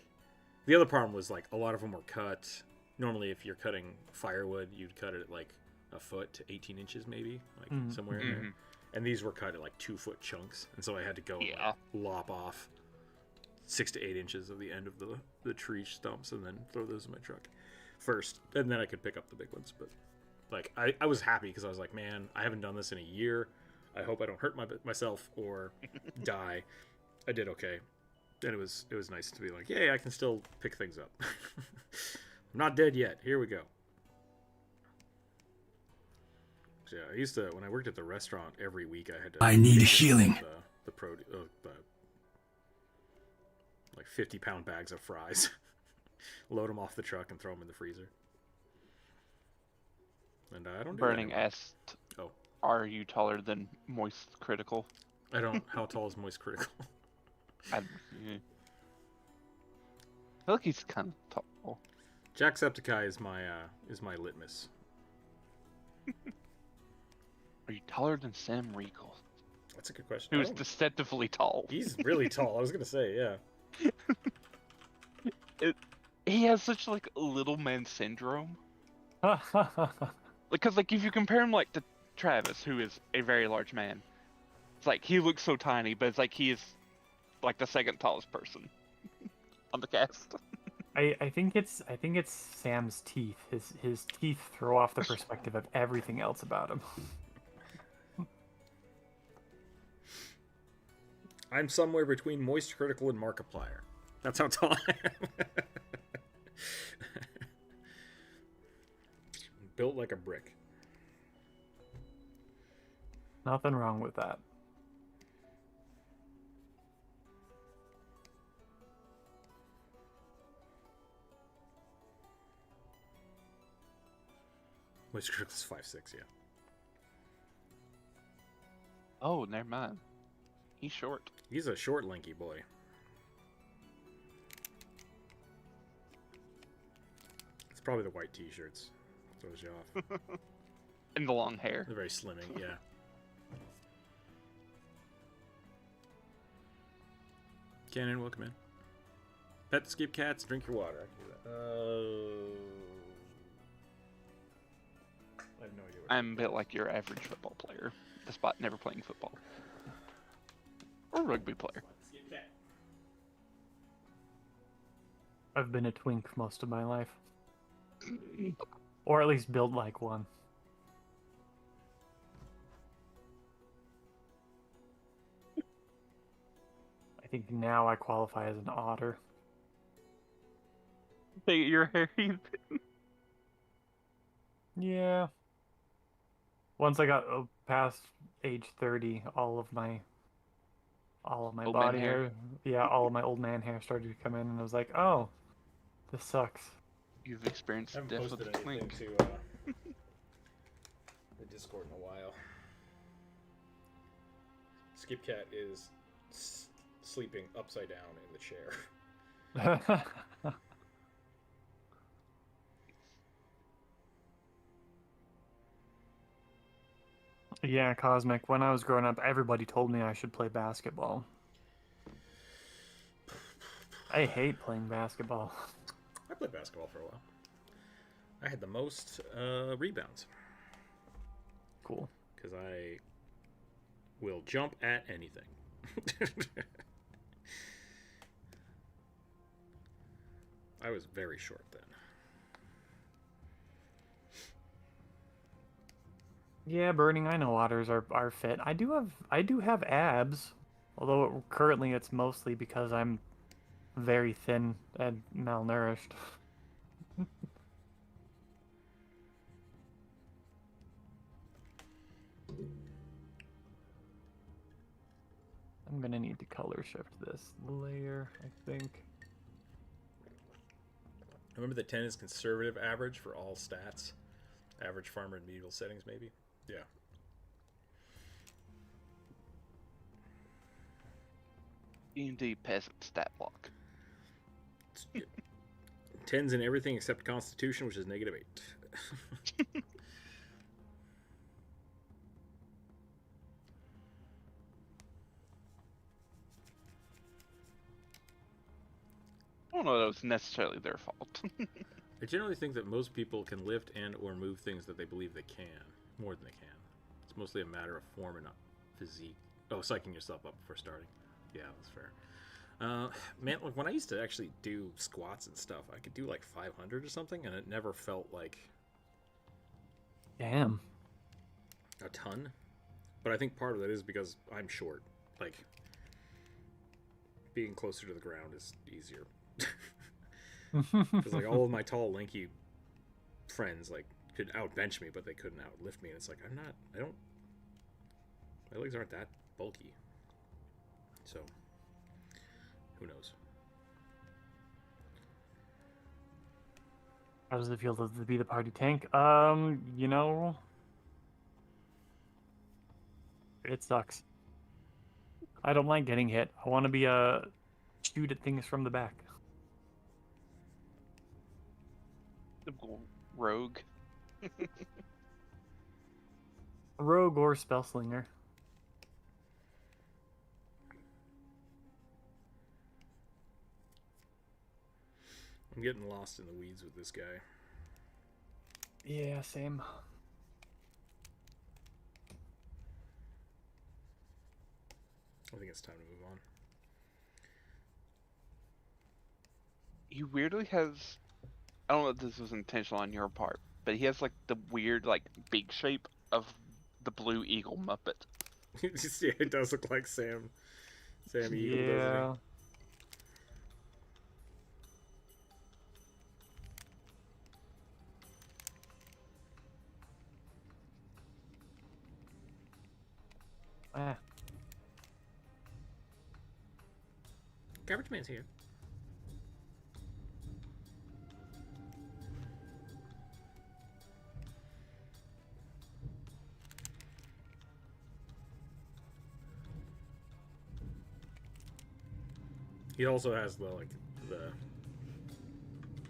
The other problem was, like, a lot of them were cut... Normally, if you're cutting firewood, you'd cut it at, like, a foot to 18 inches, maybe. Like, somewhere in there. And these were cut at, like, 2-foot chunks. And so I had to go, like, lop off 6 to 8 inches of the end of the tree stumps and then throw those in my truck first. And then I could pick up the big ones. But, like, I was happy because I was like, man, I haven't done this in a year. I hope I don't hurt myself or die. I did okay. And it was nice to be like, yay, I can still pick things up. I'm not dead yet. Here we go. So, yeah, I used to, when I worked at the restaurant, every week I had to... I need healing. The like 50-pound bags of fries. Load them off the truck and throw them in the freezer. And I don't do Burning that anymore. asked, Oh. are you taller than Moist Critical? I don't... How tall is Moist Critical? I feel like he's kind of tall. Jacksepticeye is my litmus. Are you taller than Sam Regal? That's a good question. Who's deceptively tall? He's really tall. I was gonna say, yeah. He has such like little man syndrome. Mm-hmm. Because like if you compare him like to Travis, who is a very large man, it's like he looks so tiny, but it's like he is like the second tallest person on the cast. I think it's Sam's teeth. His teeth throw off the perspective of everything else about him. I'm somewhere between Moist Critical and Markiplier. That's how tall I am. Built like a brick. Nothing wrong with that. Moist Critical's 5'6", yeah. Oh, never mind. He's short. He's a short, lanky boy. It's probably the white t-shirts. Throws you off. And the long hair. They're very slimming, yeah. Cannon, welcome in. Pet, skip cats, drink your water. I can do that. I have no idea what I'm a bit like your average football player, despite never playing football. Or rugby player. skip cat. I've been a twink most of my life. Or at least built like one. I think now I qualify as an otter. Hey, your hair. Yeah. Once I got past age 30, all of my Old man body hair. hair, all of my old man hair started to come in, and I was like, oh, this sucks. You've experienced I haven't death with posted a anything twink. to the Discord in a while. Skip cat is sleeping upside down in the chair. Yeah, Cosmic. When I was growing up, everybody told me I should play basketball. I hate playing basketball. I played basketball for a while. I had the most rebounds Cool. because I will jump at anything. I was very short then. Yeah, Burning, I know otters are fit. I do have abs, although currently it's mostly because I'm very thin and malnourished. I'm gonna need to color shift this layer, I think. Remember that 10 is conservative average for all stats. Average farmer in medieval settings, maybe? Yeah. D&D peasant stat block. 10's in everything except Constitution, which is -8. I don't know that it was necessarily their fault. I generally think that most people can lift and or move things that they believe they can, more than they can. It's mostly a matter of form and not physique. Oh, psyching yourself up before starting. Yeah, that's fair. Man, like when I used to actually do squats and stuff, I could do like 500 or something, and it never felt like Damn. a ton. But I think part of that is because I'm short. Like, being closer to the ground is easier. Because like all of my tall, lanky friends like could outbench me, but they couldn't outlift me. And it's like my legs aren't that bulky. So who knows? How does it feel to be the party tank? You know, it sucks. I don't like getting hit. I want to be a shoot at things from the back. Typical rogue. Rogue or spellslinger. I'm getting lost in the weeds with this guy. Yeah, same. I think it's time to move on. He weirdly has, I don't know if this was intentional on your part, but he has like the weird like beak shape of the blue eagle Muppet. Yeah, it does look like Sam Eagle, Yeah. doesn't Ah. he? Garbage Man's here. He also has the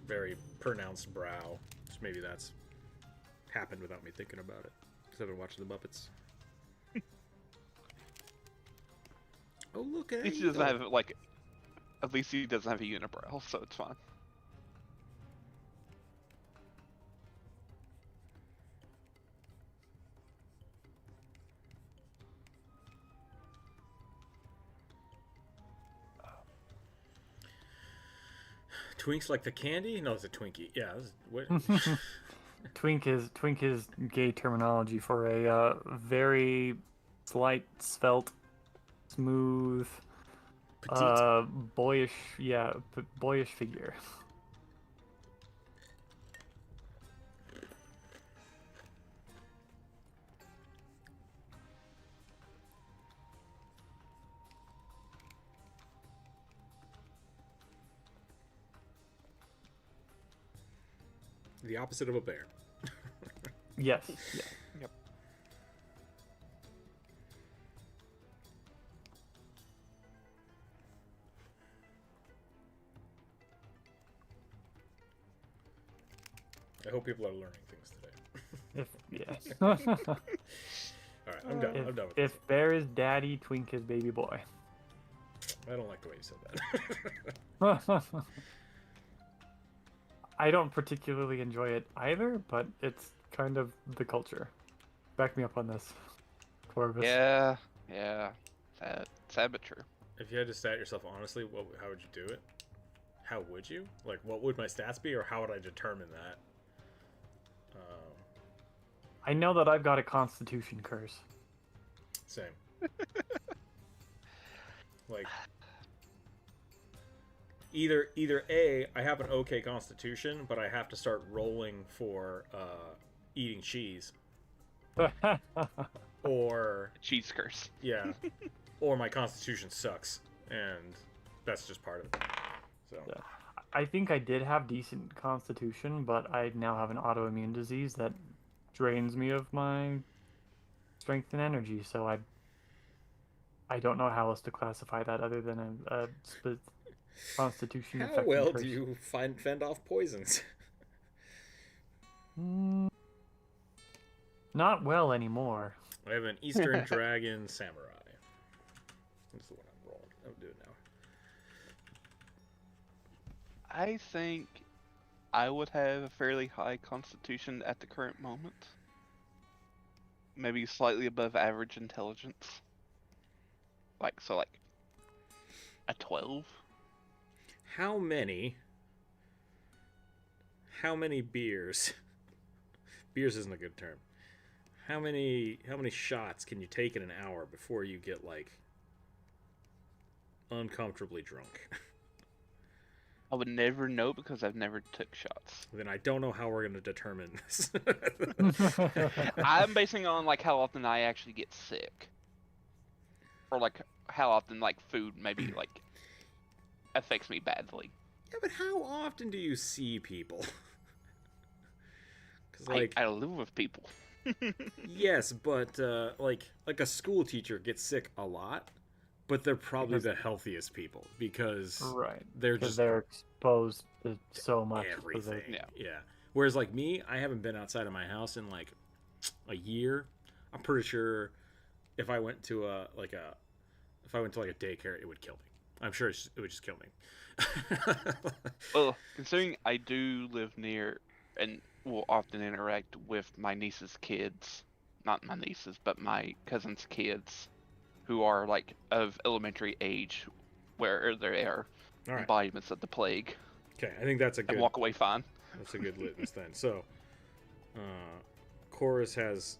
very pronounced brow. So maybe that's happened without me thinking about it. Because I've been watching the Muppets. Oh, look at At least he doesn't have like, at least he doesn't have a unibrow, so it's fine. Twinks like the candy? No, it's a Twinkie. Yeah. What? Twink is gay terminology for a very slight, svelte, smooth, Petite. boyish, boyish figure. The opposite of a bear. Yes. Yeah. Yep. I hope people are learning things today. Yes. All right, I'm done. If, I'm done with if bear is daddy, Twink is baby boy. this. I don't like the way you said that. I don't particularly enjoy it either, but it's kind of the culture. Back me up on this, Corvus. Yeah. Sad but true. If you had to stat yourself honestly, how would you do it? How would you? Like, what would my stats be, or how would I determine that? I know that I've got a constitution curse. Same. Like, either A, I have an okay constitution, but I have to start rolling for eating cheese, or Cheese curse. yeah, or my constitution sucks, and that's just part of it. So Yeah. I think I did have decent constitution, but I now have an autoimmune disease that drains me of my strength and energy. So I don't know how else to classify that other than a constitution how affecting well person. do you fend off poisons? Not well anymore. I have an Eastern Dragon Samurai. That's the one I'm rolling. I'm doing now. I think I would have a fairly high constitution at the current moment. Maybe slightly above average intelligence. Like a 12. How many beers? Beers isn't a good term. How many shots can you take in an hour before you get like uncomfortably drunk? I would never know because I've never took shots. Then I don't know how we're going to determine this. I'm basing it on like how often I actually get sick. Or like how often like food maybe like affects me badly. Yeah, but how often do you see people? Because like I live with people. yes, but like a school teacher gets sick a lot, but they're probably the healthiest people because Right. they're Because just they're exposed to so much. with everything. it. Yeah. Whereas like me, I haven't been outside of my house in like a year. I'm pretty sure if I went to a daycare, it would kill me. I'm sure it would just kill me. Well, considering I do live near and will often interact with my niece's kids, not my nieces, but my cousin's kids, who are like of elementary age, where they are All right. embodiments of the plague, Okay, I think that's a and good. walk away fine. That's a good litmus then. So, Chorus has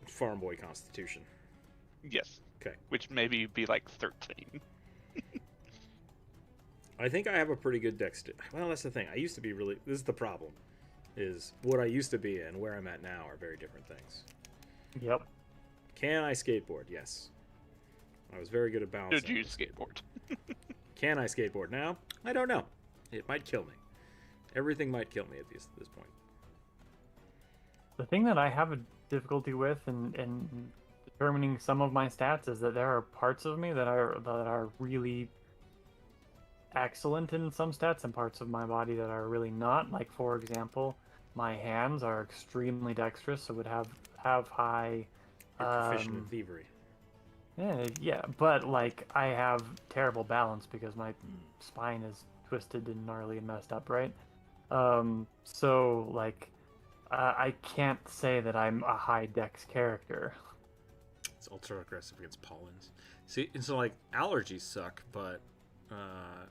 farm boy constitution. Yes. Okay. Which maybe be like 13. I think I have a pretty good dexterity. Well, that's the thing. I used to be really. This is the problem. Is what I used to be and where I'm at now are very different things. Yep. Can I skateboard? Yes. I was very good at balancing. Did you skateboard? Can I skateboard now? I don't know. It might kill me. Everything might kill me at this point. The thing that I have a difficulty with in determining some of my stats is that there are parts of me that are really excellent in some stats and parts of my body that are really not. Like, for example, my hands are extremely dexterous, so would have high You're proficient in thievery. yeah, but like I have terrible balance because my spine is twisted and gnarly and messed up, right? So like I can't say that I'm a high dex character. It's ultra aggressive against pollens. See, and so like allergies suck, but that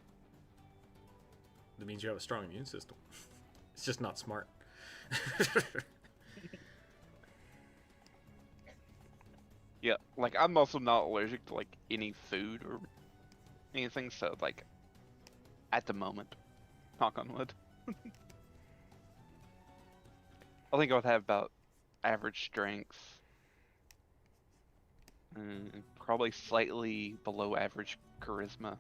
means you have a strong immune system. It's just not smart. Yeah, like I'm also not allergic to like any food or anything, so like at the moment, knock on wood. I think I would have about average strength. Probably slightly below average charisma.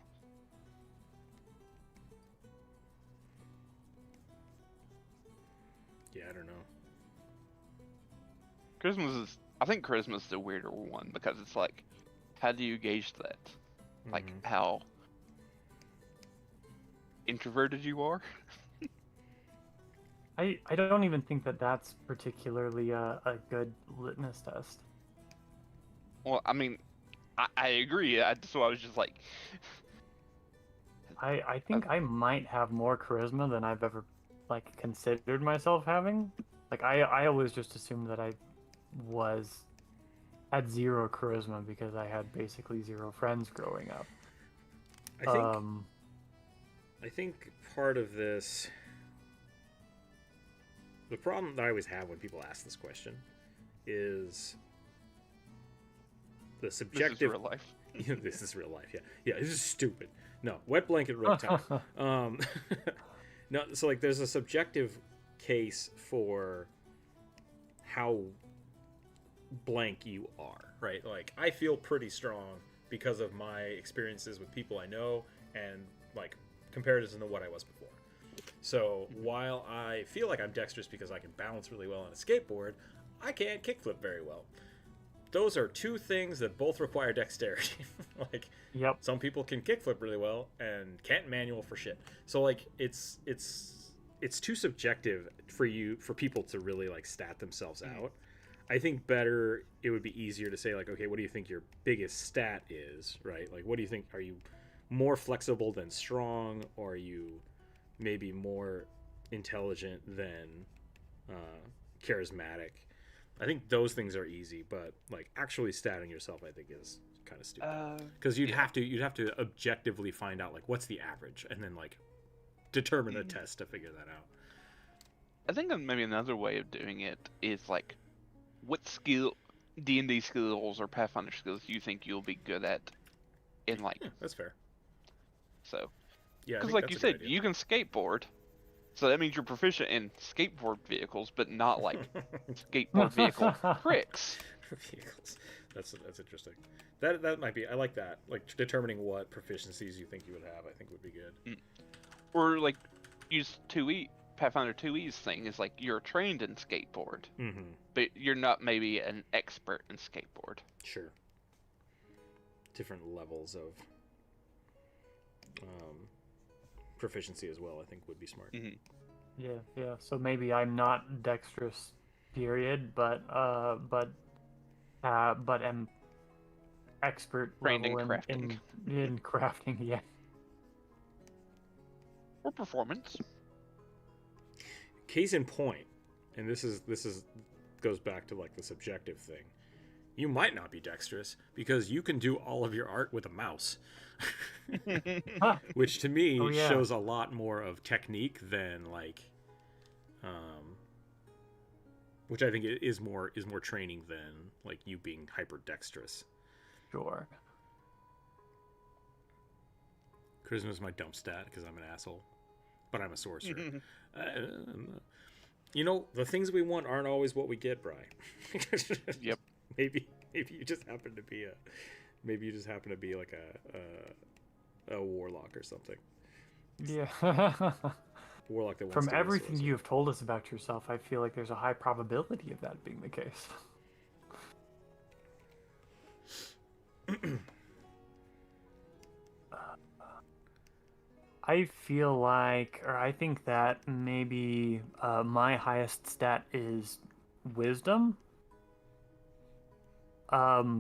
Yeah, I don't know. I think charisma is the weirder one because it's like, how do you gauge that? Like how introverted you are? I don't even think that that's particularly a good litmus test. Well, I mean, I agree. So I was just like, I think I might have more charisma than I've ever like considered myself having. Like I always just assumed that I had zero charisma because I had basically zero friends growing up. I think part of this, the problem that I always have when people ask this question is the subjective. this is real life. This is real life. Yeah, this is stupid. No, wet blanket rub time. No, so like there's a subjective case for how blank you are, right? Like I feel pretty strong because of my experiences with people I know and like comparison to what I was before. So while I feel like I'm dexterous because I can balance really well on a skateboard, I can't kickflip very well. Those are two things that both require dexterity. Like, Yep. some people can kickflip really well and can't manual for shit. So like, it's too subjective for people to really like stat themselves out. I think better it would be easier to say like, okay, what do you think your biggest stat is, right? Like, what do you think? Are you more flexible than strong, or are you maybe more intelligent than charismatic? I think those things are easy, but like actually statting yourself, I think is kind of stupid. Because you'd have to objectively find out like what's the average, and then like determine a test to figure that out. I think maybe another way of doing it is like, what skill, D&D skills or Pathfinder skills do you think you'll be good at in like? Yeah, that's fair. So, Yeah, because like you said, you can skateboard, so that means you're proficient in skateboard vehicles, but not like skateboard vehicle tricks. Vehicles. That's interesting. That might be. I like that. Like determining what proficiencies you think you would have, I think would be good. Or like use 2E. Pathfinder 2E's thing is like you're trained in skateboard, but you're not maybe an expert in skateboard. Sure. Different levels of proficiency as well, I think would be smart. Yeah. So maybe I'm not dexterous, period, but am expert Trained in level crafting. in crafting. Yeah. Or performance. Case in point, and this goes back to like the subjective thing. You might not be dexterous because you can do all of your art with a mouse. Which to me shows a lot more of technique than like which I think is more training than like you being hyper dexterous. Sure. Charisma is my dump stat because I'm an asshole, but I'm a sorcerer. You know, the things we want aren't always what we get, Bri. Yep. Maybe you just happen to be like a warlock or something. Yeah. Warlock that wants From to be a everything sorcerer. you have told us about yourself, I feel like there's a high probability of that being the case. I feel like, or I think that maybe my highest stat is wisdom.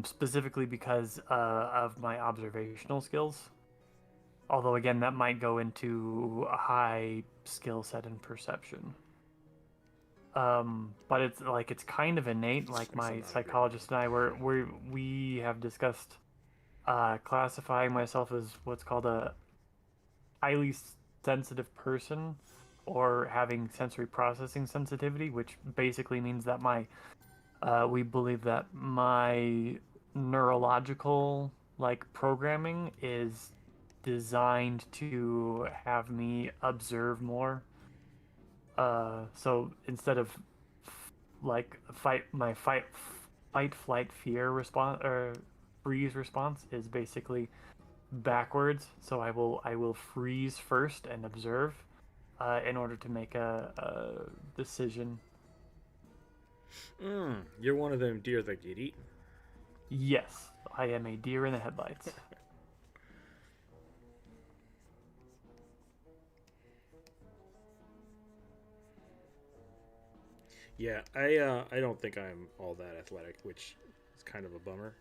Specifically because of my observational skills. Although again, that might go into a high skill set and perception. But it's kind of innate. Like my psychologist and I we have discussed classifying myself as what's called a highly sensitive person, or having sensory processing sensitivity, which basically means that we believe that my neurological programming is designed to have me observe more. So instead of fight, flight, fear response or freeze response is basically backwards. So I will freeze first and observe in order to make a decision. You're one of them deer that get eaten. Yes, I am a deer in the headlights. Yeah, I don't think I'm all that athletic, which is kind of a bummer.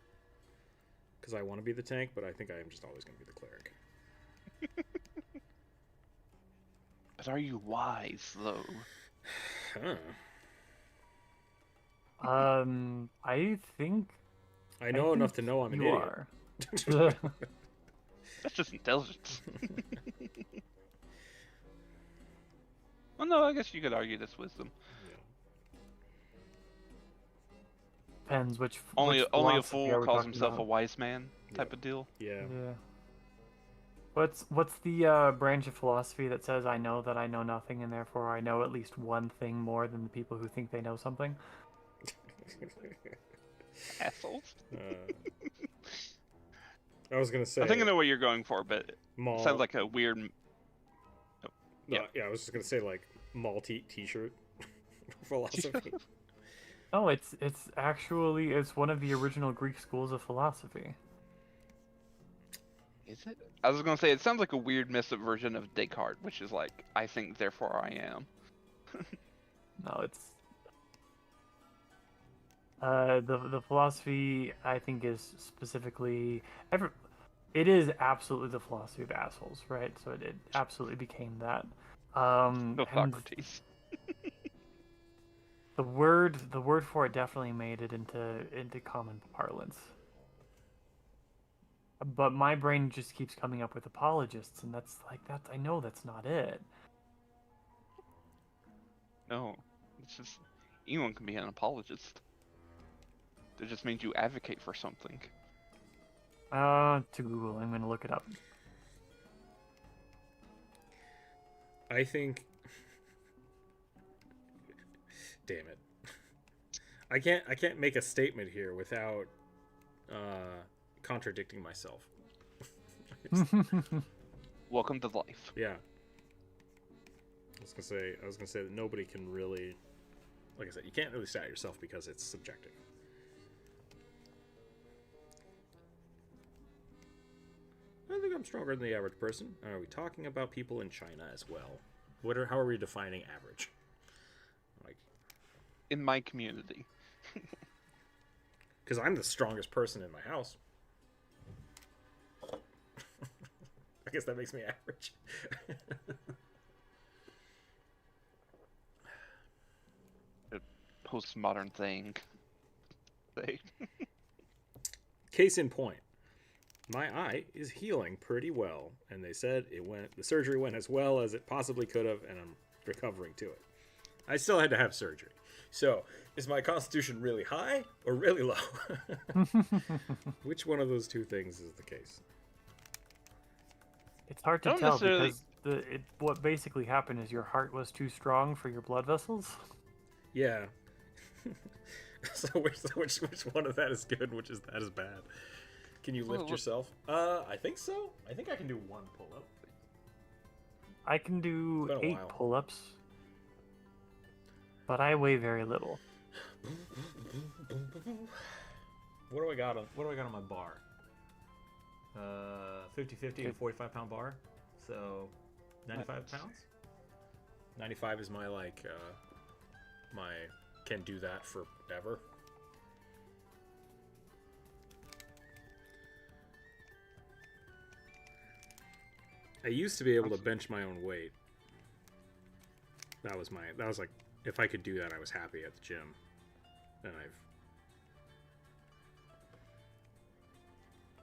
Because I want to be the tank, but I think I am just always going to be the cleric. But are you wise though? Huh. I think I know enough to know I'm an you idiot. are. That's just intelligence. Well, no, I guess you could argue that's wisdom. Depends which. Only which a philosophy fool are we calls talking himself about? a wise man type of deal. Yeah. Yeah. What's the branch of philosophy that says I know that I know nothing and therefore I know at least one thing more than the people who think they know something? Assholes. I was gonna say. I think I know what you're going for, but it mall. sounds like a weird. Oh, No, yeah, I was just gonna say like mall T-shirt philosophy. Oh, it's actually one of the original Greek schools of philosophy. Is it? I was gonna say it sounds like a weird version of Descartes, which is like I think therefore I am. No, it's the philosophy I think is specifically it is absolutely the philosophy of assholes, right? So it absolutely became that. No And Socrates. the word for it definitely made it into common parlance. But my brain just keeps coming up with apologists, and that's like that. I know that's not it. No, it's just anyone can be an apologist. It just means you advocate for something. To Google, I'm gonna look it up. I think. Damn it! I can't make a statement here without contradicting myself. Welcome to life. Yeah. I was gonna say that nobody can really, like I said, you can't really stat yourself because it's subjective. I think I'm stronger than the average person. Are we talking about people in China as well? How are we defining average? Like, In my community. because I'm the strongest person in my house. I guess that makes me average. A postmodern thing. Case in point, my eye is healing pretty well, and they said the surgery went as well as it possibly could have, and I'm recovering to it. I still had to have surgery. So, is my constitution really high or really low? Which one of those two things is the case? It's hard to Don't tell necessarily- because what basically happened is your heart was too strong for your blood vessels. Yeah. So which one of that is good, which is that is bad? Can you lift Well, yourself? I think so. I think I can do one pull-up. I can do Been a 8 while. pull-ups, but I weigh very little. What do I got on my bar? 50-50 and 45-pound bar. So 95 pounds? 95 is my my can do that forever. I used to be able to bench my own weight. That was like, if I could do that, I was happy at the gym. And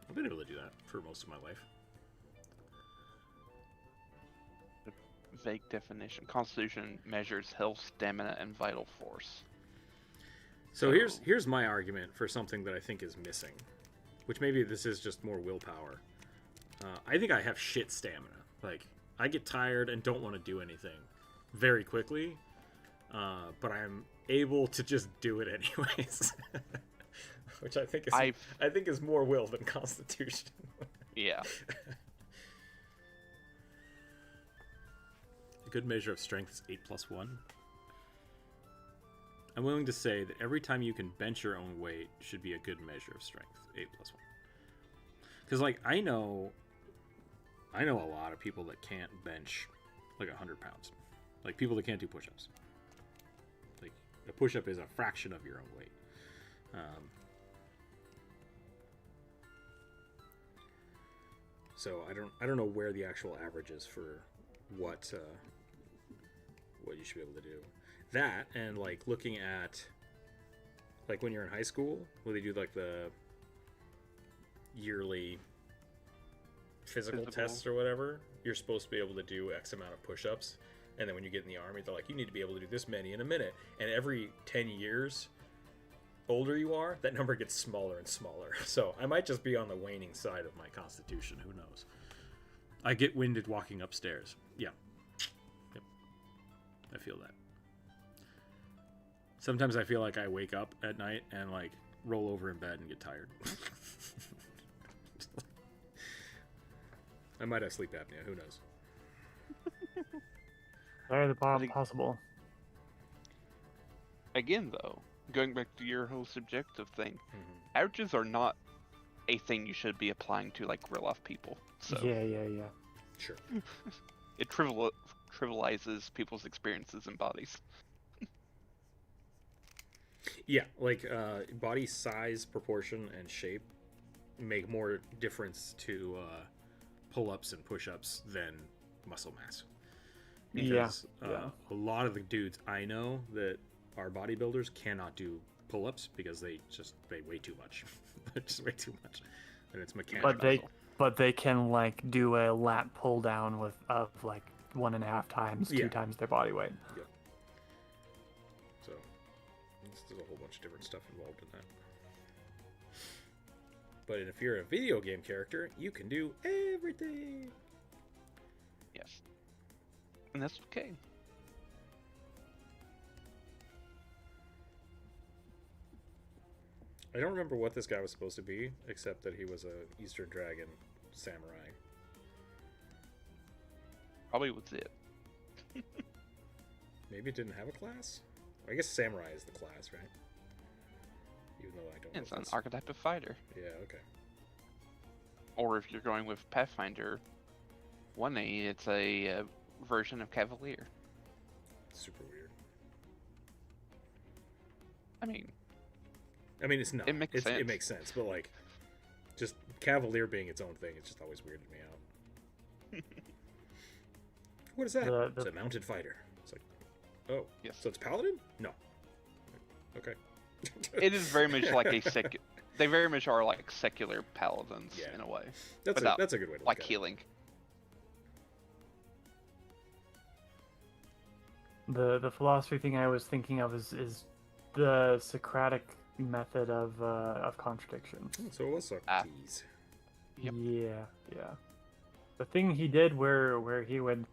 I've been able to do that for most of my life. Vague definition. Constitution measures health, stamina, and vital force. So here's my argument for something that I think is missing, which maybe this is just more willpower. I think I have shit stamina. Like, I get tired and don't want to do anything very quickly, but I'm able to just do it anyways. Which I think is more will than constitution. Yeah. A good measure of strength is 8 + 1. I'm willing to say that every time you can bench your own weight should be a good measure of strength, 8 + 1. Because, like, I know a lot of people that can't bench like 100 pounds. Like, people that can't do push-ups. Like, a push-up is a fraction of your own weight. So I don't know where the actual average is for what you should be able to do. That, and like looking at like when you're in high school, where they do like the yearly physical tests or whatever, you're supposed to be able to do X amount of push-ups, and then when you get in the army, they're like, you need to be able to do this many in a minute. And every 10 years older you are, that number gets smaller and smaller. So I might just be on the waning side of my constitution. Who knows? I get winded walking upstairs. Yeah. Yep. I feel that. Sometimes I feel like I wake up at night and like roll over in bed and get tired. I might have sleep apnea. Who knows? Very think- possible. Again, though, going back to your whole subjective thing, averages are not a thing you should be applying to like real life people. So Yeah. Sure. it trivializes people's experiences and bodies. Yeah, like body size, proportion, and shape make more difference to pull-ups and push-ups than muscle mass. Because a lot of the dudes I know that are bodybuilders cannot do pull-ups because they weigh too much. Just way too much, and it's mechanical. But they can like do a lat pull down of like 1.5 times, 2 times their body weight. Yep. So there's a whole bunch of different stuff involved in that. But if you're a video game character, you can do everything. Yes. And that's okay. I don't remember what this guy was supposed to be, except that he was a Eastern Dragon samurai. Probably was it. Maybe it didn't have a class? I guess samurai is the class, right? Even though I don't know. It's an archetype of fighter. Yeah, okay. Or if you're going with Pathfinder 1A, it's a version of Cavalier. Super weird. I mean, it's not. It makes sense. It makes sense, but like, just Cavalier being its own thing, it's just always weirded me out. What is that? It's a mounted fighter. It's like, oh, yes. So it's paladin? No. Okay. It is very much like a They very much are like secular paladins in a way. That's a good way to look like at it. healing. The philosophy thing I was thinking of is the Socratic method of contradiction. So it was Socrates. Yep. Yeah. The thing he did where he would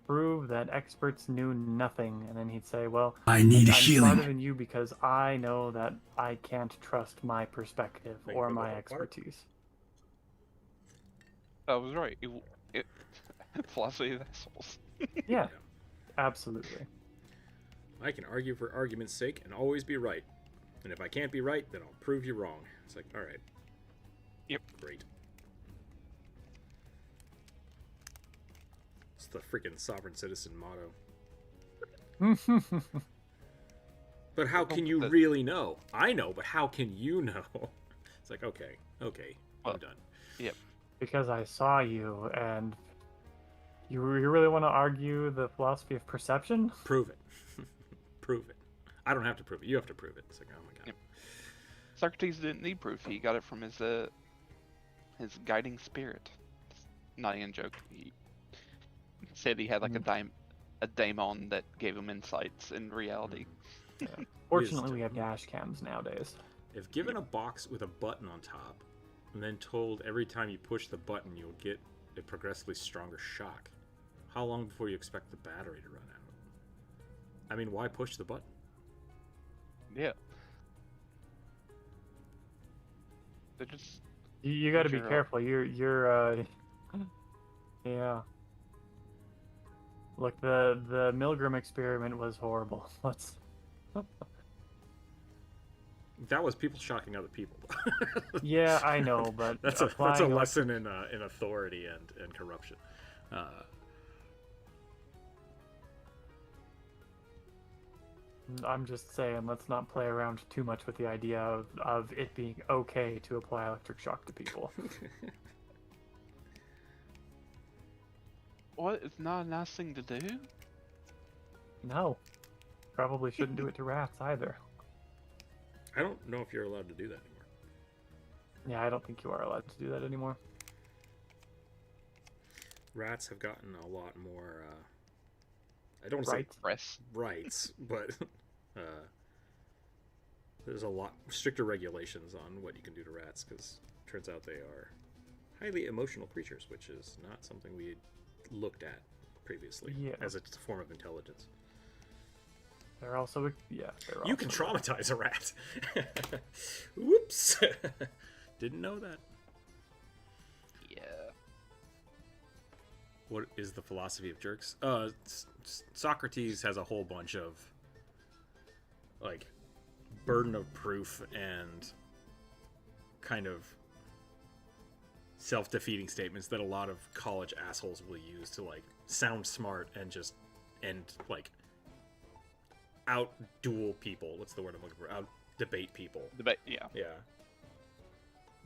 prove that experts knew nothing, and then he'd say, well, I need I'm healing. smarter than you because I know that I can't trust my perspective or my expertise. I was right. Philosophy of assholes. Yeah, absolutely. I can argue for argument's sake and always be right. And if I can't be right, then I'll prove you wrong. It's like, all right. Yep. Great. It's the freaking sovereign citizen motto. But how can you really know? I know, but how can you know? It's like, okay, I'm done. Yep. Because I saw you, and you really want to argue the philosophy of perception? Prove it. Prove it. I don't have to prove it. You have to prove it. It's like, oh my god. Yep. Socrates didn't need proof. He got it from his guiding spirit. Not even a joke. He said he had like a daemon that gave him insights in reality. Yeah. Fortunately, we have dash cams nowadays. If given a box with a button on top, and then told every time you push the button you'll get a progressively stronger shock, how long before you expect the battery to run out? I mean, why push the button? Yeah. They're just... You got to be careful. You're yeah. Look, the Milgram experiment was horrible. That was people shocking other people. Yeah, I know, but that's a lesson in authority and corruption. I'm just saying, let's not play around too much with the idea of it being okay to apply electric shock to people. What? It's not a nice thing to do? No. Probably shouldn't do it to rats either. I don't know if you're allowed to do that anymore. Yeah, I don't think you are allowed to do that anymore. Rats have gotten a lot more, I don't want to say rights, but there's a lot stricter regulations on what you can do to rats, because it turns out they are highly emotional creatures, which is not something we had looked at previously as a form of intelligence. They're also You can traumatize a rat. Whoops. Didn't know that. Yeah. What is the philosophy of jerks? Socrates has a whole bunch of like burden of proof and kind of self-defeating statements that a lot of college assholes will use to like sound smart and like out duel people. What's the word I'm looking for? Out debate people. Debate, yeah. Yeah.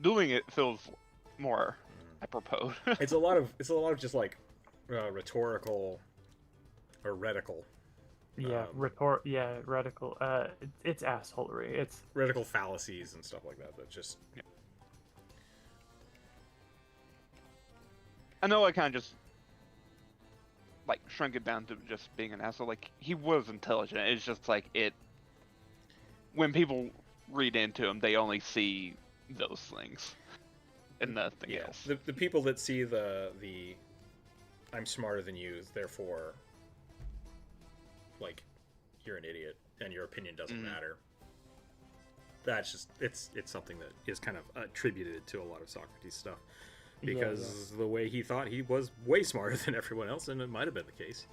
Doing it feels more apropos. It's a lot of just like rhetorical or rhetorical. Radical. It's assholery. It's rhetorical fallacies and stuff like that. That just. Yeah. I know I kind of just like shrunk it down to just being an asshole. Like he was intelligent. It's just like when people read into him, they only see those things and nothing else. The people that see the I'm smarter than you, therefore, like, you're an idiot and your opinion doesn't matter. That's just it's something that is kind of attributed to a lot of Socrates stuff. Because the way he thought he was way smarter than everyone else, and it might have been the case.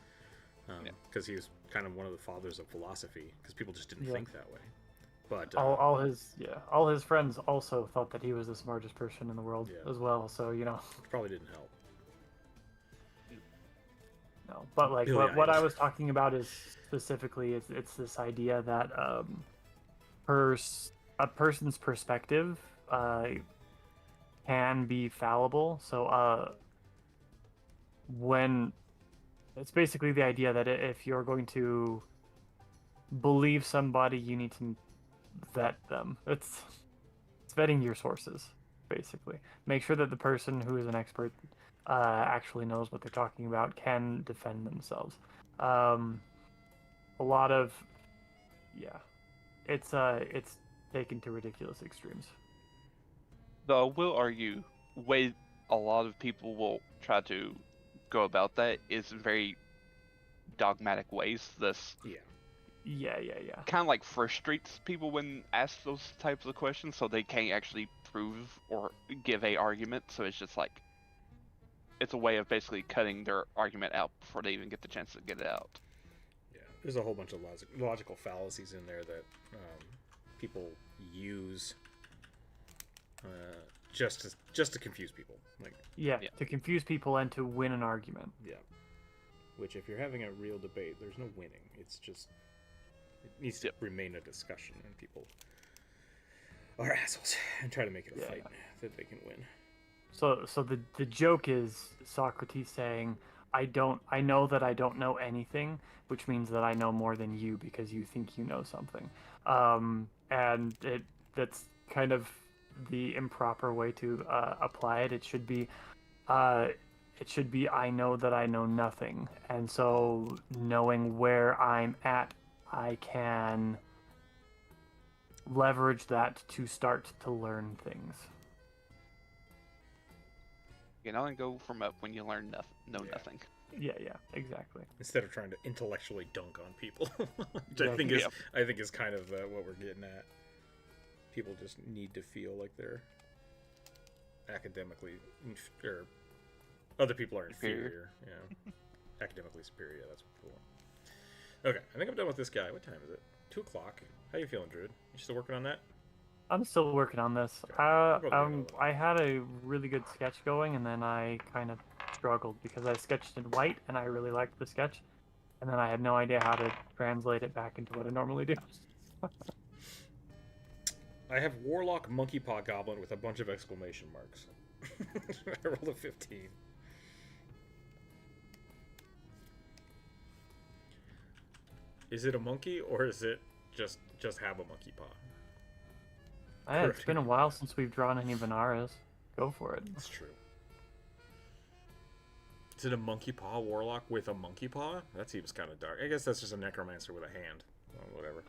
Because he was kind of one of the fathers of philosophy, because people just didn't think that way. But all his friends also thought that he was the smartest person in the world as well. So it probably didn't help. No, but like what I was talking about is specifically it's this idea that a person's perspective can be fallible. So when it's basically the idea that if you're going to believe somebody, you need to vet them. It's vetting your sources, basically. Make sure that the person who is an expert actually knows what they're talking about, can defend themselves. A lot of it's taken to ridiculous extremes. Though I will argue, way a lot of people will try to go about that is in very dogmatic ways. This kind of like frustrates people when asked those types of questions, so they can't actually prove or give a argument. So it's just like it's a way of basically cutting their argument out before they even get the chance to get it out. Yeah, there's a whole bunch of logical fallacies in there that people use just to confuse people. Like to confuse people and to win an argument. Yeah. Which, if you're having a real debate, there's no winning. It's just it needs to remain a discussion, and people are assholes and try to make it a fight that they can win. So the joke is Socrates saying, I know that I don't know anything, which means that I know more than you because you think you know something. And that's kind of the improper way to apply it. It should be I know that I know nothing, and so knowing where I'm at, I can leverage that to start to learn things. You can only go from up when you learn nothing. Yeah, exactly. Instead of trying to intellectually dunk on people, which I think is kind of what we're getting at. People just need to feel like they're academically, or other people are inferior. Yeah, academically superior. Yeah, that's what people want. Okay, I think I'm done with this guy. What time is it? 2 o'clock. How you feeling, Druid? You still working on that? I'm still working on this. Okay. I had a really good sketch going, and then I kind of struggled because I sketched in white, and I really liked the sketch, and then I had no idea how to translate it back into what I normally do. I have Warlock Monkey Paw Goblin with a bunch of exclamation marks. I rolled a 15. Is it a monkey, or is it just have a monkey paw? It's been a while since we've drawn any Venaras. Go for it. That's true. Is it a monkey paw warlock with a monkey paw? That seems kind of dark. I guess that's just a necromancer with a hand. Well, whatever.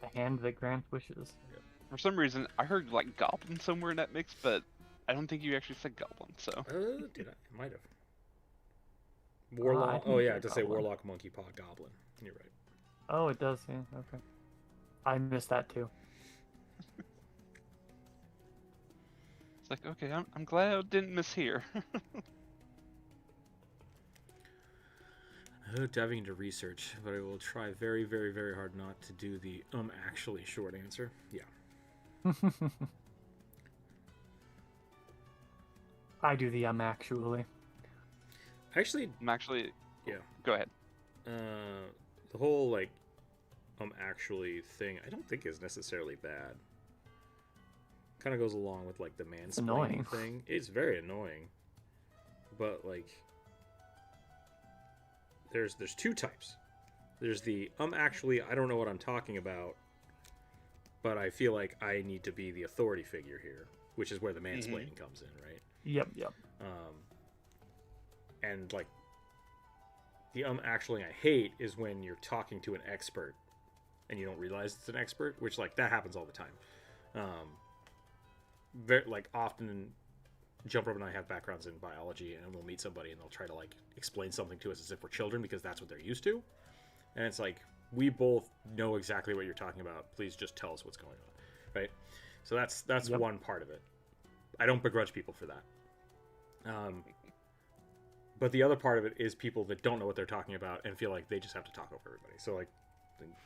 A hand that grants wishes. For some reason, I heard like goblin somewhere in that mix, but I don't think you actually said goblin, so. Did I? I might have. Warlock. I Oh think yeah, you're to say goblin. warlock, monkey paw, goblin. You're right. Oh, it does. Yeah. Okay. I missed that too. It's like, okay, I'm glad I didn't miss here. Diving into research, but I will try very, very, very hard not to do the actually short answer. Yeah. I do the actually. Actually, I'm actually. Yeah. Go ahead. the whole like actually thing I don't think is necessarily bad. Kind of goes along with like the mansplaining annoying. thing. It's very annoying. But like there's two types. There's the actually I don't know what I'm talking about, but I feel like I need to be the authority figure here, which is where the mansplaining comes in, right? Yep. And like the actually I hate is when you're talking to an expert and you don't realize it's an expert, which like that happens all the time. Very like often Jump Rope and I have backgrounds in biology, and we'll meet somebody and they'll try to like explain something to us as if we're children because that's what they're used to. And it's like, we both know exactly what you're talking about. Please just tell us what's going on, right? So that's Yep. one part of it. I don't begrudge people for that. But the other part of it is people that don't know what they're talking about and feel like they just have to talk over everybody. So like,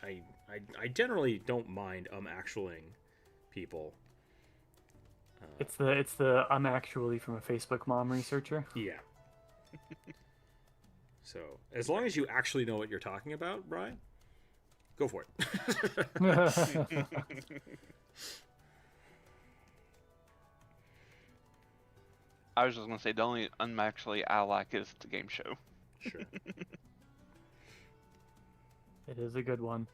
I generally don't mind actualing people. It's the I'm actually from a Facebook mom researcher. Yeah. So as long as you actually know what you're talking about, Brian, go for it. I was just gonna say the only actually I like is the game show. Sure. It is a good one.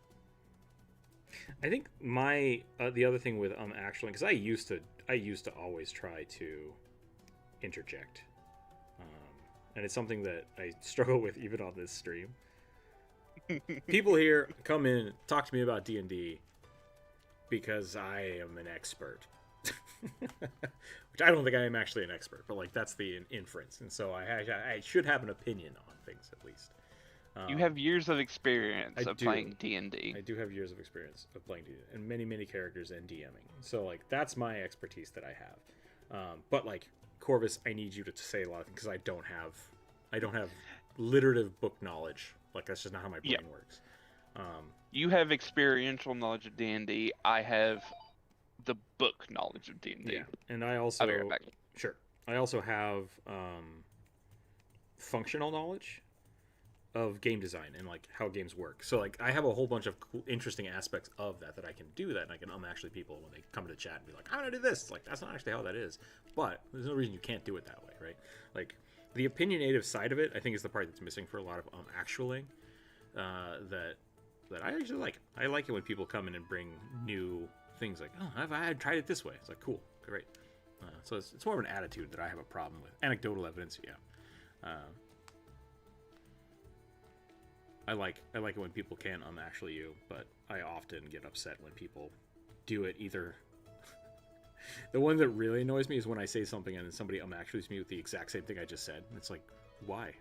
I think my the other thing with actually, because I used to always try to interject, and it's something that I struggle with even on this stream. People here come in, talk to me about D&D because I am an expert, which I don't think I am actually an expert, but like that's the inference, and so I should have an opinion on things at least. You have years of experience I of do. playing D&D. I do have years of experience of playing D&D and many characters and DMing. So like that's my expertise that I have. But like Corvus, I need you to say a lot of things because I don't have literative book knowledge. Like that's just not how my brain works. You have experiential knowledge of D&D. I have the book knowledge of D&D. Yeah, and I also I'll be right back. Sure. I also have functional knowledge of game design and like how games work. So like I have a whole bunch of cool, interesting aspects of that I can do that, and I can actually people when they come to the chat and be like, I'm gonna do this. Like that's not actually how that is, but there's no reason you can't do it that way, right? Like the opinionative side of it, I think, is the part that's missing for a lot of actually that I actually like. I like it when people come in and bring new things like, oh, I've tried it this way. It's like, cool, great. So it's more of an attitude that I have a problem with. Anecdotal evidence, yeah. I like it when people can actually you, but I often get upset when people do it either. The one that really annoys me is when I say something and then somebody actually me with the exact same thing I just said. It's like, why?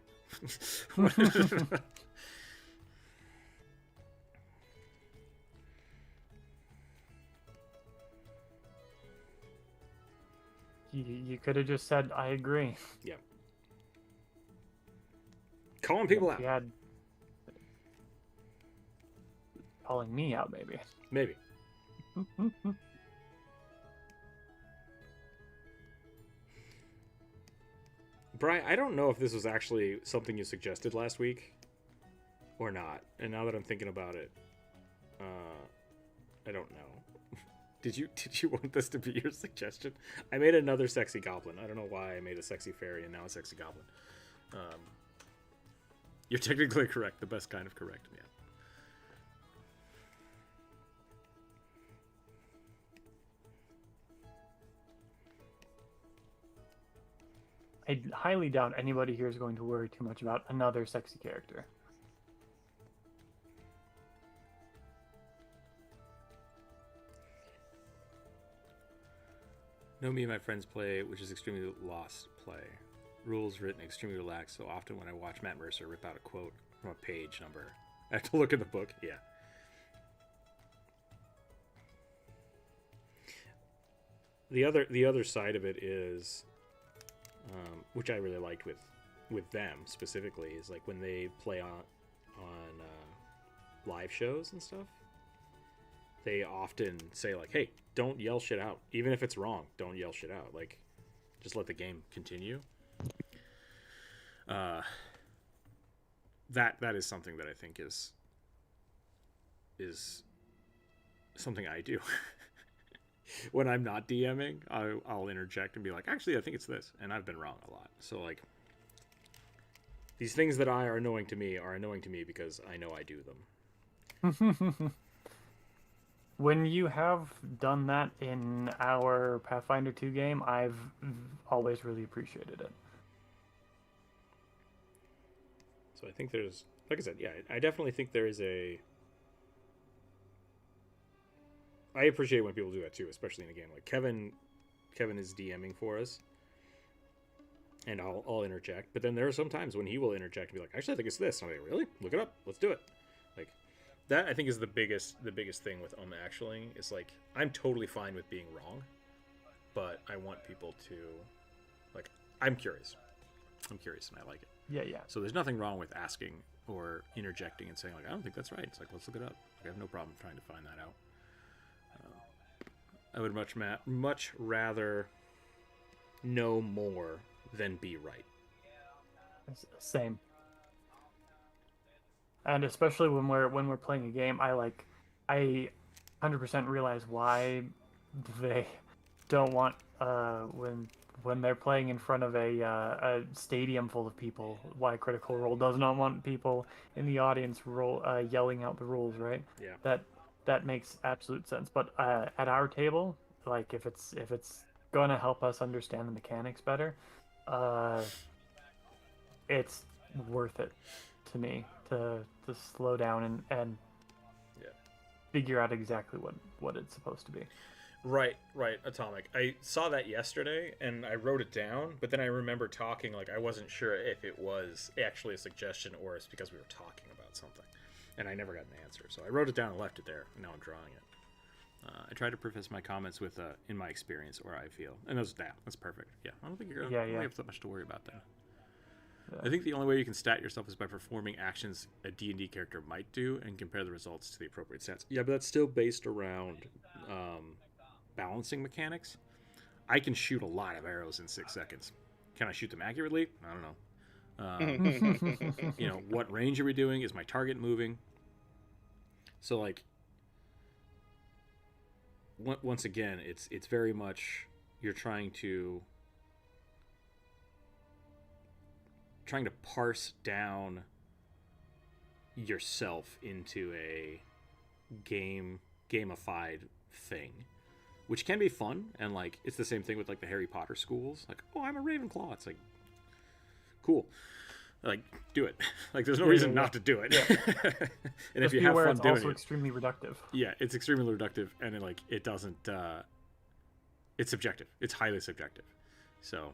You could have just said I agree. Yeah. Calling people If you out. had calling me out, maybe. Maybe. Brian, I don't know if this was actually something you suggested last week or not. And now that I'm thinking about it, I don't know. Did you want this to be your suggestion? I made another sexy goblin. I don't know why I made a sexy fairy and now a sexy goblin. You're technically correct. The best kind of correct, yeah. I highly doubt anybody here is going to worry too much about another sexy character. No, me and my friends play, which is extremely lost play. Rules written extremely relaxed, so often when I watch Matt Mercer rip out a quote from a page number, I have to look in the book. Yeah. The other side of it is, which I really liked with them specifically, is like when they play on live shows and stuff. They often say like, "Hey, don't yell shit out, even if it's wrong. Don't yell shit out. Like, just let the game continue." That is something that I think is something I do. When I'm not DMing, I'll interject and be like, "Actually, I think it's this," and I've been wrong a lot. So like, these things that are annoying to me because I know I do them. When you have done that in our Pathfinder 2 game, I've always really appreciated it. So I think there's, like I said, yeah, I definitely think there is a... I appreciate when people do that too, especially in a game like Kevin is DMing for us, and I'll interject. But then there are some times when he will interject and be like, "Actually, I think it's this." And I'm like, "Really? Look it up. Let's do it." Like, that I think is the biggest thing with actually is like, I'm totally fine with being wrong, but I want people to, like, I'm curious and I like it. Yeah. So there's nothing wrong with asking or interjecting and saying like, "I don't think that's right." It's like, let's look it up. Like, I have no problem trying to find that out. I would much rather know more than be right. Same. And especially when we're playing a game, I 100% realize why they don't want when they're playing in front of a stadium full of people, why Critical Role does not want people in the audience yelling out the rules, right? Yeah. That makes absolute sense. But at our table, like if it's gonna help us understand the mechanics better, it's worth it to me to slow down and figure out exactly what it's supposed to be. Right, Atomic. I saw that yesterday, and I wrote it down, but then I remember talking, like, I wasn't sure if it was actually a suggestion or it's because we were talking about something. And I never got an answer, so I wrote it down and left it there, and now I'm drawing it. I try to preface my comments with, in my experience, or I feel. And that's perfect. Yeah, I don't think you're going to have that much to worry about then. Yeah. I think the only way you can stat yourself is by performing actions a D&D character might do and compare the results to the appropriate stats. Yeah, but that's still based around balancing mechanics. I can shoot a lot of arrows in 6 seconds. Can I shoot them accurately? I don't know. What range are we doing? Is my target moving? So, like, once again, it's very much you're trying to parse down yourself into a gamified thing, which can be fun. And like, it's the same thing with like the Harry Potter schools. Like, oh, I'm a Ravenclaw. It's like, cool. Like, do it. Like, there's no reason not to do it. Yeah. And if you have fun doing it, it's also extremely reductive. Yeah, it's extremely reductive, and it doesn't. It's subjective. It's highly subjective. So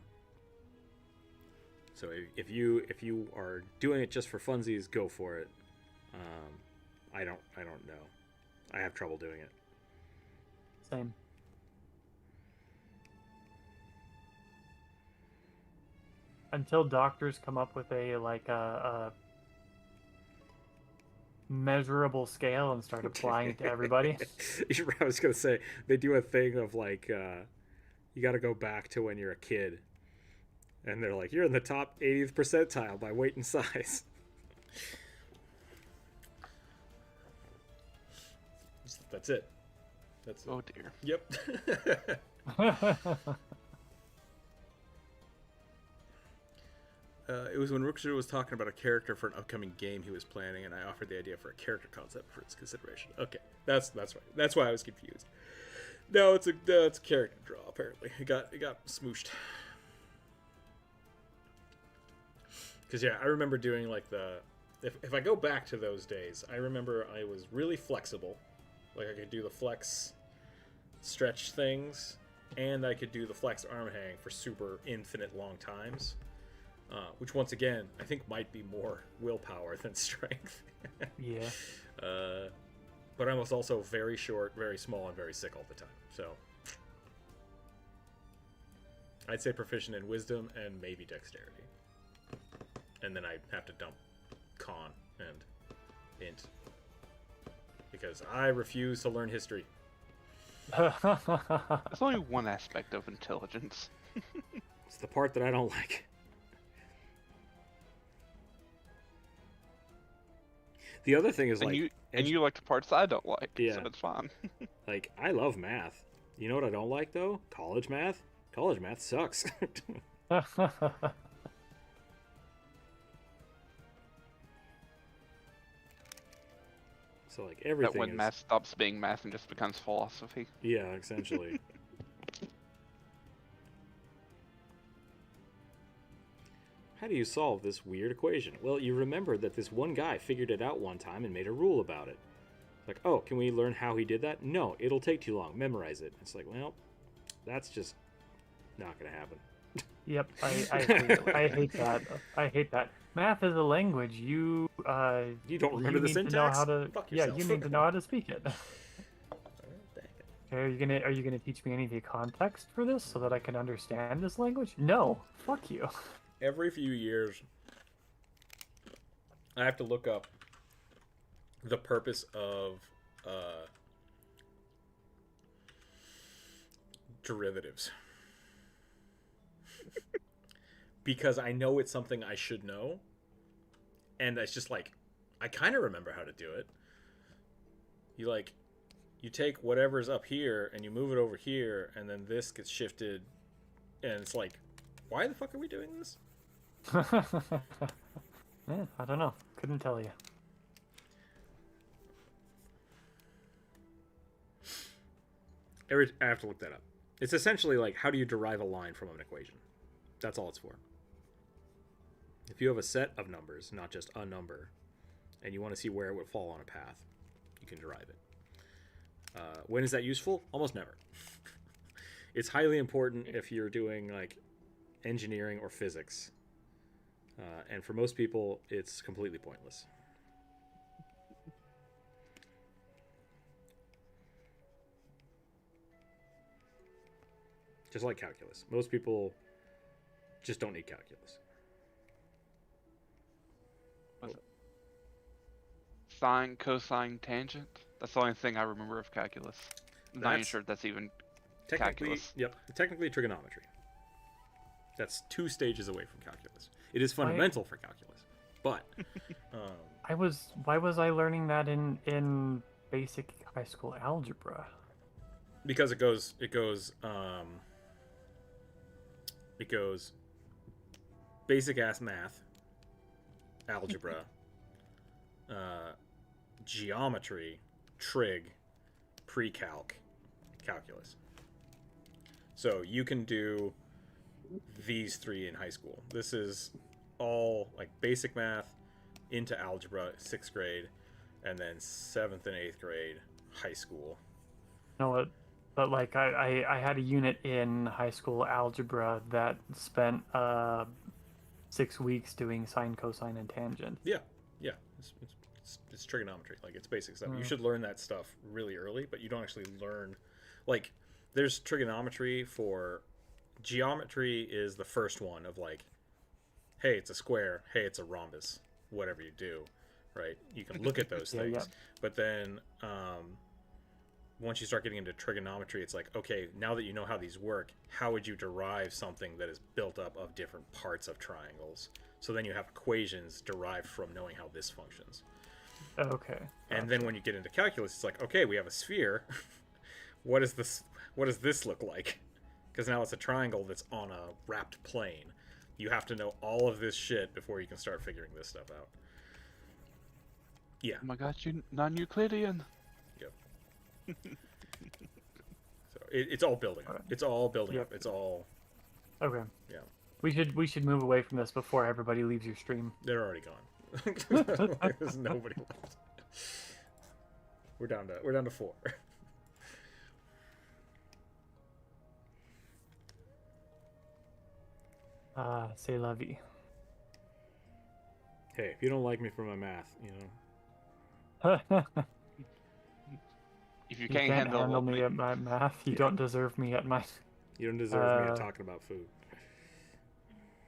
if you are doing it just for funsies, go for it. I don't know. I have trouble doing it. Same. Until doctors come up with a measurable scale and start applying it to everybody. I was gonna say they do a thing of like you got to go back to when you're a kid, and they're like, you're in the top 80th percentile by weight and size. That's it. That's it. Oh dear. Yep. It was when Rookzer was talking about a character for an upcoming game he was planning, and I offered the idea for a character concept for its consideration. Okay, that's right. That's why I was confused. No, it's a character draw. Apparently, it got smooshed. Because yeah, I remember doing like if I go back to those days, I remember I was really flexible. Like I could do the flex, stretch things, and I could do the flex arm hang for super infinite long times, which once again I think might be more willpower than strength. Yeah. But I was also very short, very small, and very sick all the time. So I'd say proficient in wisdom and maybe dexterity. And then I have to dump con and int. Because I refuse to learn history. That's only one aspect of intelligence. It's the part that I don't like. The other thing is, And like... you like the parts I don't like, Yeah. so it's fine. Like, I love math. You know what I don't like, though? College math. College math sucks. So, like, everything That when is... math stops being math and just becomes philosophy. Yeah, essentially. How do you solve this weird equation? Well, you remember that this one guy figured it out one time and made a rule about it. Like, oh, can we learn how he did that? No, it'll take too long. Memorize it. It's like, well, that's just not going to happen. Yep, I hate that. I hate that. Math is a language. You don't remember the need syntax? To know how to, Fuck yeah, yourself. you need to know how to speak it. Dang it. Are you gonna teach me any of the context for this so that I can understand this language? No, fuck you. Every few years, I have to look up the purpose of derivatives. Because I know it's something I should know. And it's just like, I kind of remember how to do it. You take whatever's up here and you move it over here, and then this gets shifted. And it's like, why the fuck are we doing this? Yeah, I don't know. Couldn't tell you. I have to look that up. It's essentially like, how do you derive a line from an equation? That's all it's for. If you have a set of numbers, not just a number, and you want to see where it would fall on a path, you can derive it. When is that useful? Almost never. It's highly important if you're doing like engineering or physics. And for most people, it's completely pointless. Just like calculus. Most people just don't need calculus. Sine, cosine, tangent. That's the only thing I remember of calculus. I'm not even sure if that's even Technically, calculus. yep. Technically trigonometry. That's 2 stages away from calculus. It is fundamental for calculus, but Why was I learning that in basic high school algebra? because it goes basic ass math, algebra, geometry, trig, pre-calc, calculus. So you can do these 3 in high school. This is all like basic math into algebra, 6th grade, and then 7th and 8th grade, high school. You know what? But like I had a unit in high school algebra that spent 6 weeks doing sine, cosine, and tangent. Yeah. It's trigonometry. Like, it's basic stuff. You should learn that stuff really early, but you don't actually learn. Like, there's trigonometry for geometry is the first one of like, hey, it's a square. Hey, it's a rhombus. Whatever you do, right? You can look at those things. Yeah. But then once you start getting into trigonometry, it's like, okay, now that you know how these work, how would you derive something that is built up of different parts of triangles? So then you have equations derived from knowing how this functions. Okay. And then when you get into calculus, it's like, okay, we have a sphere. What does this look like? Because now it's a triangle that's on a wrapped plane. You have to know all of this shit before you can start figuring this stuff out. Yeah. Oh my gosh, you non-Euclidean. Yep. So it's all building up. Alright. It's all building Yep. up. It's all, Okay. yeah. We should move away from this before everybody leaves your stream. They're already gone. There's nobody left. We're down to 4. C'est la vie. Hey, if you don't like me for my math, you know. If you You can't can't handle me me, at my math. You Yeah. don't deserve me at my. You don't deserve me at talking about food.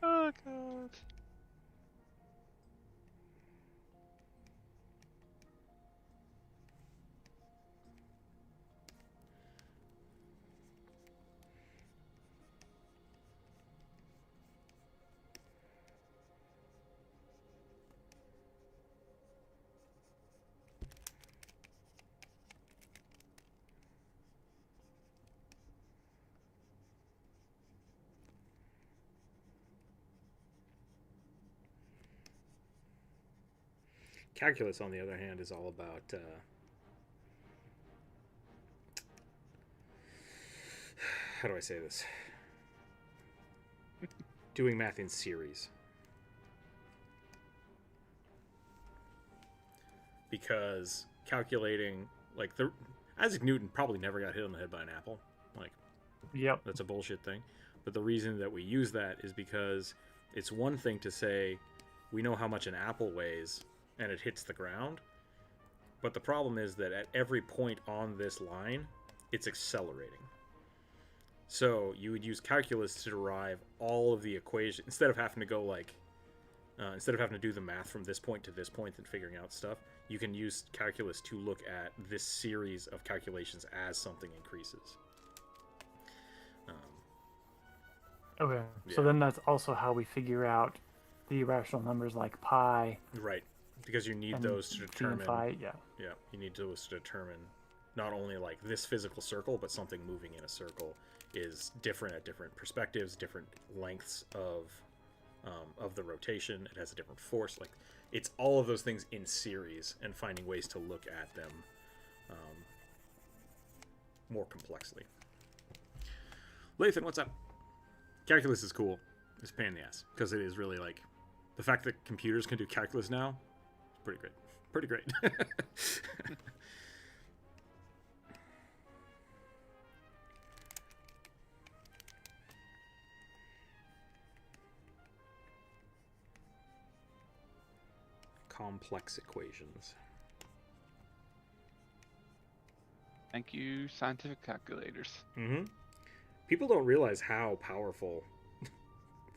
oh god. Calculus, on the other hand, is all about how do I say this? Doing math in series. Because calculating, like, Isaac Newton probably never got hit on the head by an apple. Like, Yep. that's a bullshit thing. But the reason that we use that is because it's one thing to say we know how much an apple weighs and it hits the ground. But the problem is that at every point on this line, it's accelerating. So you would use calculus to derive all of the equations instead of having to go like, instead of having to do the math from this point to this point and figuring out stuff. You can use calculus to look at this series of calculations as something increases. Okay. Yeah. So then that's also how we figure out the irrational numbers like pi. Right, because you need and those to phi and determine. phi, yeah. Yeah, you need those to determine not only like this physical circle, but something moving in a circle is different at different perspectives, different lengths of the rotation. It has a different force. Like, it's all of those things in series, and finding ways to look at them more complexly. Lathan, what's up? Calculus is cool. It's a pain in the ass because it is really like the fact that computers can do calculus now. It's pretty great. Pretty great. Complex equations. Thank you, scientific calculators. Mm-hmm. People don't realize how powerful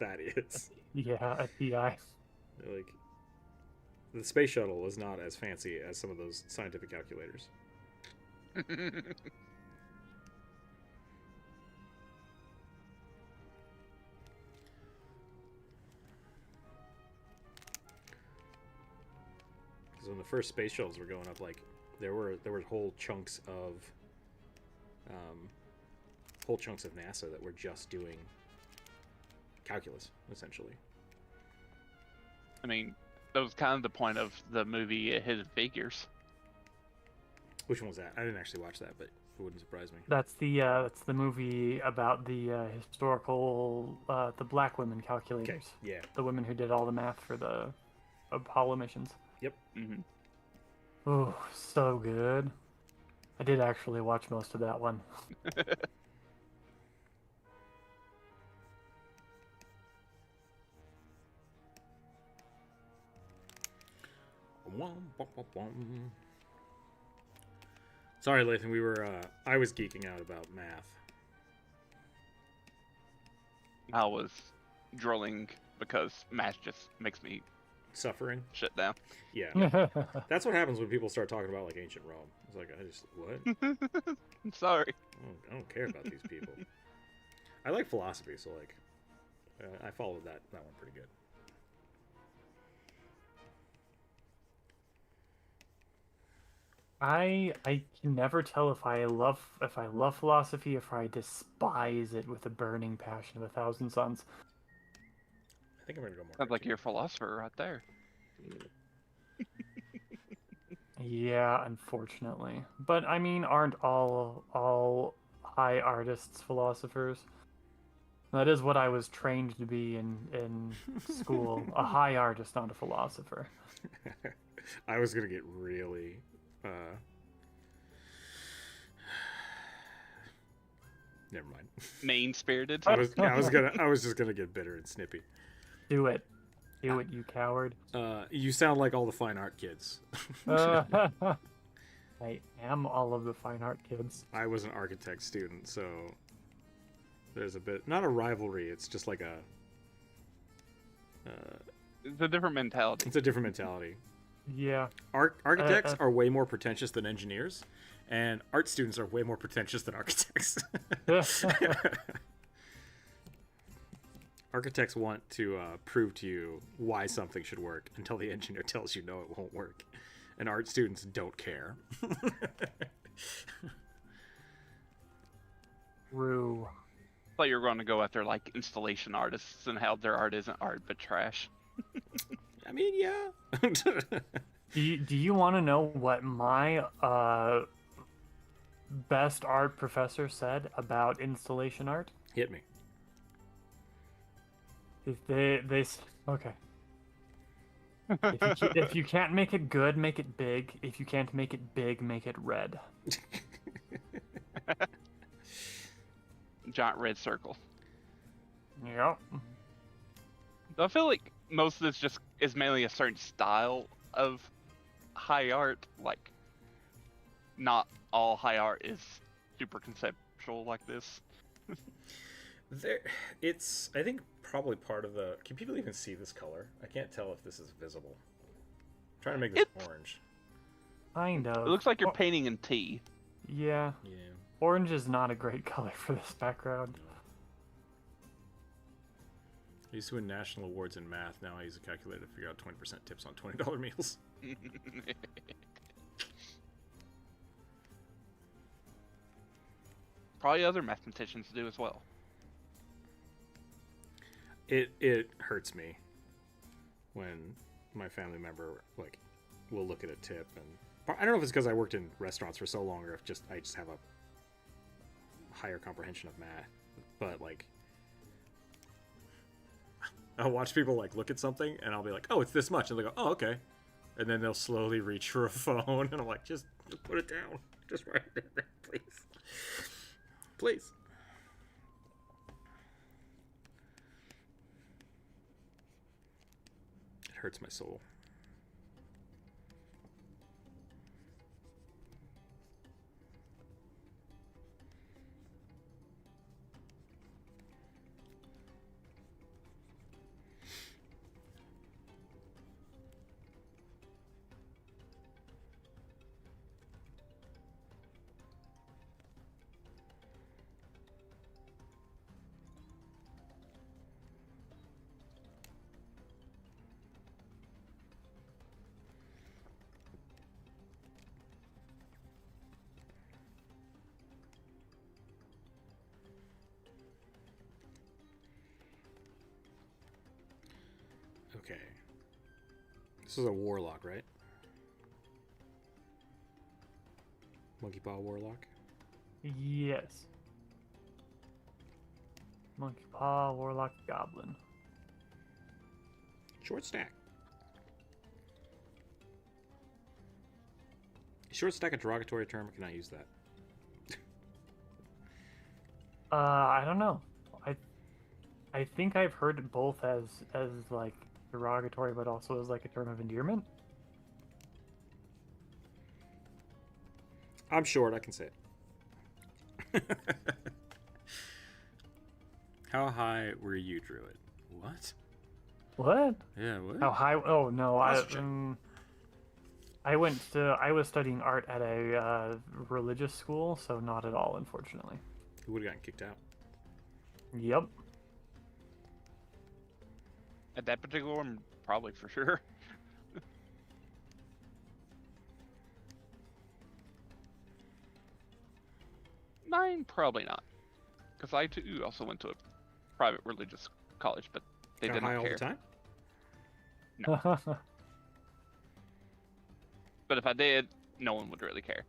that is. Yeah, at PI. Like, the space shuttle is not as fancy as some of those scientific calculators. Because when the first space shuttles were going up, like, there were whole chunks of NASA that were just doing calculus, essentially. I mean, that was kind of the point of the movie Hidden Figures. Which one was that? I didn't actually watch that, but it wouldn't surprise me. That's the movie about the historical the black women calculators. Yeah. The women who did all the math for the Apollo missions. Yep. Mm-hmm. Oh, so good. I did actually watch most of that one. Sorry, Lathan, we were I was geeking out about math. I was drilling because math just makes me Suffering? shut down. Yeah. That's what happens when people start talking about like ancient Rome. It's like, what? I'm sorry. I don't care about these people. I like philosophy, so like I followed that one pretty good. I can never tell if I love philosophy or if I despise it with a burning passion of 1,000 suns. I think I'm gonna go more. Sounds like you're a philosopher right there. Yeah, unfortunately. But I mean, aren't all high artists philosophers? That is what I was trained to be in school. A high artist, not a philosopher. I was gonna get really Never mind. Mean-spirited. I was just gonna get bitter and snippy. Do it. Do it, you coward. You sound like all the fine art kids. I am all of the fine art kids. I was an architect student, so there's a bit, not a rivalry. It's just like a. It's a different mentality. It's a different mentality. Yeah. Architects are way more pretentious than engineers, and art students are way more pretentious than architects. Architects want to prove to you why something should work until the engineer tells you no, it won't work. And art students don't care. True. I thought you were going to go after like installation artists and how their art isn't art but trash. I mean, yeah. Do you want to know what my best art professor said about installation art? Hit me. Okay. If you can't make it good, make it big. If you can't make it big, make it red. Giant red circle. Yep. I feel like most of this just is mainly a certain style of high art. Like, not all high art is super conceptual like this. It's, I think, probably part of the... Can people even see this color? I can't tell if this is visible. I'm trying to make this orange. Kind of. It looks like you're painting in tea. Yeah. Yeah. Orange is not a great color for this background. I used to win national awards in math. Now I use a calculator to figure out 20% tips on $20 meals. Probably other mathematicians do as well. It hurts me when my family member will look at a tip, and I don't know if it's because I worked in restaurants for so long, or if I just have a higher comprehension of math. But I'll watch people look at something, and I'll be like, "Oh, it's this much," and they go, "Oh, okay," and then they'll slowly reach for a phone, and I'm like, "Just put it down, just write it down, please, please." It hurts my soul. Okay. This is a warlock, right? Monkey Paw Warlock? Yes. Monkey Paw, Warlock, Goblin. Short stack. Is short stack a derogatory term, or can I use that? I don't know. I think I've heard it both as derogatory, but also as a term of endearment. I'm short, I can say it. How high were you, Druid? What? What? Yeah, what? How high? Oh no, Question. I was studying art at a religious school, so not at all, unfortunately. You would have gotten kicked out. Yep. At that particular one, probably for sure. Mine, probably not. Because I too also went to a private religious college, but they How didn't high care. all the time? No. But if I did, no one would really care.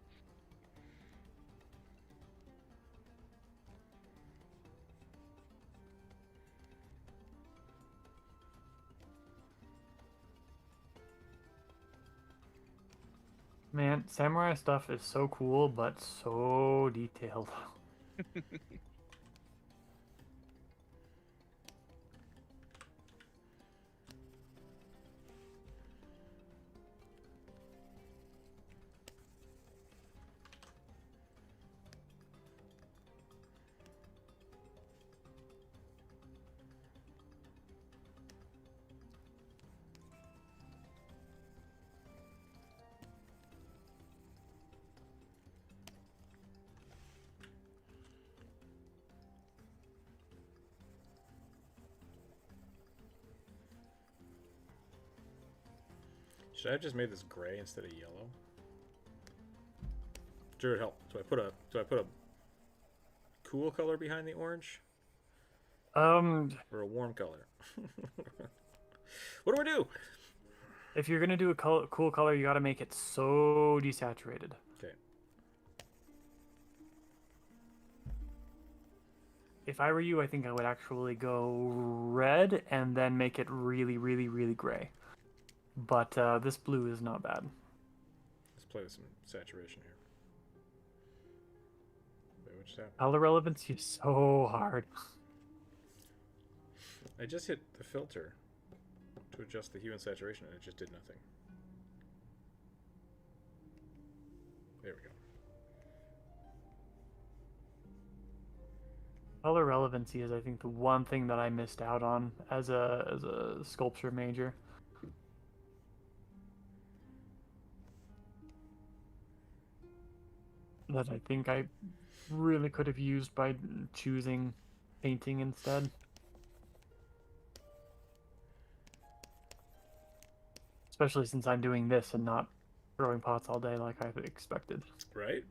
Man, samurai stuff is so cool, but so detailed. Should I have just made this gray instead of yellow? Sure, help. Do I put a cool color behind the orange? Or a warm color? What do I do? If you're gonna do a cool color, you gotta make it so desaturated. Okay. If I were you, I think I would actually go red and then make it really, really, really gray. But this blue is not bad. Let's play with some saturation here. Wait, what just happened? Color relevancy is so hard. I just hit the filter to adjust the hue and saturation, and it just did nothing. There we go. Color relevancy is, I think, the one thing that I missed out on as a sculpture major. That I think I really could have used by choosing painting instead. Especially since I'm doing this and not throwing pots all day like I expected. Right?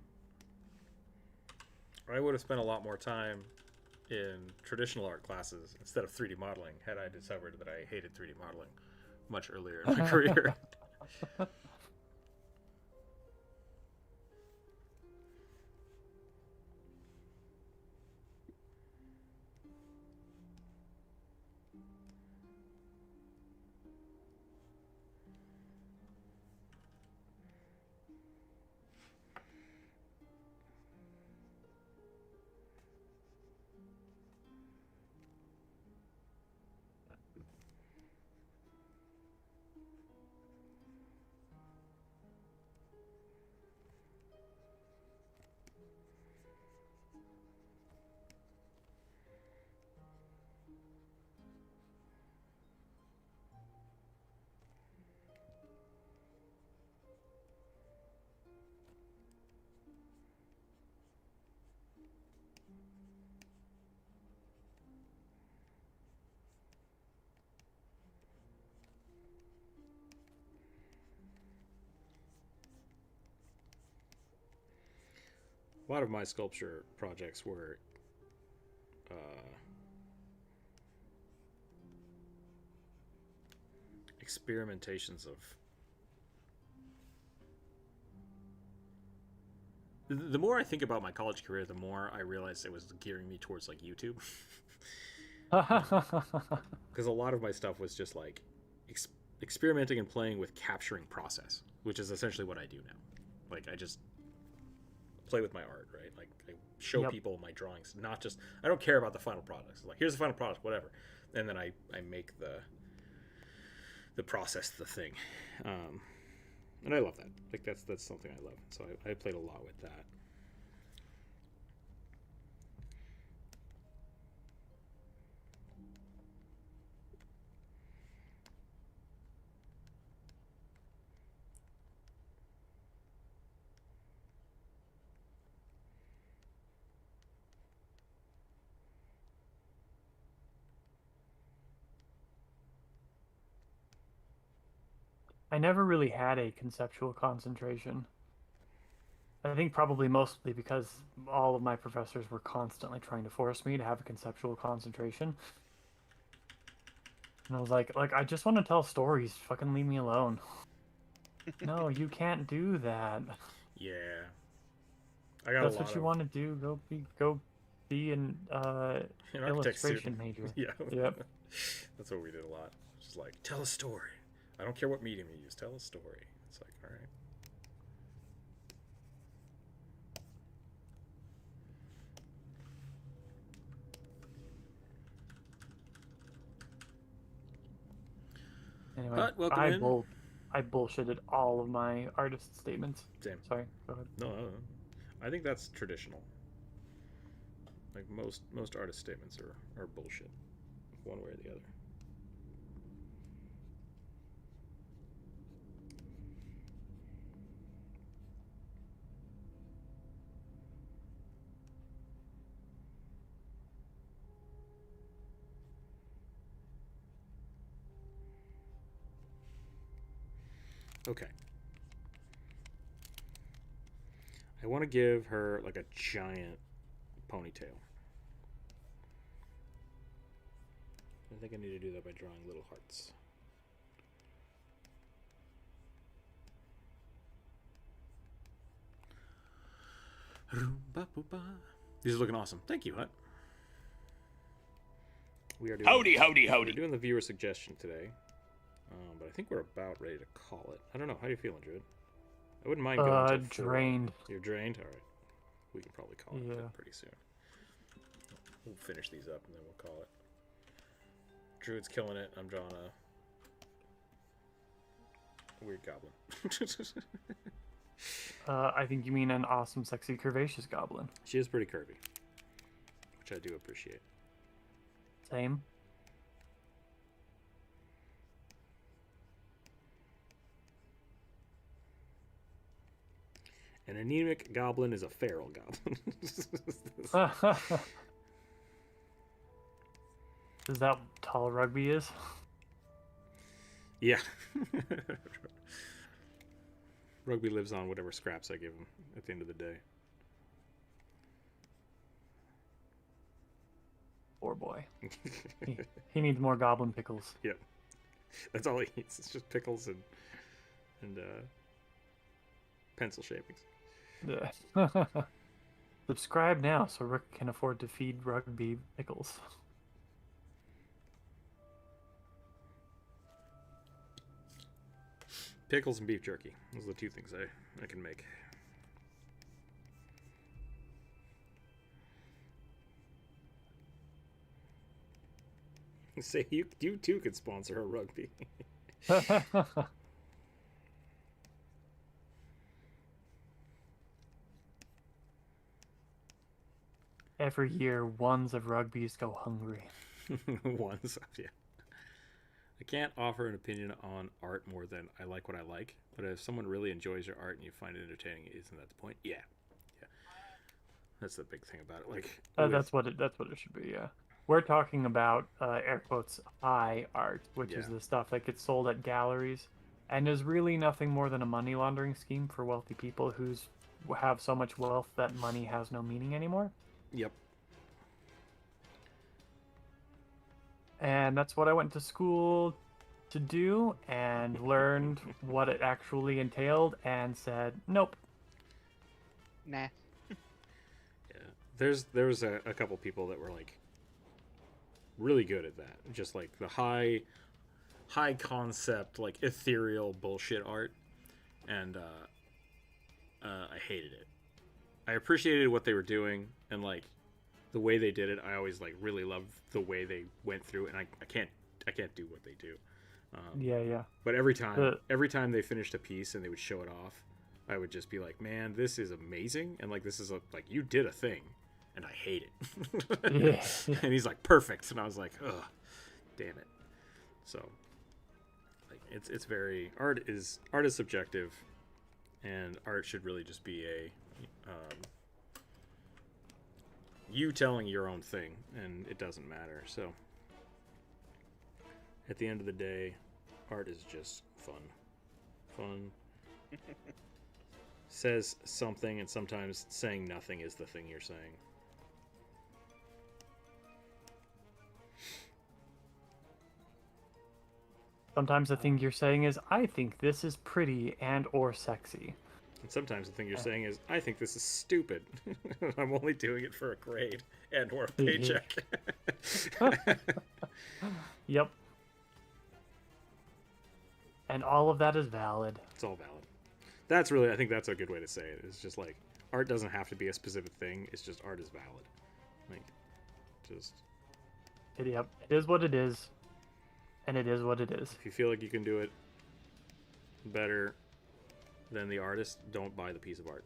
I would have spent a lot more time in traditional art classes instead of 3D modeling had I discovered that I hated 3D modeling much earlier in my career. A lot of my sculpture projects were experimentations of... The more I think about my college career, the more I realize it was gearing me towards like YouTube. Because a lot of my stuff was just like experimenting and playing with capturing process, which is essentially what I do now. Like I just play with my art, right? Like I show people my drawings, not just... I don't care about the final product. It's like, here's the final product, whatever. And then I make the process the thing. And I love that. Like that's something I love. So I played a lot with that. I never really had a conceptual concentration. I think probably mostly because all of my professors were constantly trying to force me to have a conceptual concentration. And I was like, I just want to tell stories. Fucking leave me alone. No, you can't do that. Yeah. I got That's what you want to do. Go be an illustration major. Yeah. Yep. That's what we did a lot. Just like, tell a story. I don't care what medium you use. Tell a story. It's like, all right. Anyway, But welcome I bullshitted all of my artist statements. Same. Sorry, go ahead. No. I think that's traditional. Like most artist statements are bullshit, one way or the other. Okay. I want to give her like a giant ponytail. I think I need to do that by drawing little hearts. These are looking awesome. Thank you, Hut. We are doing We're doing the viewer suggestion today, but I think we're about ready to call it. I don't know. How are you feeling, Druid? I wouldn't mind going to 4. Drained. You're drained? All right. We can probably call it Yeah. pretty soon. We'll finish these up and then we'll call it. Druid's killing it. I'm drawing a weird goblin. I think you mean an awesome, sexy, curvaceous goblin. She is pretty curvy, which I do appreciate. Same. An anemic goblin is a feral goblin. Is that what tall rugby is? Yeah. Rugby lives on whatever scraps I give him at the end of the day. Poor boy. He needs more goblin pickles. Yep. That's all he eats. It's just pickles and pencil shavings. Yeah. Subscribe now so Rick can afford to feed Rugby pickles. Pickles and beef jerky. Those are the 2 things I can make. Say you too could sponsor a rugby. Every year, ones of rugbies go hungry. Ones, yeah. I can't offer an opinion on art more than I like what I like, but if someone really enjoys your art and you find it entertaining, isn't that the point? Yeah. That's the big thing about it. Like that's what it should be. Yeah, we're talking about air quotes high art, which is the stuff that gets sold at galleries, and is really nothing more than a money laundering scheme for wealthy people who have so much wealth that money has no meaning anymore. Yep. And that's what I went to school to do, and learned what it actually entailed, and said, nope. Nah. Yeah. There was a couple people that were like really good at that. Just like the high concept, like ethereal bullshit art. And I hated it. I appreciated what they were doing, and like the way they did it. I always like really loved the way they went through, and I can't do what they do. Yeah. But every time they finished a piece and they would show it off, I would just be like, man, this is amazing, and like this is like you did a thing, and I hate it. Yeah. And he's like, perfect, and I was like, ugh, damn it. So like it's very art is subjective, and art should really just be a you telling your own thing, and it doesn't matter. So at the end of the day, art is just fun. Says something, and sometimes saying nothing is the thing you're saying. Sometimes the thing you're saying is, I think this is pretty and or sexy. And sometimes the thing you're saying is, I think this is stupid. I'm only doing it for a grade and or a paycheck. Yep. And all of that is valid. It's all valid. That's really, I think that's a good way to say it. It's just like, art doesn't have to be a specific thing. It's just art is valid. Like, just... Yep. It is what it is. And it is what it is. If you feel like you can do it better than the artist, don't buy the piece of art.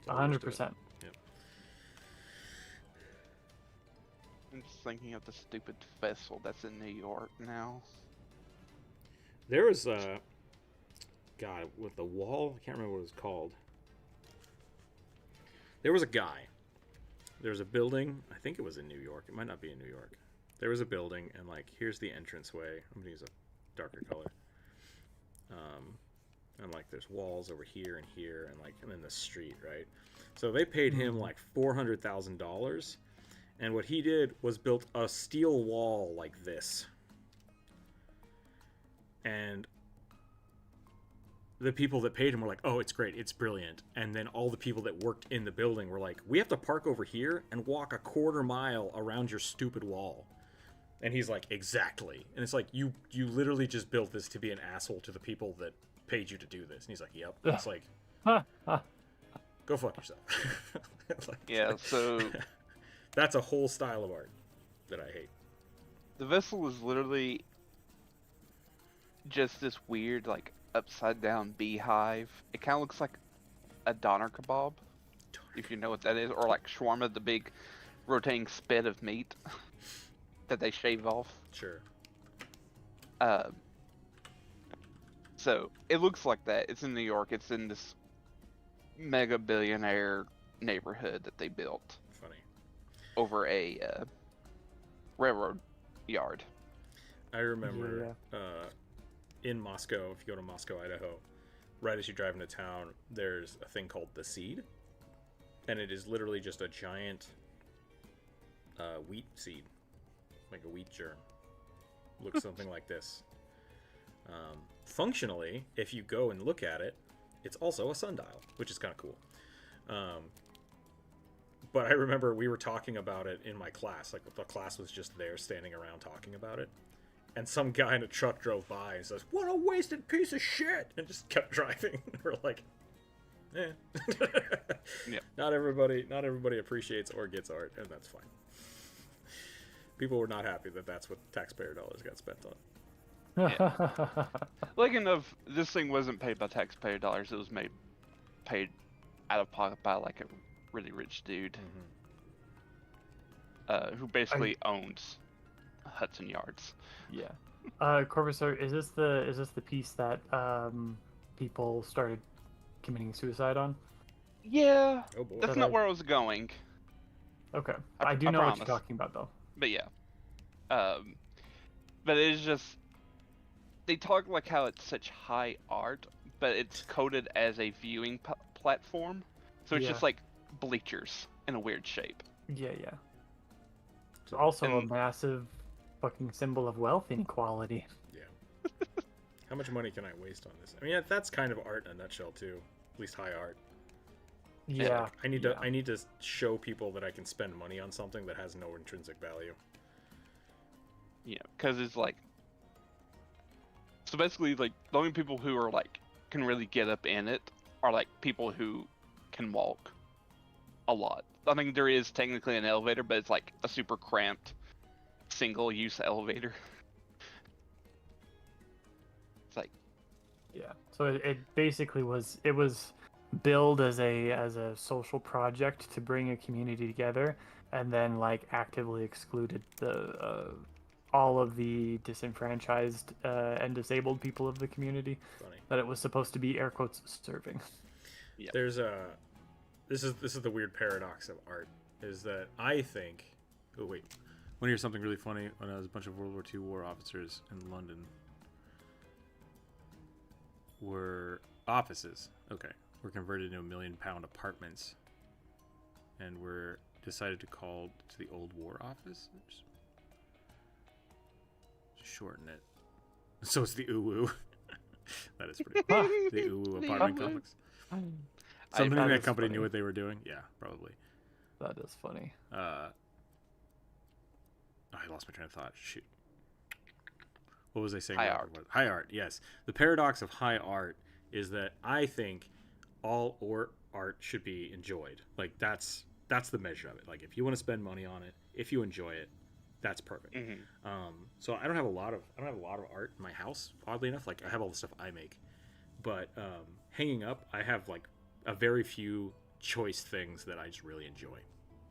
100%. Yep. I'm just thinking of the stupid festival that's in New York now. There was God, with the wall, I can't remember what it was called. There was a guy. There was a building, I think it was in New York. It might not be in New York. There was a building, and like, here's the entranceway. I'm gonna use a darker color. And like there's walls over here and then the street, right? So they paid him like $400,000, and what he did was built a steel wall like this. And the people that paid him were like, "Oh, it's great, it's brilliant." And then all the people that worked in the building were like, "We have to park over here and walk a quarter mile around your stupid wall." And he's like, "Exactly." And it's like, you literally just built this to be an asshole to the people that paid you to do this. And he's like, "Yep." It's like, go fuck yourself. Like, Yeah, so that's a whole style of art that I hate. the vessel is literally just this weird, like, upside down beehive. It kind of looks like a doner kebab, if you know what that is, or like shawarma, the big rotating spit of meat that they shave off. Sure. So it looks like that. It's in New York. It's in this mega billionaire neighborhood that they built Funny. over a railroad yard. I remember in Moscow, if you go to Moscow, Idaho, right as you drive into town, there's a thing called the seed. And it is literally just a giant wheat seed, like a wheat germ. Looks something like this. Functionally, if you go and look at it, it's also a sundial, which is kind of cool. But I remember we were talking about it in my class. Like, the class was just there standing around talking about it. And some guy in a truck drove by and says, "What a wasted piece of shit!" And just kept driving. We're like, eh. Yep. Not everybody appreciates or gets art, and that's fine. People were not happy that that's what taxpayer dollars got spent on. Yeah. Like, enough, this thing wasn't paid by taxpayer dollars. It was paid out of pocket by like a really rich dude, who basically owns Hudson Yards. Yeah. Corvusor, is this the piece that people started committing suicide on? Yeah. Oh boy. That's not where I was going. Okay. I I do know what promise. you're talking about, though. But yeah. But it's just, they talk like how it's such high art, but it's coded as a viewing platform. So it's just like bleachers in a weird shape. Yeah. It's also a massive fucking symbol of wealth inequality. Yeah. How much money can I waste on this? I mean, that's kind of art in a nutshell too. At least high art. Yeah. Like, I need to show people that I can spend money on something that has no intrinsic value. Yeah, because it's like, so basically, like, the only people who are like can really get up in it are like people who can walk a lot. I mean, there is technically an elevator, but it's like a super cramped single-use elevator. It's like, Yeah. So it basically was billed as a social project to bring a community together, and then like actively excluded the all of the disenfranchised and disabled people of the community. Funny. That it was supposed to be air quotes serving. yeah. There's this is the weird paradox of art, is that I think, oh wait, want to hear something really funny? When I was a bunch of World War II war officers in London were offices, were converted into £1 million apartments, and were decided to call to the old war office. Shorten it, so it's the UWU. That is pretty cool. The UWU apartment complex. Somebody in that company knew what they were doing. Yeah, probably. That is funny. I lost my train of thought. Shoot. What was I saying? High art. High art, yes. The paradox of high art is that I think all art should be enjoyed. Like, that's the measure of it. Like, if you want to spend money on it, if you enjoy it, that's perfect. So I don't have a lot of art in my house, oddly enough. Like, I have all the stuff I make, but hanging up, I have like a very few choice things that I just really enjoy.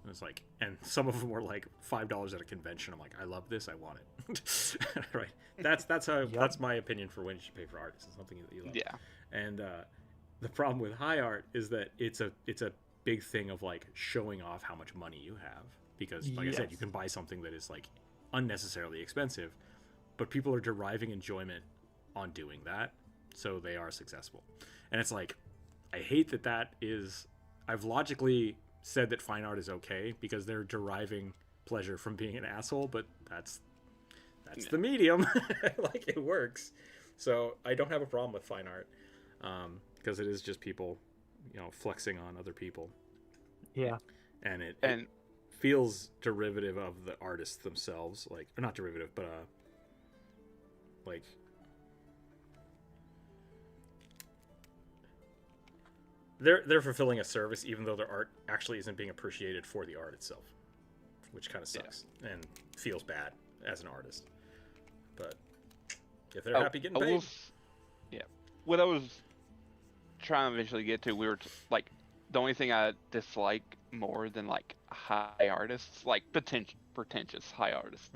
And it's like, and some of them were like $5 at a convention. I'm like, I love this, I want it. Right? That's how that's my opinion for when you should pay for art. It's something that you love. Yeah. And the problem with high art is that it's a big thing of like showing off how much money you have, because like I said, you can buy something that is like unnecessarily expensive, but people are deriving enjoyment on doing that. so they are successful. And it's like, I hate that is, I've logically said that fine art is okay because they're deriving pleasure from being an asshole, but that's the medium. Like, it works. So I don't have a problem with fine art, because it is just people, flexing on other people. Yeah. And it feels derivative of the artists themselves, like, or not derivative, but like, they're fulfilling a service even though their art actually isn't being appreciated for the art itself, which kind of sucks and feels bad as an artist. But if they're happy getting paid. What I was trying to eventually get to, we were like, the only thing I dislike more than like high artists, like pretentious high artists,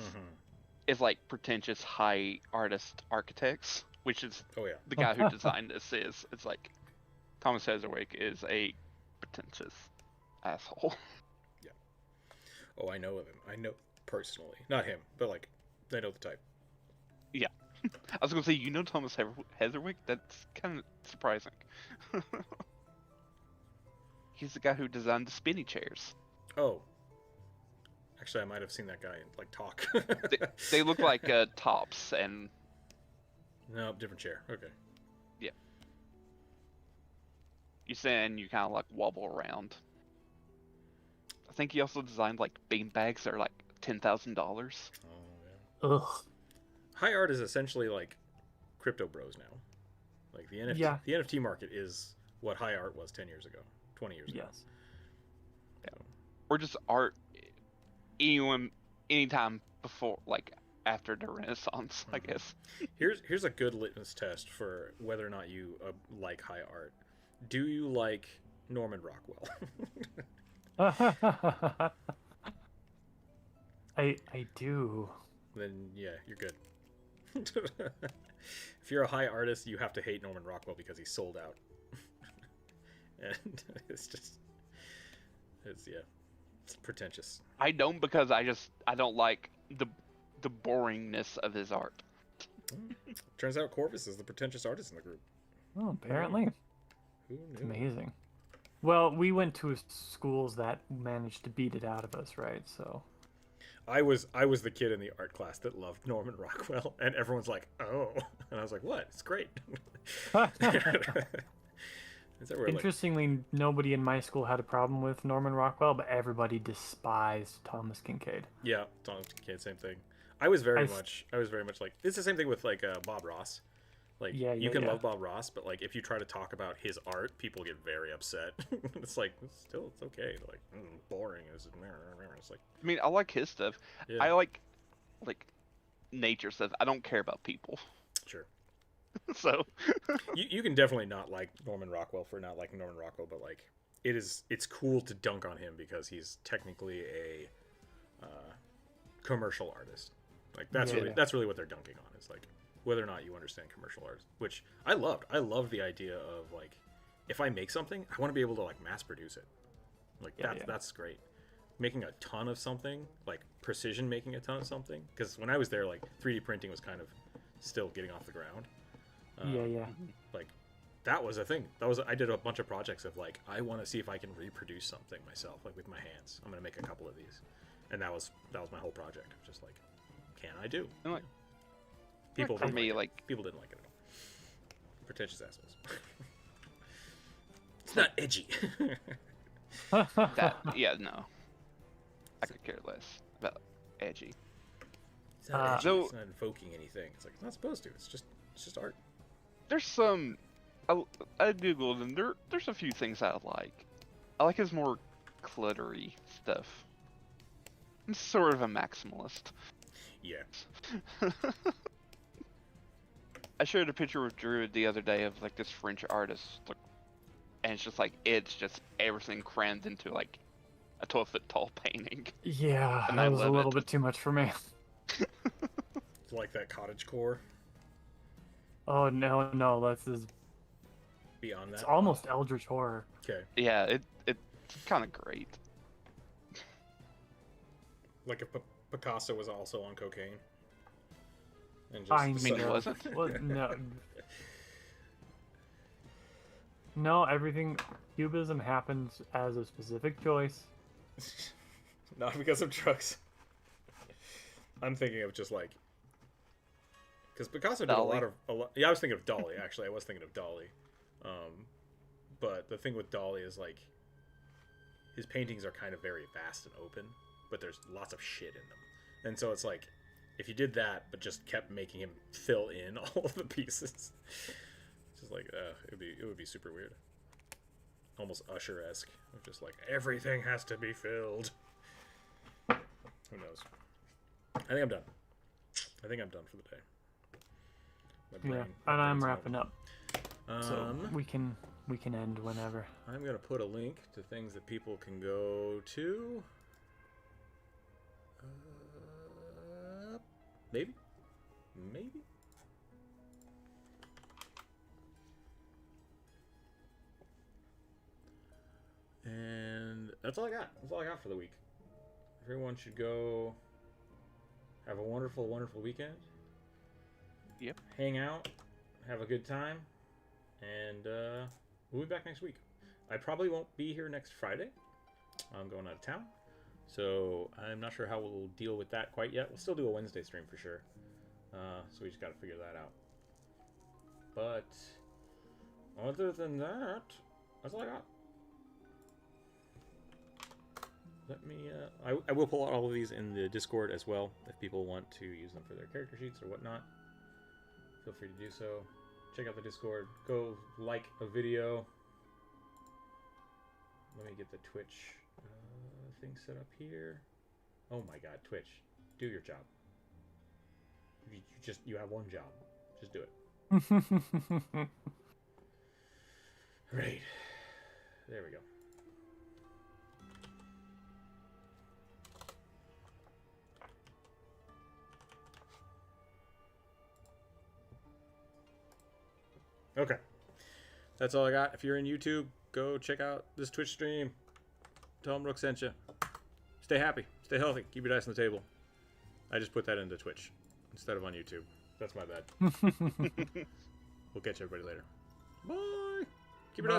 is like pretentious high artist architects, which is the guy who designed this is. It's like Thomas Heatherwick is a pretentious asshole. Yeah. Oh, I know of him. I know personally, not him, but like I know the type. Yeah. I was gonna say, Thomas Heatherwick? That's kind of surprising. He's the guy who designed the spinny chairs. Oh. Actually, I might have seen that guy like talk. they look like tops and. No, different chair. Okay. Yeah. You stand, you kind of like wobble around. I think he also designed like bean bags that are like $10,000. Oh yeah. Ugh. High art is essentially like crypto bros now. Like the NFT market is what high art was 10 years ago, 20 years ago. Yes. Yeah. Or just art anytime before, like after the Renaissance, I guess. Here's a good litmus test for whether or not you like high art. Do you like Norman Rockwell? I do. Then yeah, you're good. If you're a high artist, you have to hate Norman Rockwell because he sold out. And it's pretentious. I don't, because I don't like the boringness of his art. Turns out Corvus is the pretentious artist in the group. Oh, apparently. Who knew? It's amazing. Well, we went to schools that managed to beat it out of us, right? So I was the kid in the art class that loved Norman Rockwell, and everyone's like, "Oh," and I was like, "What? It's great." Interestingly, nobody in my school had a problem with Norman Rockwell, but everybody despised Thomas Kincaid. Yeah, Thomas Kincaid, same thing. I was very much like, it's the same thing with like Bob Ross. Like, you can love Bob Ross, but like if you try to talk about his art, people get very upset. It's like, it's okay. Like, boring. It's like, I mean, I like his stuff. Yeah. I like nature stuff. I don't care about people. Sure. So you can definitely not like Norman Rockwell for not liking Norman Rockwell, but like it's cool to dunk on him because he's technically a commercial artist. Like that's really what they're dunking on, is like whether or not you understand commercial art, which I loved. I loved the idea of like, if I make something, I want to be able to like mass produce it. Like that's great. Making a ton of something, like precision making a ton of something, because when I was there, like 3D printing was kind of still getting off the ground. Like that was a thing. I did a bunch of projects of like, I want to see if I can reproduce something myself, like with my hands. I'm gonna make a couple of these, and that was my whole project. Just like, can I do? And like, people for didn't me, like it. People didn't like it at all. Pretentious assholes. It's not edgy. No. I could care less about edgy. It's not edgy. It's not invoking anything. It's like, it's not supposed to. It's just art. There's some. I googled, and there's a few things I like. I like his more cluttery stuff. I'm sort of a maximalist. Yeah. I shared a picture with Drew the other day of like this French artist, and it's just everything crammed into like a 12-foot tall painting. Yeah, and that was a little bit too much for me. It's like that cottagecore. Oh no, this is beyond that. It's almost Eldritch horror. Okay. Yeah, it's kind of great. Like if Picasso was also on cocaine. And I mean, he wasn't. Well, no. No, everything cubism happens as a specific choice. Not because of drugs. I'm thinking of just like, because Picasso did Dolly. a lot. Yeah, I was thinking of Dolly. Actually, I was thinking of Dolly. But the thing with Dolly is like, his paintings are kind of very vast and open, but there's lots of shit in them, and so it's like, if you did that but just kept making him fill in all of the pieces, it's just like, it would be super weird, almost Usher-esque, just like everything has to be filled. Who knows? I think I'm done. I think I'm done for the day. Yeah, and I'm wrapping up, so we can end whenever. I'm gonna put a link to things that people can go to. Maybe. And that's all I got. That's all I got for the week. Everyone should go have a wonderful, wonderful weekend. Yep. Hang out, have a good time, and we'll be back next week. I probably won't be here next Friday. I'm going out of town, so I'm not sure how we'll deal with that quite yet. We'll still do a Wednesday stream for sure, so we just got to figure that out. But other than that, that's all I got. Let me, I will pull out all of these in the Discord as well, if people want to use them for their character sheets or whatnot. Feel free to do so. Check out the Discord. Go like a video. Let me get the Twitch thing set up here. Oh my god, Twitch. Do your job. You have one job. Just do it. Right. There we go. Okay. That's all I got. If you're in YouTube, go check out this Twitch stream. Tell them Rook sent you. Stay happy. Stay healthy. Keep your dice on the table. I just put that into Twitch instead of on YouTube. That's my bad. We'll catch everybody later. Bye.